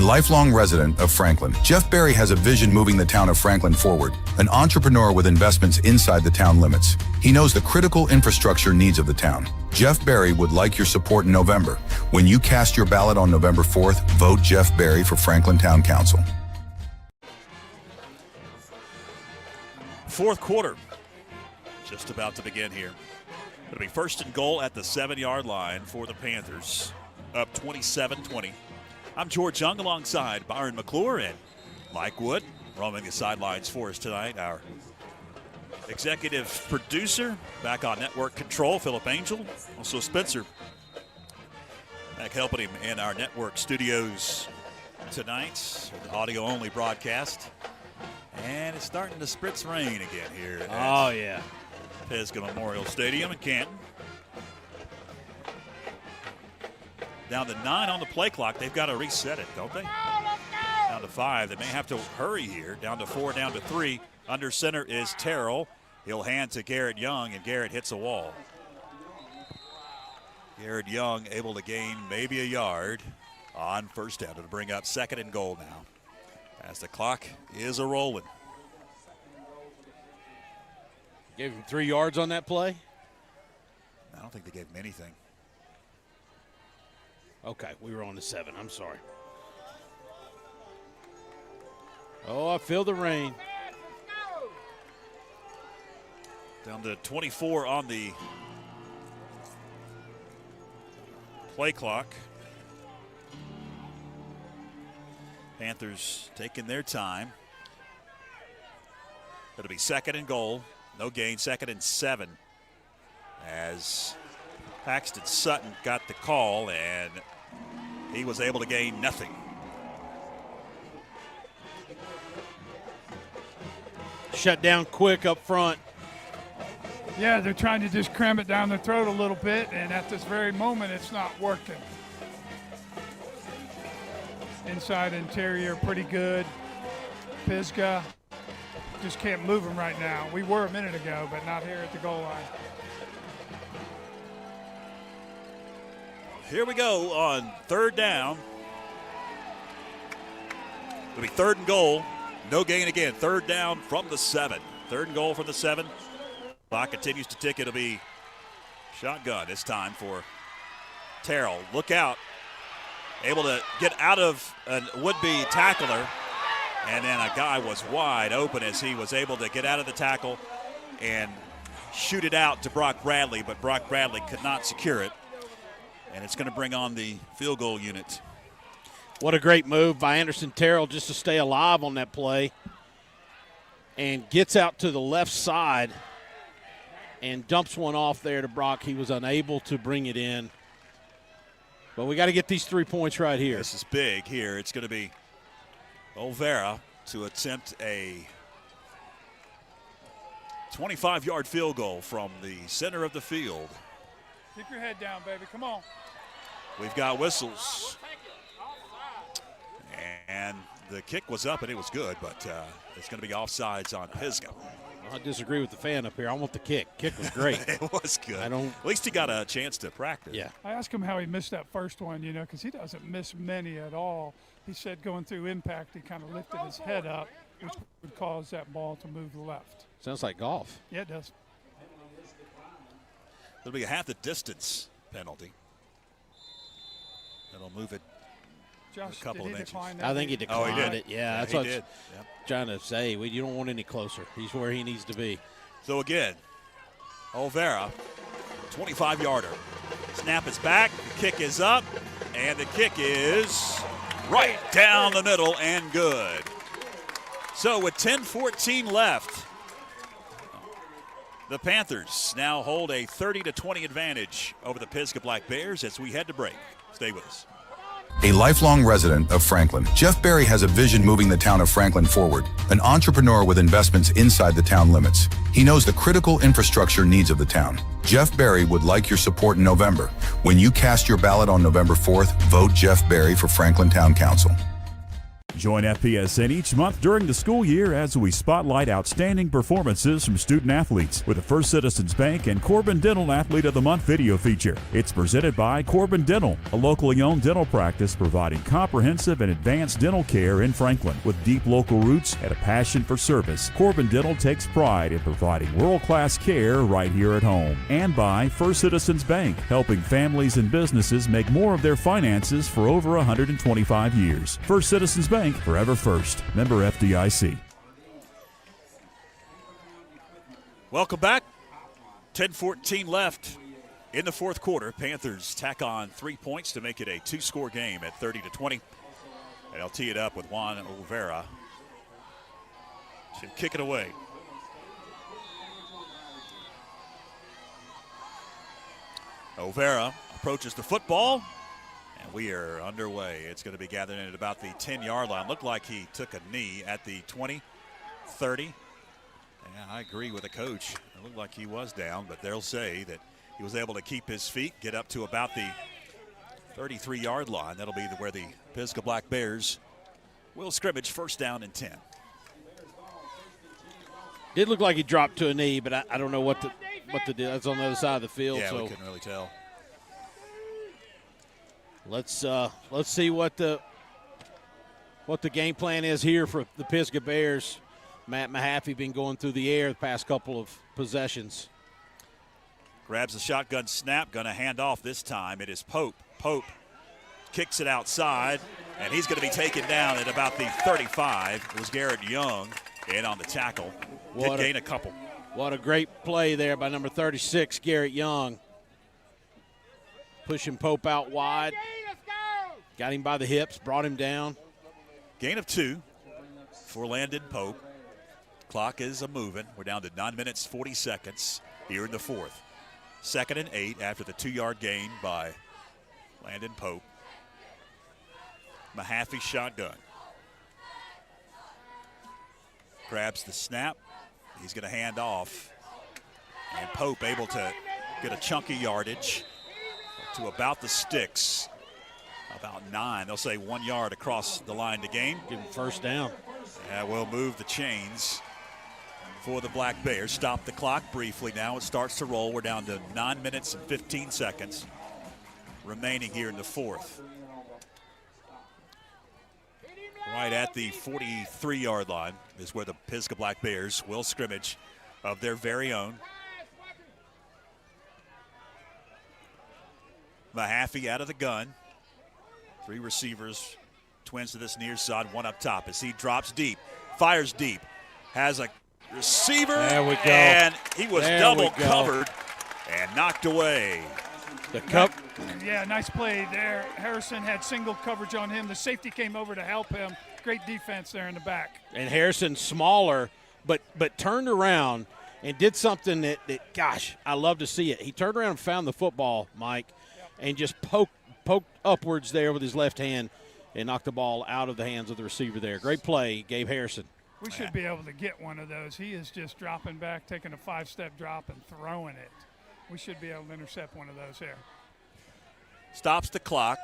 Lifelong resident of Franklin, Jeff Berry has a vision moving the town of Franklin forward, an entrepreneur with investments inside the town limits. He knows the critical infrastructure needs of the town. Jeff Berry would like your support in November. When you cast your ballot on November 4th, vote Jeff Berry for Franklin Town Council. Fourth quarter just about to begin here. It'll be first and goal at the 7-yard line for the Panthers, up 27-20. I'm George Young alongside Byron McClure and Mike Wood roaming the sidelines for us tonight. Our executive producer back on network control, Philip Angel. Also Spencer back helping him in our network studios tonight. The audio-only broadcast. And it's starting to spritz rain again here at Pisgah Memorial Stadium in Canton. Down to 9 on the play clock. They've got to reset it, don't they? Down to 5. They may have to hurry here. Down to 4, down to 3. Under center is Terrell. He'll hand to Garrett Young, and Garrett hits a wall. Garrett Young able to gain maybe a yard on first down to bring up 2nd and goal now as the clock is a-rolling. Gave him 3 yards on that play? I don't think they gave him anything. Okay, we were on the 7. I'm sorry. Oh, I feel the rain. Down to 24 on the play clock. Panthers taking their time. It'll be 2nd and goal. No gain, 2nd and 7. As Paxton Sutton got the call, and he was able to gain nothing. Shut down quick up front. Yeah, they're trying to just cram it down their throat a little bit, and at this very moment, it's not working. Inside interior, pretty good. Pisgah just can't move him right now. We were a minute ago, but not here at the goal line. Here we go on 3rd down. It'll be 3rd and goal. No gain again. 3rd down from the 7. 3rd and goal from the 7. Clock continues to tick. It'll be shotgun this time for Terrell. Look out. Able to get out of a would-be tackler. And then a guy was wide open as he was able to get out of the tackle and shoot it out to Brock Bradley, but Brock Bradley could not secure it. And it's going to bring on the field goal unit. What a great move by Anderson Terrell just to stay alive on that play. And gets out to the left side and dumps one off there to Brock. He was unable to bring it in. But we got to get these 3 points right here. This is big here. It's going to be Olvera to attempt a 25-yard field goal from the center of the field. Keep your head down, baby. Come on. We've got whistles. And the kick was up and it was good, but it's going to be offsides on Pisgah. I disagree with the fan up here. I want the kick. Kick was great. It was good. At least he got a chance to practice. Yeah. I asked him how he missed that first one, because he doesn't miss many at all. He said going through impact, he kind of lifted his head up, which would cause that ball to move left. Sounds like golf. Yeah, it does. It'll be a half the distance penalty. That'll move it Josh, a couple did of he inches. decline that? I think he declined it. Yeah, that's what I was Yep. trying to say. You don't want any closer. He's where he needs to be. So again, Olvera, 25-yarder. Snap is back, the kick is up, and the kick is right down the middle and good. So with 10:14 left, the Panthers now hold a 30-20 advantage over the Pisgah Black Bears as we head to break. Stay with us. A lifelong resident of Franklin, Jeff Berry has a vision moving the town of Franklin forward, an entrepreneur with investments inside the town limits. He knows the critical infrastructure needs of the town. Jeff Berry would like your support in November. When you cast your ballot on November 4th, vote Jeff Berry for Franklin Town Council. Join FPSN each month during the school year as we spotlight outstanding performances from student athletes with the First Citizens Bank and Corbin Dental Athlete of the Month video feature. It's presented by Corbin Dental, a locally owned dental practice providing comprehensive and advanced dental care in Franklin. With deep local roots and a passion for service, Corbin Dental takes pride in providing world-class care right here at home. And by First Citizens Bank, helping families and businesses make more of their finances for over 125 years. First Citizens Bank, forever first. Member FDIC. Welcome back. 10:14 left in the fourth quarter. Panthers tack on 3 points to make it a 2-score game at 30-20. And they'll tee it up with Juan Olvera. Should kick it away. Olvera approaches the football. And we are underway. It's going to be gathered in at about the 10-yard line. Looked like he took a knee at the 20, 30. Yeah, I agree with the coach. It looked like he was down, but they'll say that he was able to keep his feet, get up to about the 33-yard line. That'll be where the Pisgah Black Bears will scrimmage first down and 10. Did look like he dropped to a knee, but I don't know what the deal. That's on the other side of the field. Yeah, so we couldn't really tell. Let's see what the game plan is here for the Pisgah Bears. Matt Mahaffey been going through the air the past couple of possessions. Grabs the shotgun snap, going to hand off this time. It is Pope. Pope kicks it outside, And he's going to be taken down at about the 35. It was Garrett Young in on the tackle. Did gain a couple. What a great play there by number 36, Garrett Young. Pushing Pope out wide. Got him by the hips, brought him down. Gain of 2 for Landon Pope. Clock is moving. We're down to 9 minutes, 40 seconds here in the 4th. 2nd and 8 after the 2-yard gain by Landon Pope. Mahaffey shotgun. Grabs the snap. He's going to hand off. And Pope able to get a chunky yardage to about the sticks. About 9. They'll say 1 yard across the line to gain. Give him first down. And we'll move the chains for the Black Bears. Stop the clock briefly now. It starts to roll. We're down to 9 minutes and 15 seconds remaining here in the 4th. Right at the 43-yard line is where the Pisgah Black Bears will scrimmage of their very own. Mahaffey out of the gun. 3 receivers, twins to this near side, 1 up top as he drops deep, fires deep, has a receiver, there we go. And he was double covered and knocked away. The cup. Yeah, nice play there. Harrison had single coverage on him. The safety came over to help him. Great defense there in the back. And Harrison smaller, but turned around and did something that gosh, I love to see it. He turned around and found the football, Mike, and just poked upwards there with his left hand and knocked the ball out of the hands of the receiver there. Great play, Gabe Harrison. We should be able to get one of those. He is just dropping back, taking a 5-step drop and throwing it. We should be able to intercept one of those here. Stops the clock.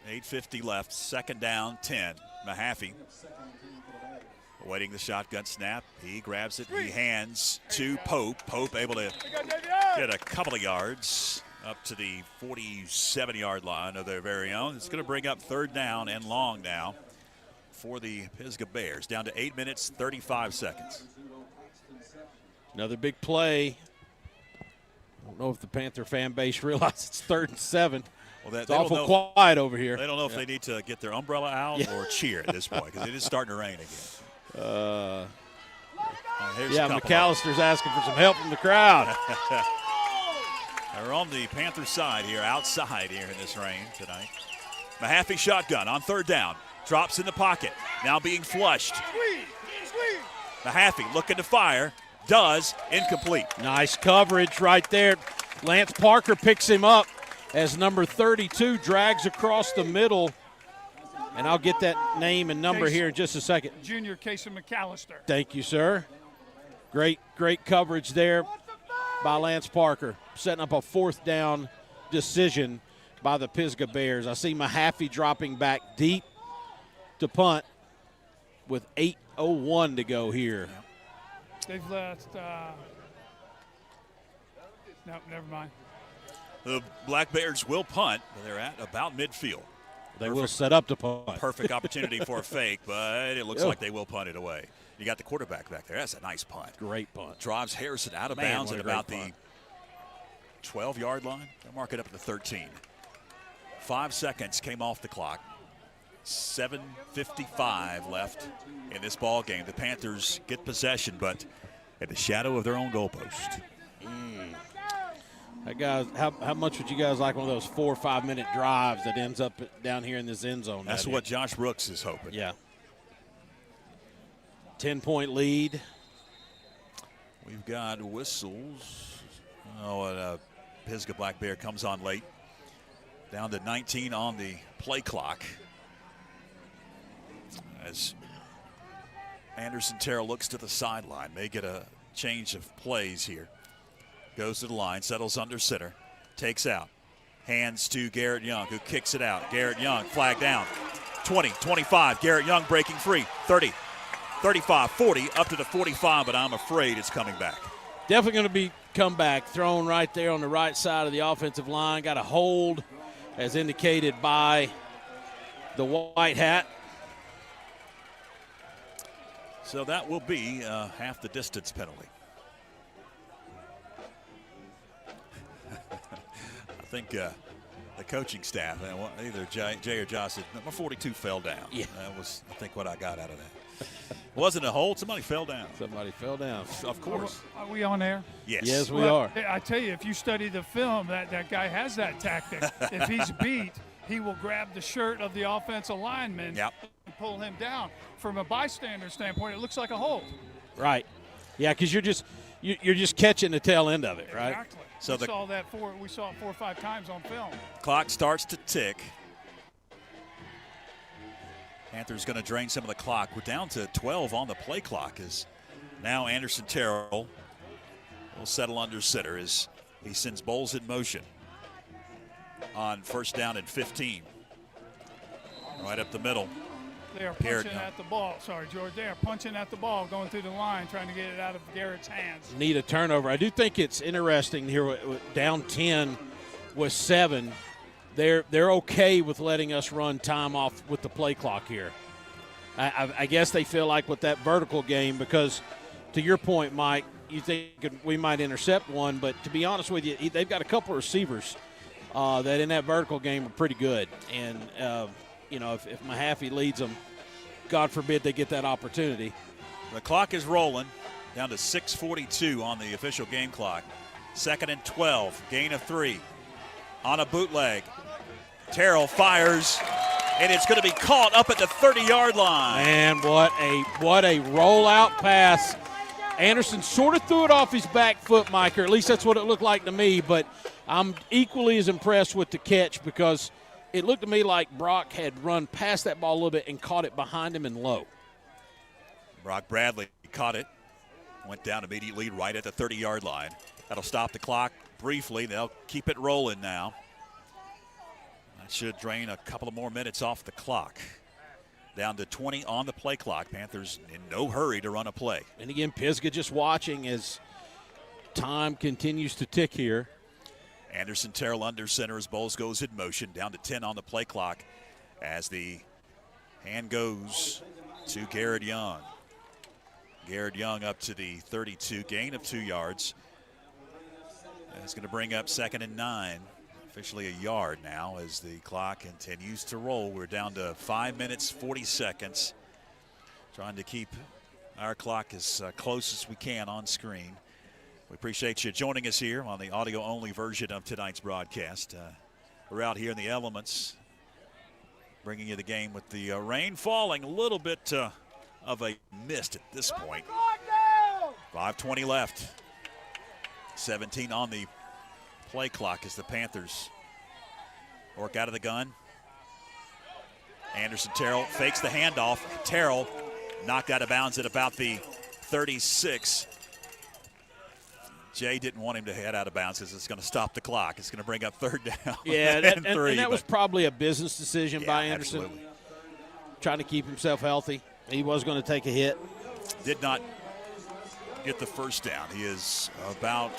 8:50 left. 2nd down, 10. Mahaffey awaiting the shotgun snap. He grabs it. He hands to Pope. Pope able to get a couple of yards up to the 47-yard line of their very own. It's going to bring up 3rd down and long now for the Pisgah Bears. Down to 8 minutes, 35 seconds. Another big play. I don't know if the Panther fan base realizes it's 3rd and 7. Well, it's awful quiet over here. They don't know if they need to get their umbrella out or cheer at this point because it is starting to rain again. McAllister's asking for some help from the crowd. They're on the Panther side here, outside here in this rain tonight. Mahaffey shotgun on 3rd down. Drops in the pocket. Now being flushed. Mahaffey looking to fire. Does. Incomplete. Nice coverage right there. Lance Parker picks him up as number 32 drags across the middle. And I'll get that name and number here in just a second. Junior Casey McAllister. Thank you, sir. Great coverage there by Lance Parker, setting up a 4th down decision by the Pisgah Bears. I see Mahaffey dropping back deep to punt with 8:01 to go here. They've left. No, never mind. The Black Bears will punt, but they're at about midfield. They will set up to punt. Perfect opportunity for a fake, but it looks like they will punt it away. You got the quarterback back there. That's a nice punt. Great punt. Drives Harrison out of bounds at about the 12-yard line. They'll mark it up to 13. 5 seconds came off the clock. 7:55 left in this ball game. The Panthers get possession, but at the shadow of their own goalpost. Hey guys, how much would you guys like one of those 4 or 5 minute drives that ends up down here in this end zone? That's what Josh Brooks is hoping. Yeah. 10-point lead. We've got whistles. Oh, and Pisgah Black Bear comes on late. Down to 19 on the play clock. As Anderson Terrell looks to the sideline. May get a change of plays here. Goes to the line, settles under center, takes out. Hands to Garrett Young, who kicks it out. Garrett Young, flag down. 20, 25, Garrett Young breaking free. 30, 35, 40, up to the 45, but I'm afraid it's coming back. Definitely going to be come back, thrown right there on the right side of the offensive line. Got a hold, as indicated by the white hat. So that will be half the distance penalty. I think the coaching staff. Either Jay or Josh said, number 42 fell down. Yeah. That was, I think, what I got out of that. Wasn't a hold. Somebody fell down. Somebody fell down. Of course. Are we on air? Yes. Yes, we are. I tell you, if you study the film, that guy has that tactic. If he's beat, he will grab the shirt of the offensive lineman Yep. and pull him down. From a bystander standpoint, it looks like a hold. Right. Yeah, because you're just catching the tail end of it, right? Exactly. So we saw it 4 or 5 times on film. Clock starts to tick. Panthers going to drain some of the clock. We're down to 12 on the play clock as now Anderson Terrell will settle under center as he sends Bowles in motion on first down and 15. Right up the middle. They are punching at the ball. Sorry, George. They are punching at the ball, going through the line, trying to get it out of Garrett's hands. Need a turnover. I do think it's interesting here. Down 10 with 7. They're okay with letting us run time off with the play clock here. I guess they feel like with that vertical game, because to your point, Mike, you think we might intercept one, but to be honest with you, they've got a couple of receivers that in that vertical game are pretty good. And, if Mahaffey leads them, God forbid they get that opportunity. The clock is rolling down to 6:42 on the official game clock. 2nd and 12, gain of 3 on a bootleg. Terrell fires, and it's going to be caught up at the 30-yard line. And what a rollout pass. Anderson sort of threw it off his back foot, Mike, or at least that's what it looked like to me, but I'm equally as impressed with the catch because it looked to me like Brock had run past that ball a little bit and caught it behind him and low. Brock Bradley caught it, went down immediately right at the 30-yard line. That'll stop the clock briefly. They'll keep it rolling now. That should drain a couple of more minutes off the clock. Down to 20 on the play clock. Panthers in no hurry to run a play. And again, Pisgah just watching as time continues to tick here. Anderson Terrell under center as Bowles goes in motion. Down to 10 on the play clock as the hand goes to Garrett Young. Garrett Young up to the 32, gain of 2 yards. That's going to bring up 2nd and 9. Officially a yard now as the clock continues to roll. We're down to 5 minutes, 40 seconds. Trying to keep our clock as close as we can on screen. We appreciate you joining us here on the audio-only version of tonight's broadcast. We're out here in the elements, bringing you the game with the rain falling. A little bit of a mist at this point. 5:20 left. 17 on the play clock as the Panthers work out of the gun. Anderson Terrell fakes the handoff. Terrell knocked out of bounds at about the 36. Jay didn't want him to head out of bounds because it's going to stop the clock. It's going to bring up 3rd down. Yeah, and that was probably a business decision by Anderson. Absolutely. Trying to keep himself healthy. He was going to take a hit. Did not get the first down. He is about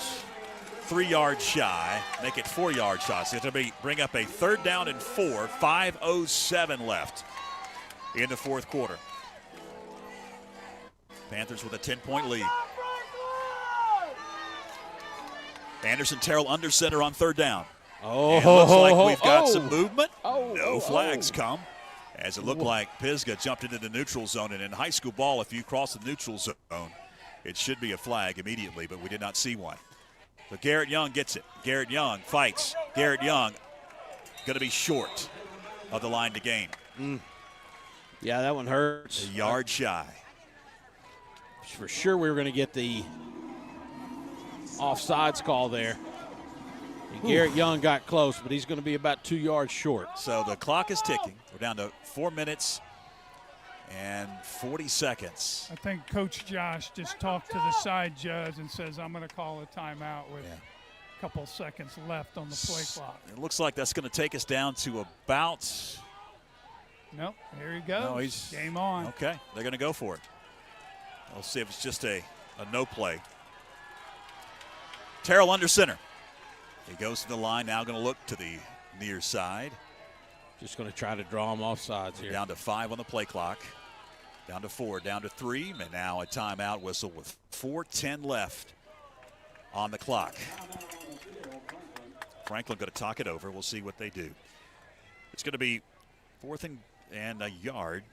3 yards shy, make it 4 yards shy. So it's going to bring up a 3rd down and 4, 5:07 left in the 4th quarter. Panthers with a 10-point lead. Anderson Terrell under center on 3rd down. And looks like we've got some movement. No flags come, as it looked like Pisgah jumped into the neutral zone. And in high school ball, if you cross the neutral zone, it should be a flag immediately, but we did not see one. So Garrett Young gets it. Garrett Young fights. Garrett Young going to be short of the line to gain. Yeah, that one hurts. A yard shy. For sure we were going to get the offsides call there. And Garrett Young got close, but he's going to be about 2 yards short. So the clock is ticking. We're down to 4 minutes and 40 seconds. I think Coach Josh just talked to the side judge and says, I'm going to call a timeout with a couple seconds left on the play clock. It looks like that's going to take us down to about. Nope, here he goes. No, game on. Okay, they're going to go for it. We'll see if it's just a no play. Terrell under center. He goes to the line, now going to look to the near side. Just going to try to draw him off sides here. Down to 5 on the play clock. Down to 4, down to 3, and now a timeout whistle with 4:10 left on the clock. Franklin going to talk it over. We'll see what they do. It's going to be 4th and a yard,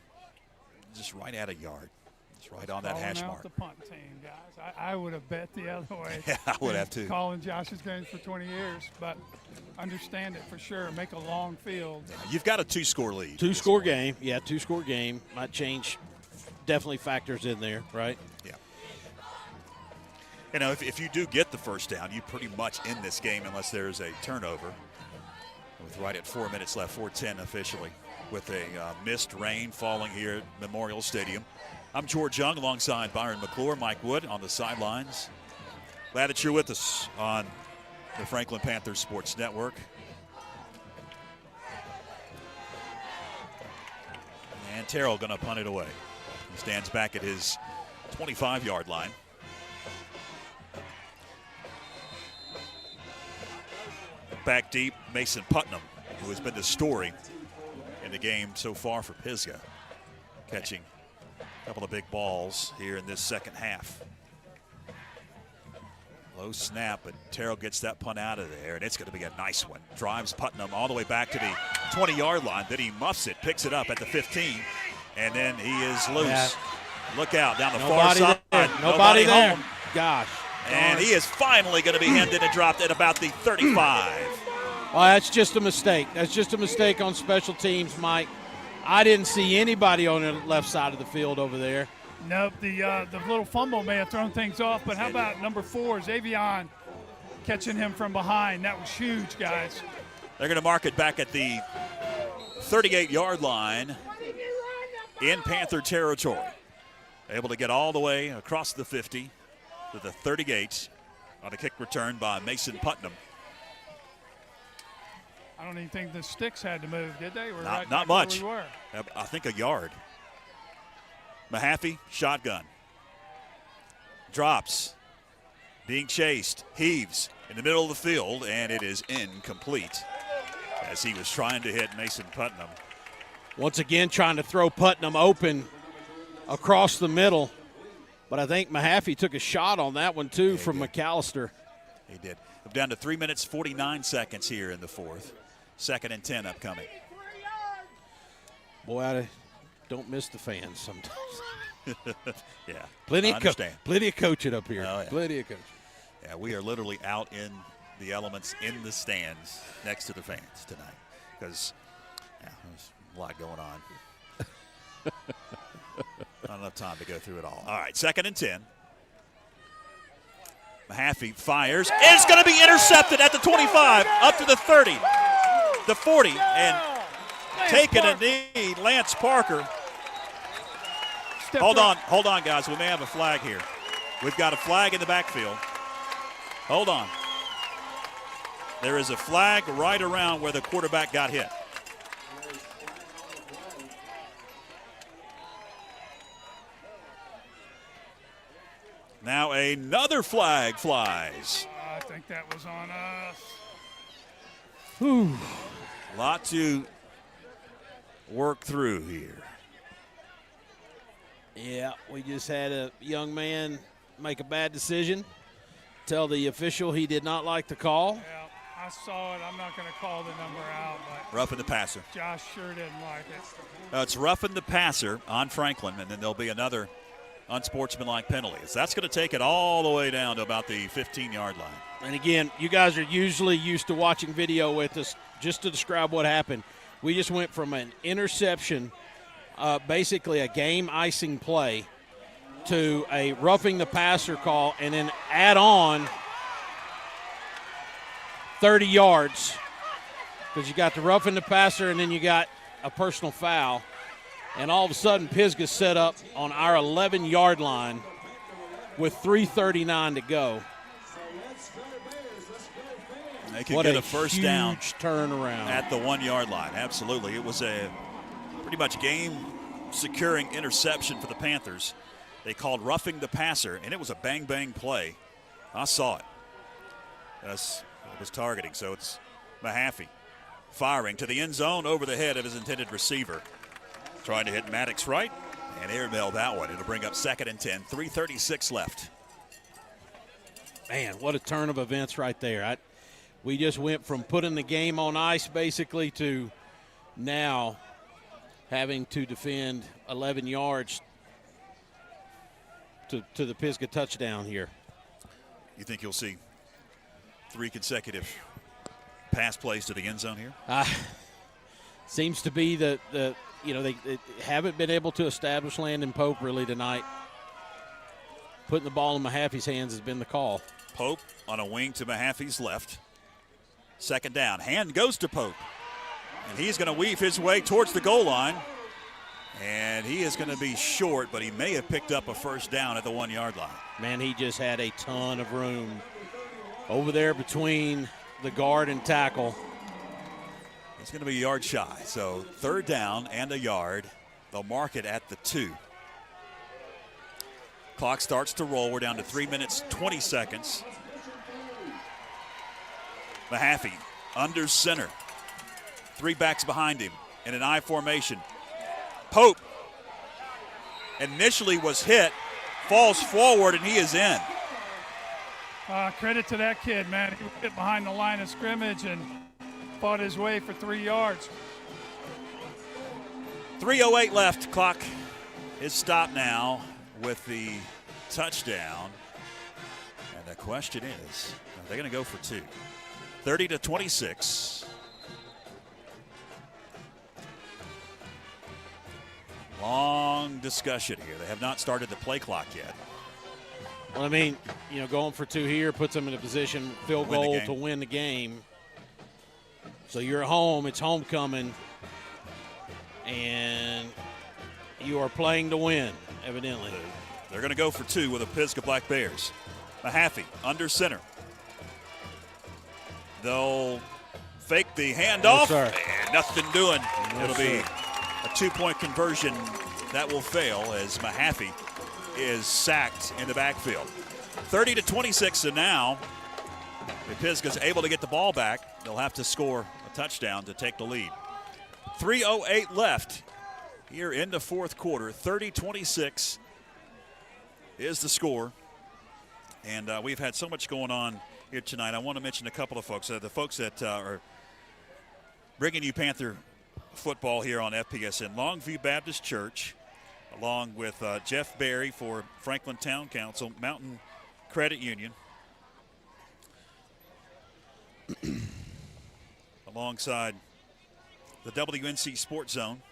just right at a yard. It's right on that hash mark. The punt team, guys. I would have bet the other way. Yeah, I would have too. Calling Josh's games for 20 years, but understand it for sure. Make a long field. Yeah, you've got a 2-score lead. 2-score game. Yeah, 2-score game. Might change. Definitely factors in there, right? Yeah. You know, if you do get the first down, you're pretty much in this game unless there's a turnover. With right at 4 minutes left, 4:10 officially, with a missed rain falling here at Memorial Stadium. I'm George Young alongside Byron McClure, Mike Wood on the sidelines. Glad that you're with us on the Franklin Panthers Sports Network. And Terrell going to punt it away. He stands back at his 25-yard line. Back deep, Mason Putnam, who has been the story in the game so far for Pisgah, catching a couple of big balls here in this second half. Low snap, but Terrell gets that punt out of there, and it's going to be a nice one. Drives Putnam all the way back to the 20-yard line. Then he muffs it, picks it up at the 15, and then he is loose. Yeah. Look out down the far side. Nobody there. Home. Gosh. And he is finally going to be hemmed in and dropped at about the 35. Well, that's just a mistake. That's just a mistake on special teams, Mike. I didn't see anybody on the left side of the field over there. Nope, the little fumble may have thrown things off, but how about number 4, Xavion, catching him from behind? That was huge, guys. They're going to mark it back at the 38-yard line in Panther territory. Able to get all the way across the 50 to the 38 on a kick return by Mason Putnam. I don't even think the sticks had to move, did they? Not much. We were. I think a yard. Mahaffey, shotgun. Drops. Being chased. Heaves in the middle of the field, and it is incomplete as he was trying to hit Mason Putnam. Once again, trying to throw Putnam open across the middle. But I think Mahaffey took a shot on that one, too, from McAllister. He did. We're down to 3 minutes, 49 seconds here in the fourth. 2nd and 10 upcoming. Boy, I don't miss the fans sometimes. Yeah, plenty of coaching up here. Oh, yeah. Plenty of coaching. Yeah, we are literally out in the elements in the stands next to the fans tonight because there's a lot going on. Not enough time to go through it all. All right, 2nd and 10. Mahaffey fires. It's going to be intercepted at the 25, up to the 30, the 40, and taking a knee, Lance Parker. Hold on, guys. We may have a flag here. We've got a flag in the backfield. Hold on. There is a flag right around where the quarterback got hit. Now another flag flies. I think that was on us. Whew. A lot to work through here. Yeah, we just had a young man make a bad decision. Tell the official he did not like the call. Yeah, I saw it. I'm not going to call the number out, but roughing the passer. Josh sure didn't like it. It's roughing the passer on Franklin, and then there'll be another unsportsmanlike penalty. So that's going to take it all the way down to about the 15-yard line. And again, you guys are usually used to watching video with us. Just to describe what happened, we just went from an interception, basically a game-icing play, to a roughing the passer call, and then add on 30 yards because you got the roughing the passer and then you got a personal foul. And all of a sudden, Pisgah set up on our 11-yard line with 3:39 to go. They could get a first down turnaround at the 1-yard line. Absolutely. It was a pretty much game-securing interception for the Panthers. They called roughing the passer, and it was a bang-bang play. I saw it. It was targeting, so it's Mahaffey firing to the end zone over the head of his intended receiver. Trying to hit Maddox right and airmail that one. It'll bring up 2nd and 10, 3:36 left. Man, what a turn of events right there. We just went from putting the game on ice basically to now having to defend 11 yards to the Pisgah touchdown here. You think you'll see 3 consecutive pass plays to the end zone here? Seems to be that they haven't been able to establish Landon Pope really tonight. Putting the ball in Mahaffey's hands has been the call. Pope on a wing to Mahaffey's left. Second down. Hand goes to Pope. And he's going to weave his way towards the goal line. And he is going to be short, but he may have picked up a first down at the 1-yard line. Man, he just had a ton of room over there between the guard and tackle. He's going to be a yard shy. So 3rd down and a yard. They'll mark it at the 2. Clock starts to roll. We're down to 3 minutes, 20 seconds. Mahaffey under center. 3 backs behind him in an I formation. Pope initially was hit, falls forward, and he is in. Credit to that kid, man. He was hit behind the line of scrimmage and fought his way for 3 yards. 3:08 left. Clock is stopped now with the touchdown. And the question is, are they going to go for 2? 30-26. Long discussion here. They have not started the play clock yet. Well, I mean, going for 2 here puts them in a position, field goal to win the game. So you're at home, it's homecoming, and you are playing to win, evidently. They're going to go for 2 with the Pisgah Black Bears. Mahaffey under center. They'll fake the handoff, and nothing doing. It'll be a 2-point conversion that will fail as Mahaffey is sacked in the backfield. 30-26, and now the Pisgah's able to get the ball back. They'll have to score a touchdown to take the lead. 3:08 left here in the 4th quarter. 30-26 is the score. And we've had so much going on here tonight. I want to mention a couple of folks. The folks that are bringing you Panther football here on FPSN. Longview Baptist Church, along with Jeff Berry for Franklin Town Council, Mountain Credit Union, alongside the WNC Sports Zone,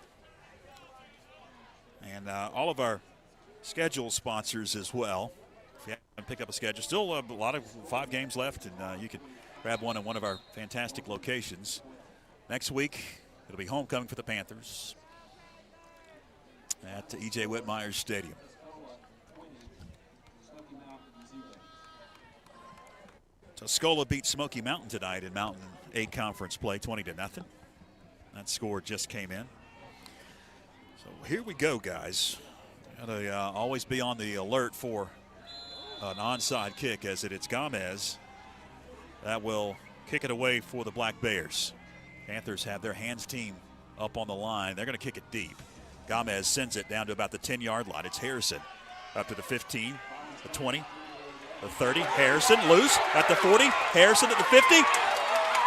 and all of our schedule sponsors as well. If you haven't picked up a schedule, still a lot of 5 games left, and you can grab one in one of our fantastic locations. Next week, it'll be homecoming for the Panthers at E.J. Whitmire Stadium. Tuscola beat Smoky Mountain tonight in Mountain 8 conference play, 20-0. That score just came in. So here we go, guys. Gotta always be on the alert for an onside kick, as it's Gomez that will kick it away for the Black Bears. Panthers have their hands team up on the line. They're going to kick it deep. Gomez sends it down to about the 10-yard line. It's Harrison up to the 15, the 20, the 30. Harrison loose at the 40. Harrison at the 50,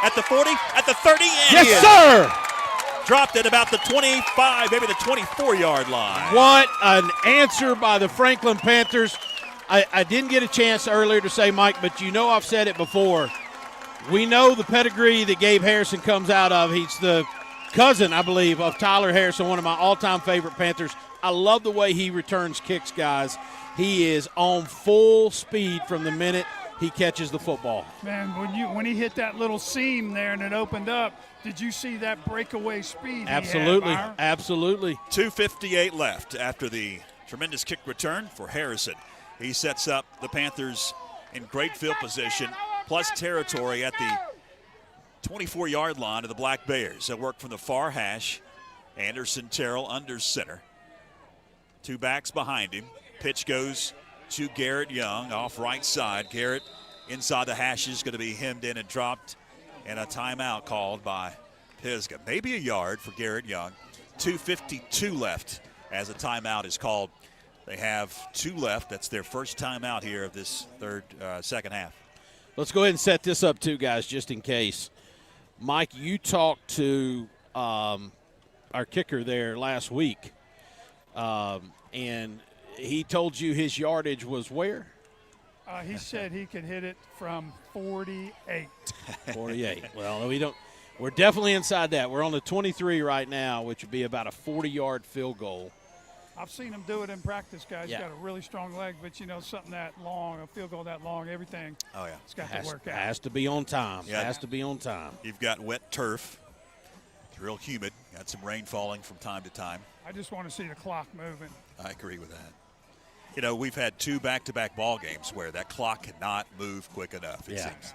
at the 40, at the 30. And yes, sir! Dropped at about the 25, maybe the 24-yard line. What an answer by the Franklin Panthers. I didn't get a chance earlier to say, Mike, but I've said it before. We know the pedigree that Gabe Harrison comes out of. He's the cousin, I believe, of Tyler Harrison, one of my all-time favorite Panthers. I love the way he returns kicks, guys. He is on full speed from the minute he catches the football. Man, when he hit that little seam there and it opened up, did you see that breakaway speed? Absolutely, he had, absolutely. 2:58 left after the tremendous kick return for Harrison. He sets up the Panthers in great field position, plus territory at the 24-yard line of the Black Bears. They work from the far hash. Anderson Terrell under center. 2 backs behind him. Pitch goes to Garrett Young off right side. Garrett inside the hashes, going to be hemmed in and dropped, and a timeout called by Pisgah. Maybe a yard for Garrett Young. 2:52 left as a timeout is called. They have 2 left. That's their first timeout here of this second half. Let's go ahead and set this up too, guys, just in case. Mike, you talked to our kicker there last week, and he told you his yardage was where? He said he could hit it from 48. 48. Well, we're definitely inside that. We're on the 23 right now, which would be about a 40-yard field goal. I've seen him do it in practice, guys. Yeah. He's got a really strong leg, but, something that long, a field goal that long, everything. Oh, yeah. It's got to work out. Has to be on time. Yeah. Has to be on time. You've got wet turf. It's real humid. Got some rain falling from time to time. I just want to see the clock moving. I agree with that. We've had 2 back-to-back ball games where that clock cannot move quick enough, it seems.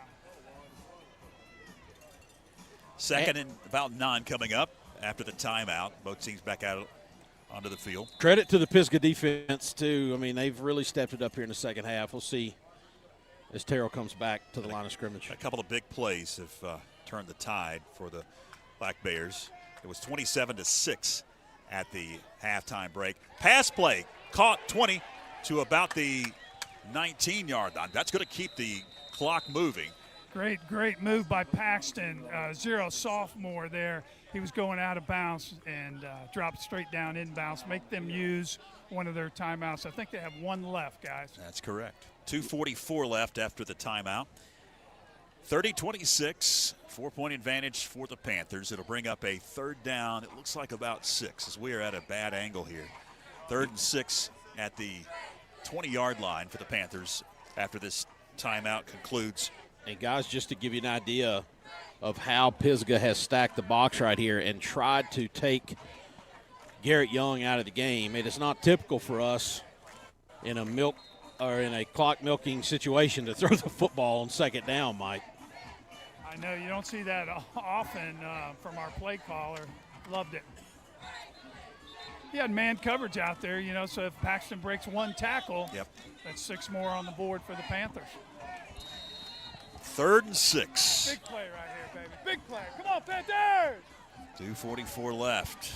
Second and about 9 coming up after the timeout. Both teams back out onto the field. Credit to the Pisgah defense, too. I mean, they've really stepped it up here in the second half. We'll see as Terrell comes back to the line of scrimmage. A couple of big plays have turned the tide for the Black Bears. It was 27-6 at the halftime break. Pass play caught 20 to about the 19-yard line. That's going to keep the clock moving. Great move by Paxton. Zero sophomore there. He was going out of bounds and dropped straight down inbounds. Make them use one of their timeouts. I think they have one left, guys. That's correct. 2:44 left after the timeout. 30-26, 4-point advantage for the Panthers. It'll bring up a third down. It looks like about 6 as we are at a bad angle here. 3rd and 6 at the 20-yard line for the Panthers after this timeout concludes. And, guys, just to give you an idea of how Pisgah has stacked the box right here and tried to take Garrett Young out of the game, it is not typical for us in a clock milking situation to throw the football on second down, Mike. I know you don't see that often from our play caller. Loved it. He had man coverage out there, so if Paxton breaks one tackle, that's 6 more on the board for the Panthers. 3rd and 6. Big play right here, baby. Big play. Come on, Panthers! 2:44 left.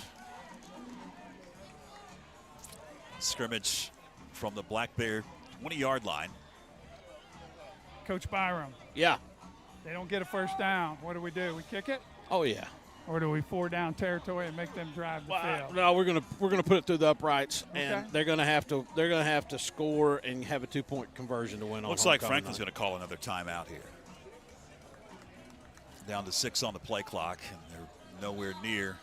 Scrimmage from the Black Bear 20-yard line. Coach Byram. Yeah. They don't get a first down. What do? We kick it? Oh, yeah. Or do we 4 down territory and make them drive the field? No, we're gonna put it through the uprights, and they're gonna have to score and have a 2-point conversion to win. Looks like Franklin's going to call another timeout here. Down to 6 on the play clock, and they're nowhere near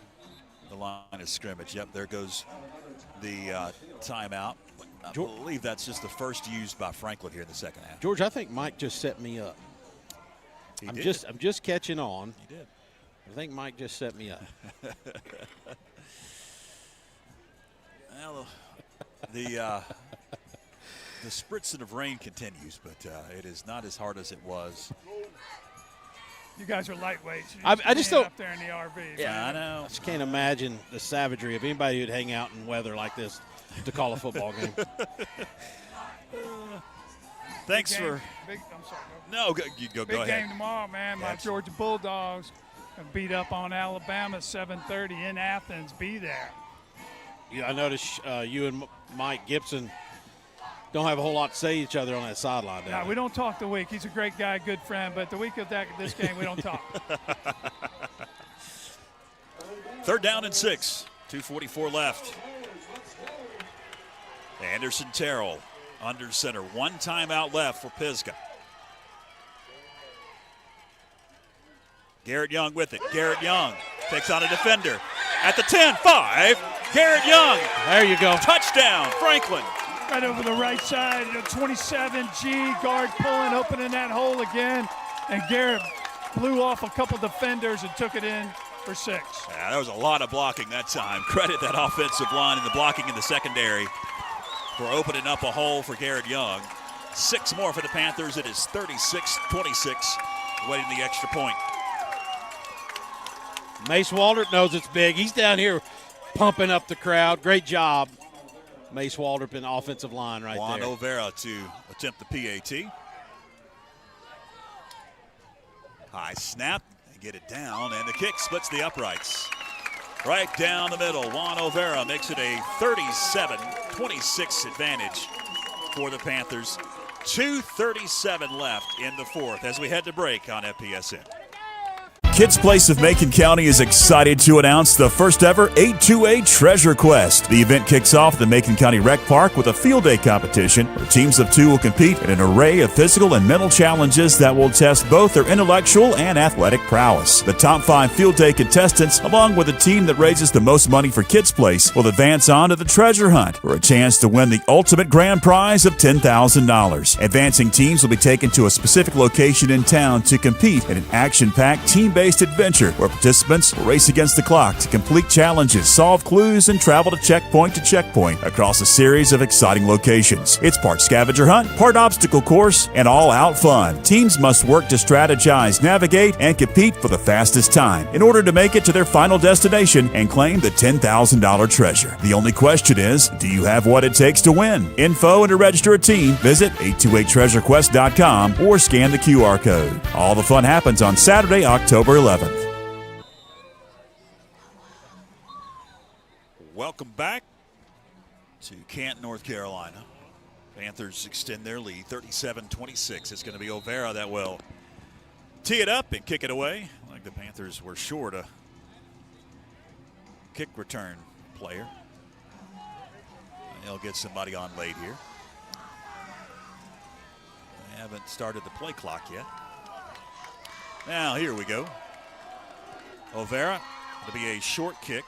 the line of scrimmage. Yep, there goes the timeout. I believe that's just the first used by Franklin here in the second half. George, I think Mike just set me up. I'm just catching on. He did. I think Mike just set me up. Well, the spritzing of rain continues, but it is not as hard as it was. You guys are lightweights. I just don't. Up there in the RV. Yeah, man. I know. I just can't imagine the savagery of anybody who'd hang out in weather like this to call a football game. Thanks I'm for. sorry. No, go Big ahead. game tomorrow, man. My Georgia Bulldogs have beat up on Alabama 7:30 in Athens. Be there. Yeah, I noticed you and Mike Gibson don't have a whole lot to say to each other on that sideline. No, we don't talk the week. He's a great guy, good friend, but the week of this game, we don't talk. 3rd down and 6. 2:44 left. Anderson Terrell under center. 1 timeout left for Pisgah. Garrett Young with it. Garrett Young takes on a defender. At the 10-5, Garrett Young. There you go. Touchdown, Franklin. Right over the right side, 27G, guard pulling, opening that hole again. And Garrett blew off a couple defenders and took it in for 6. Yeah, there was a lot of blocking that time. Credit that offensive line and the blocking in the secondary for opening up a hole for Garrett Young. 6 more for the Panthers. It is 36-26, waiting the extra point. Mace Waldrop knows it's big. He's down here pumping up the crowd. Great job, Mace Waldrop in the offensive line right Juan there. Olvera to attempt the PAT. High snap, get it down, and the kick splits the uprights. Right down the middle, Juan Olvera makes it a 37-26 advantage for the Panthers. 2:37 left in the fourth as we head to break on FPSN. Kids Place of Macon County is excited to announce the first ever 8-2-8 Treasure Quest. The event kicks off at the Macon County Rec Park with a field day competition where teams of 2 will compete in an array of physical and mental challenges that will test both their intellectual and athletic prowess. The top 5 field day contestants, along with the team that raises the most money for Kids Place, will advance on to the treasure hunt for a chance to win the ultimate grand prize of $10,000. Advancing teams will be taken to a specific location in town to compete in an action-packed team-based adventure where participants will race against the clock to complete challenges, solve clues, and travel to checkpoint across a series of exciting locations. It's part scavenger hunt, part obstacle course, and all-out fun. Teams must work to strategize, navigate, and compete for the fastest time in order to make it to their final destination and claim the $10,000 treasure. The only question is, do you have what it takes to win? Info and to register a team, visit 828treasurequest.com or scan the QR code. All the fun happens on Saturday, October 11th. Welcome back to Canton, North Carolina. Panthers extend their lead, 37-26. It's going to be O'Vara that will tee it up and kick it away. Like the Panthers were short a kick return player. They'll get somebody on late here. They haven't started the play clock yet. Now here we go. O'Vara, it'll be a short kick.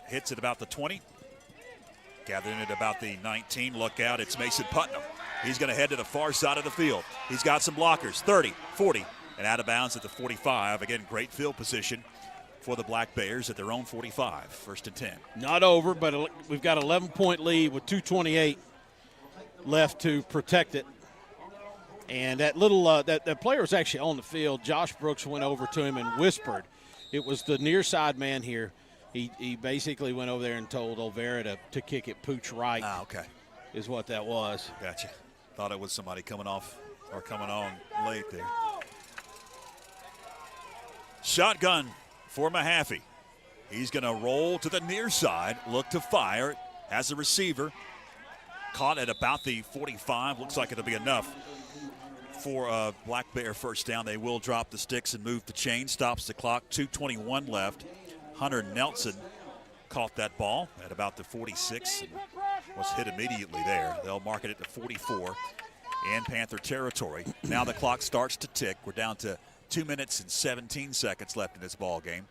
Hits at about the 20. Gathering it about the 19. Look out, it's Mason Putnam. He's going to head to the far side of the field. He's got some blockers, 30, 40, and out of bounds at the 45. Again, great field position for the Black Bears at their own 45. First and 10. Not over, but we've got an 11-point lead with 2:28 left to protect it. And that little that player was actually on the field. Josh Brooks went over to him and whispered. It was the near side man here. He basically went over there and told O'Vara to kick it pooch right. Ah, okay. Is what that was. Gotcha. Thought it was somebody coming off or coming on late there. Shotgun for Mahaffey. He's going to roll to the near side, look to fire as a receiver. Caught at about the 45. Looks like it'll be enough for a Black Bear first down. They will drop the sticks and move the chain. Stops the clock. 2:21 left. Hunter Nelson caught that ball at about the 46 and was hit immediately there. They'll mark it at the 44 in Panther territory. Now the clock starts to tick. We're down to 2 minutes and 17 seconds left in this ball game.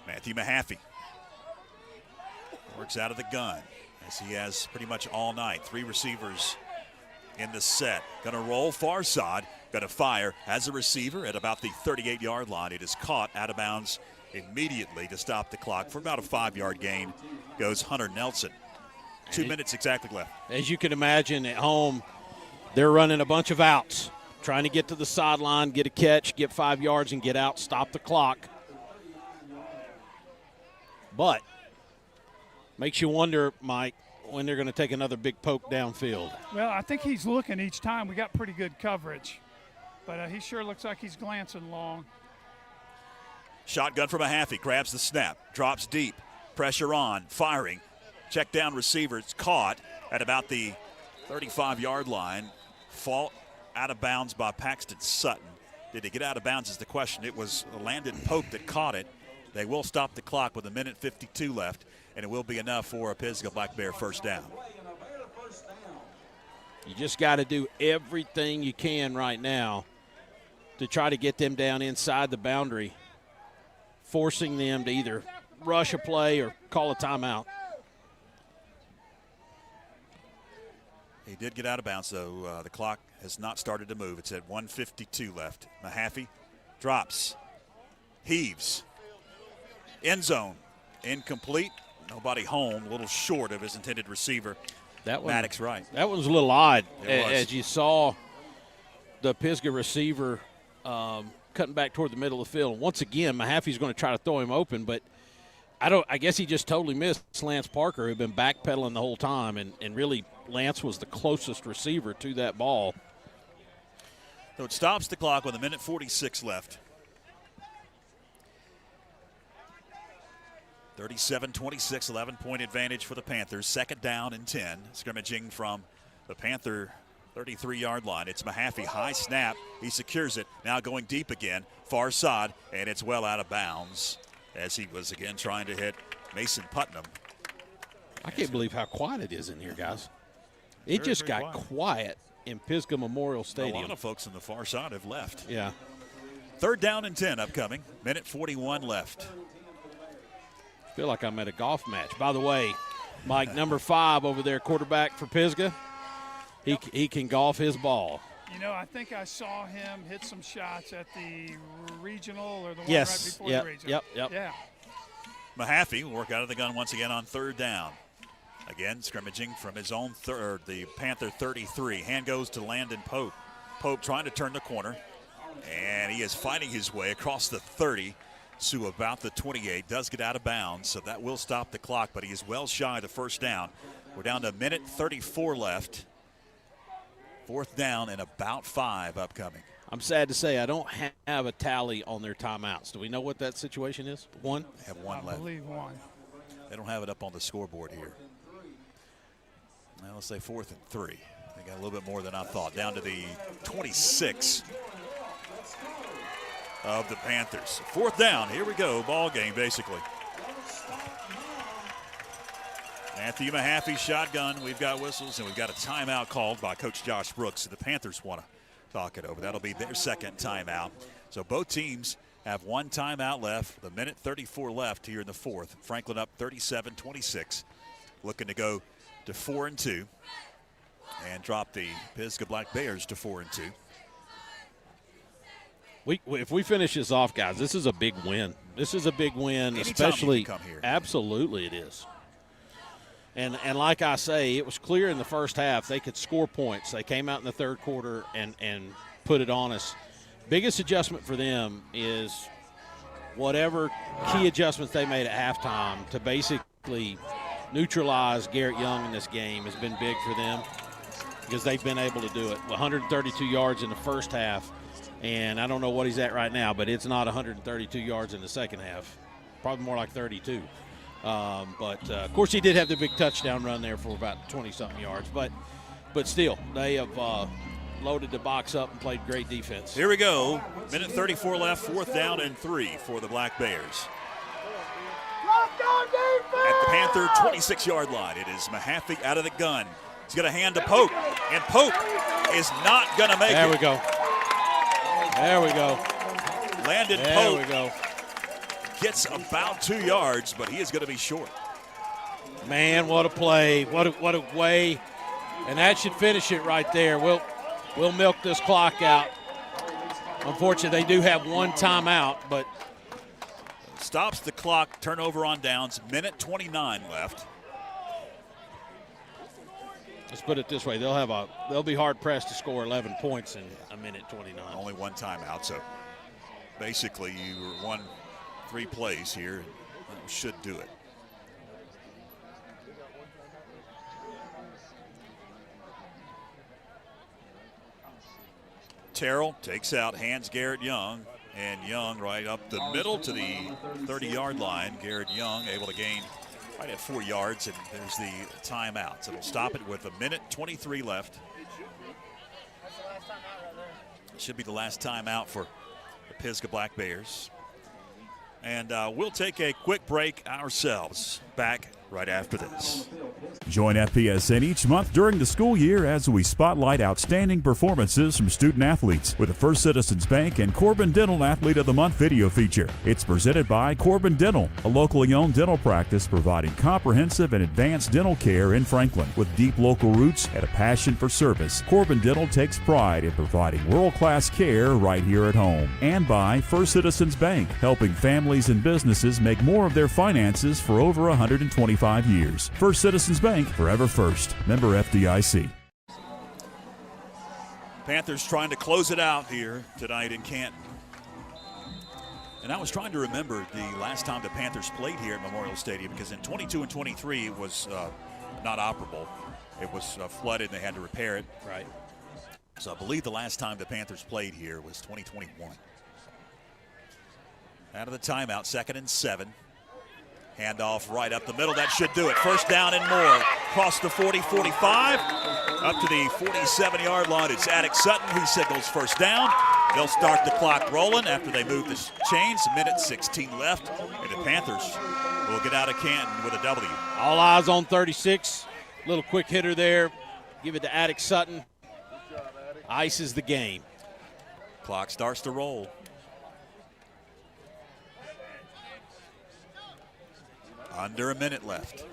Matthew Mahaffey works out of the gun as he has pretty much all night. 3 receivers in the set. Going to roll far side. Going to fire as a receiver at about the 38-yard line. It is caught out of bounds immediately to stop the clock. For about a 5-yard gain goes Hunter Nelson. 2 minutes exactly left. As you can imagine at home, they're running a bunch of outs, trying to get to the sideline, get a catch, get 5 yards, and get out, stop the clock. But makes you wonder, Mike, when they're going to take another big poke downfield. Well, I think he's looking each time. We got pretty good coverage. But he sure looks like he's glancing long. Shotgun from Mahaffey. Grabs the snap. Drops deep. Pressure on. Firing. Check down receiver. It's caught at about the 35-yard line. Fault out of bounds by Paxton Sutton. Did he get out of bounds is the question. It was Landon Pope that caught it. They will stop the clock with 1:52 left, and it will be enough for a Pisgah Black Bear first down. You just got to do everything you can right now to try to get them down inside the boundary, forcing them to either rush a play or call a timeout. He did get out of bounds, though. The clock has not started to move. It's at 1:52 left. Mahaffey drops, heaves, end zone, incomplete. Nobody home, a little short of his intended receiver. That one, Maddox right. That one was a little odd. It was. As you saw the Pisgah receiver cutting back toward the middle of the field. Once again, Mahaffey's going to try to throw him open, but I guess he just totally missed Lance Parker, who had been backpedaling the whole time, and really Lance was the closest receiver to that ball. So it stops the clock with 1:46 left. 37-26, 11-point advantage for the Panthers. Second down and 10. Scrimmaging from the Panther 33-yard line. It's Mahaffey, high snap. He secures it. Now going deep again. Far side, and it's well out of bounds as he was again trying to hit Mason Putnam. I can't believe how quiet it is in here, guys. It just got quiet in Pisgah Memorial Stadium. A lot of folks on the far side have left. Yeah. Third down and 10 upcoming. Minute 41 left. I feel like I'm at a golf match. By the way, Mike, number 5 over there, quarterback for Pisgah, he can golf his ball. You know, I think I saw him hit some shots at the regional or the one yes. right before the regional. Yep. Yeah. Mahaffey will work out of the gun once again on third down. Again, scrimmaging from his own third, the Panther 33. Hand goes to Landon Pope. Pope trying to turn the corner, and he is fighting his way across the 30 to about the 28. Does get out of bounds, so that will stop the clock, but he is well shy of the first down. We're down to a minute 34 left. Fourth down and about 5 upcoming. I'm sad to say I don't have a tally on their timeouts. Do we know what that situation is? One? They have one left. I believe one. They don't have it up on the scoreboard here. Now let's say 4th and 3. They got a little bit more than I thought. Down to the 26 of the Panthers. Fourth down. Here we go. Ball game, basically. Matthew Mahaffey shotgun. We've got whistles, and we've got a timeout called by Coach Josh Brooks. The Panthers want to talk it over. That'll be their second timeout. So both teams have one timeout left. The minute 34 left here in the fourth. Franklin up 37-26. Looking to go to 4-2 and drop the Pisgah Black Bears to 4-2. If we finish this off, guys, this is a big win. This is a big win, Anytime especially. you can come here. Absolutely, it is. And like I say, it was clear in the first half they could score points. They came out in the third quarter and put it on us. Biggest adjustment for them is whatever key adjustments they made at halftime to basically neutralize Garrett Young in this game has been big for them because they've been able to do it. 132 yards in the first half, and I don't know what he's at right now, but it's not 132 yards in the second half. Probably more like 32. But of course, he did have the big touchdown run there for about 20-something yards. But still, they have loaded the box up and played great defense. Here we go. Minute 34 left. Fourth down and 3 for the Black Bears. At the Panther 26-yard line, it is Mahaffey out of the gun. He's going to hand to Pope, and Pope is not going to make it. There we go. There we go. Landon there Pope we go. Gets about 2 yards, but he is going to be short. Man, what a play. What a way. And that should finish it right there. We'll milk this clock out. Unfortunately, they do have one timeout, but stops the clock. Turnover on downs. Minute 29 left. Let's put it this way: they'll be hard pressed to score 11 points in a minute 29. Only one timeout, so basically you won 3 plays here. That should do it. Terrell takes out, hands Garrett Young, and Young right up the middle to the 30-yard line. Garrett Young able to gain right at 4 yards, and there's the timeout. So it'll stop it with a minute 23 left. Should be the last timeout for the Pisgah Black Bears. And we'll take a quick break ourselves. Back right after this. Join FPSN each month during the school year as we spotlight outstanding performances from student athletes with the First Citizens Bank and Corbin Dental Athlete of the Month video feature. It's presented by Corbin Dental, a locally owned dental practice providing comprehensive and advanced dental care in Franklin. With deep local roots and a passion for service, Corbin Dental takes pride in providing world-class care right here at home. And by First Citizens Bank, helping families and businesses make more of their finances for over 125 years. First Citizens Bank, forever first. Member FDIC. Panthers trying to close it out here tonight in Canton. And I was trying to remember the last time the Panthers played here at Memorial Stadium, because in 22 and 23 it was not operable. It was flooded and they had to repair it. Right. So I believe the last time the Panthers played here was 2021. Out of the timeout, 2nd and 7. Handoff right up the middle. That should do it. First down and more. Across the 40, 45, up to the 47-yard line. It's Attic Sutton. He signals first down. They'll start the clock rolling after they move the chains. A minute 16 left. And the Panthers will get out of Canton with a W. All eyes on 36. Little quick hitter there. Give it to Attic Sutton. Ices the game. Clock starts to roll. Under a minute left.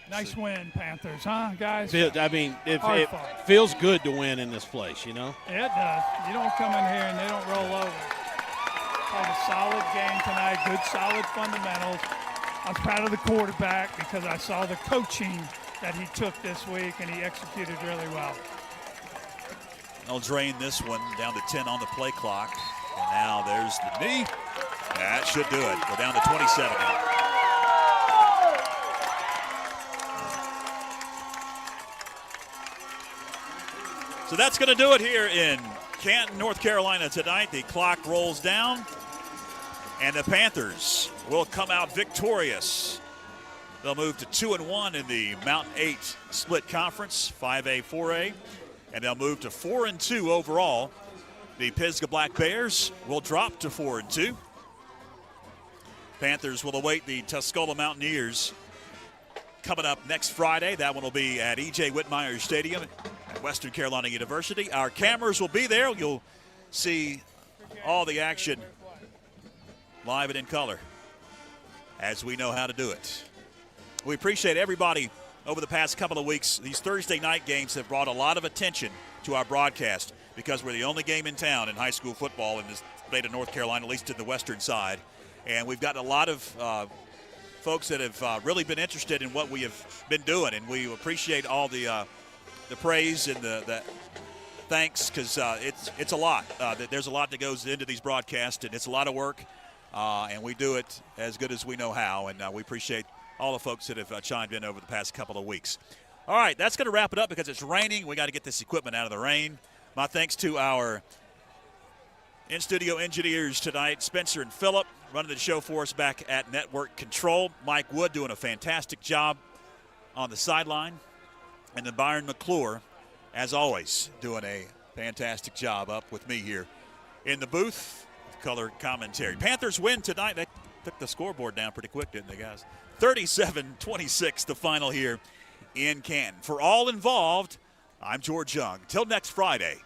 Nice win, Panthers, huh, guys? I mean, it Hard-fought. feels good to win in this place, you know? It does. You don't come in here and they don't roll over. Played a solid game tonight, good solid fundamentals. I was proud of the quarterback because I saw the coaching that he took this week, and he executed really well. They'll drain this one down to 10 on the play clock. And now there's the knee. That should do it. We're down to 27 now. So that's going to do it here in Canton, North Carolina tonight. The clock rolls down, and the Panthers will come out victorious. They'll move to 2-1 in the Mountain 8 split conference, 5A, 4A, and they'll move to 4-2 overall. The Pisgah Black Bears will drop to 4-2. Panthers will await the Tuscola Mountaineers coming up next Friday. That one will be at E.J. Whitmire Stadium at Western Carolina University. Our cameras will be there. You'll see all the action live and in color as we know how to do it. We appreciate everybody over the past couple of weeks. These Thursday night games have brought a lot of attention to our broadcast because we're the only game in town in high school football in the state of North Carolina, at least in the western side. And we've got a lot of folks that have really been interested in what we have been doing, and we appreciate all the praise and the thanks, because it's a lot. There's a lot that goes into these broadcasts, and it's a lot of work, and we do it as good as we know how, and we appreciate all the folks that have chimed in over the past couple of weeks. All right, that's going to wrap it up because it's raining. We got to get this equipment out of the rain. My thanks to our in-studio engineers tonight, Spencer and Phillip, running the show for us back at Network Control. Mike Wood doing a fantastic job on the sideline. And then Byron McClure, as always, doing a fantastic job up with me here in the booth. Color commentary. Panthers win tonight. They took the scoreboard down pretty quick, didn't they, guys? 37-26, the final here in Canton. For all involved, I'm George Young. Till next Friday,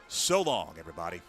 so long, everybody.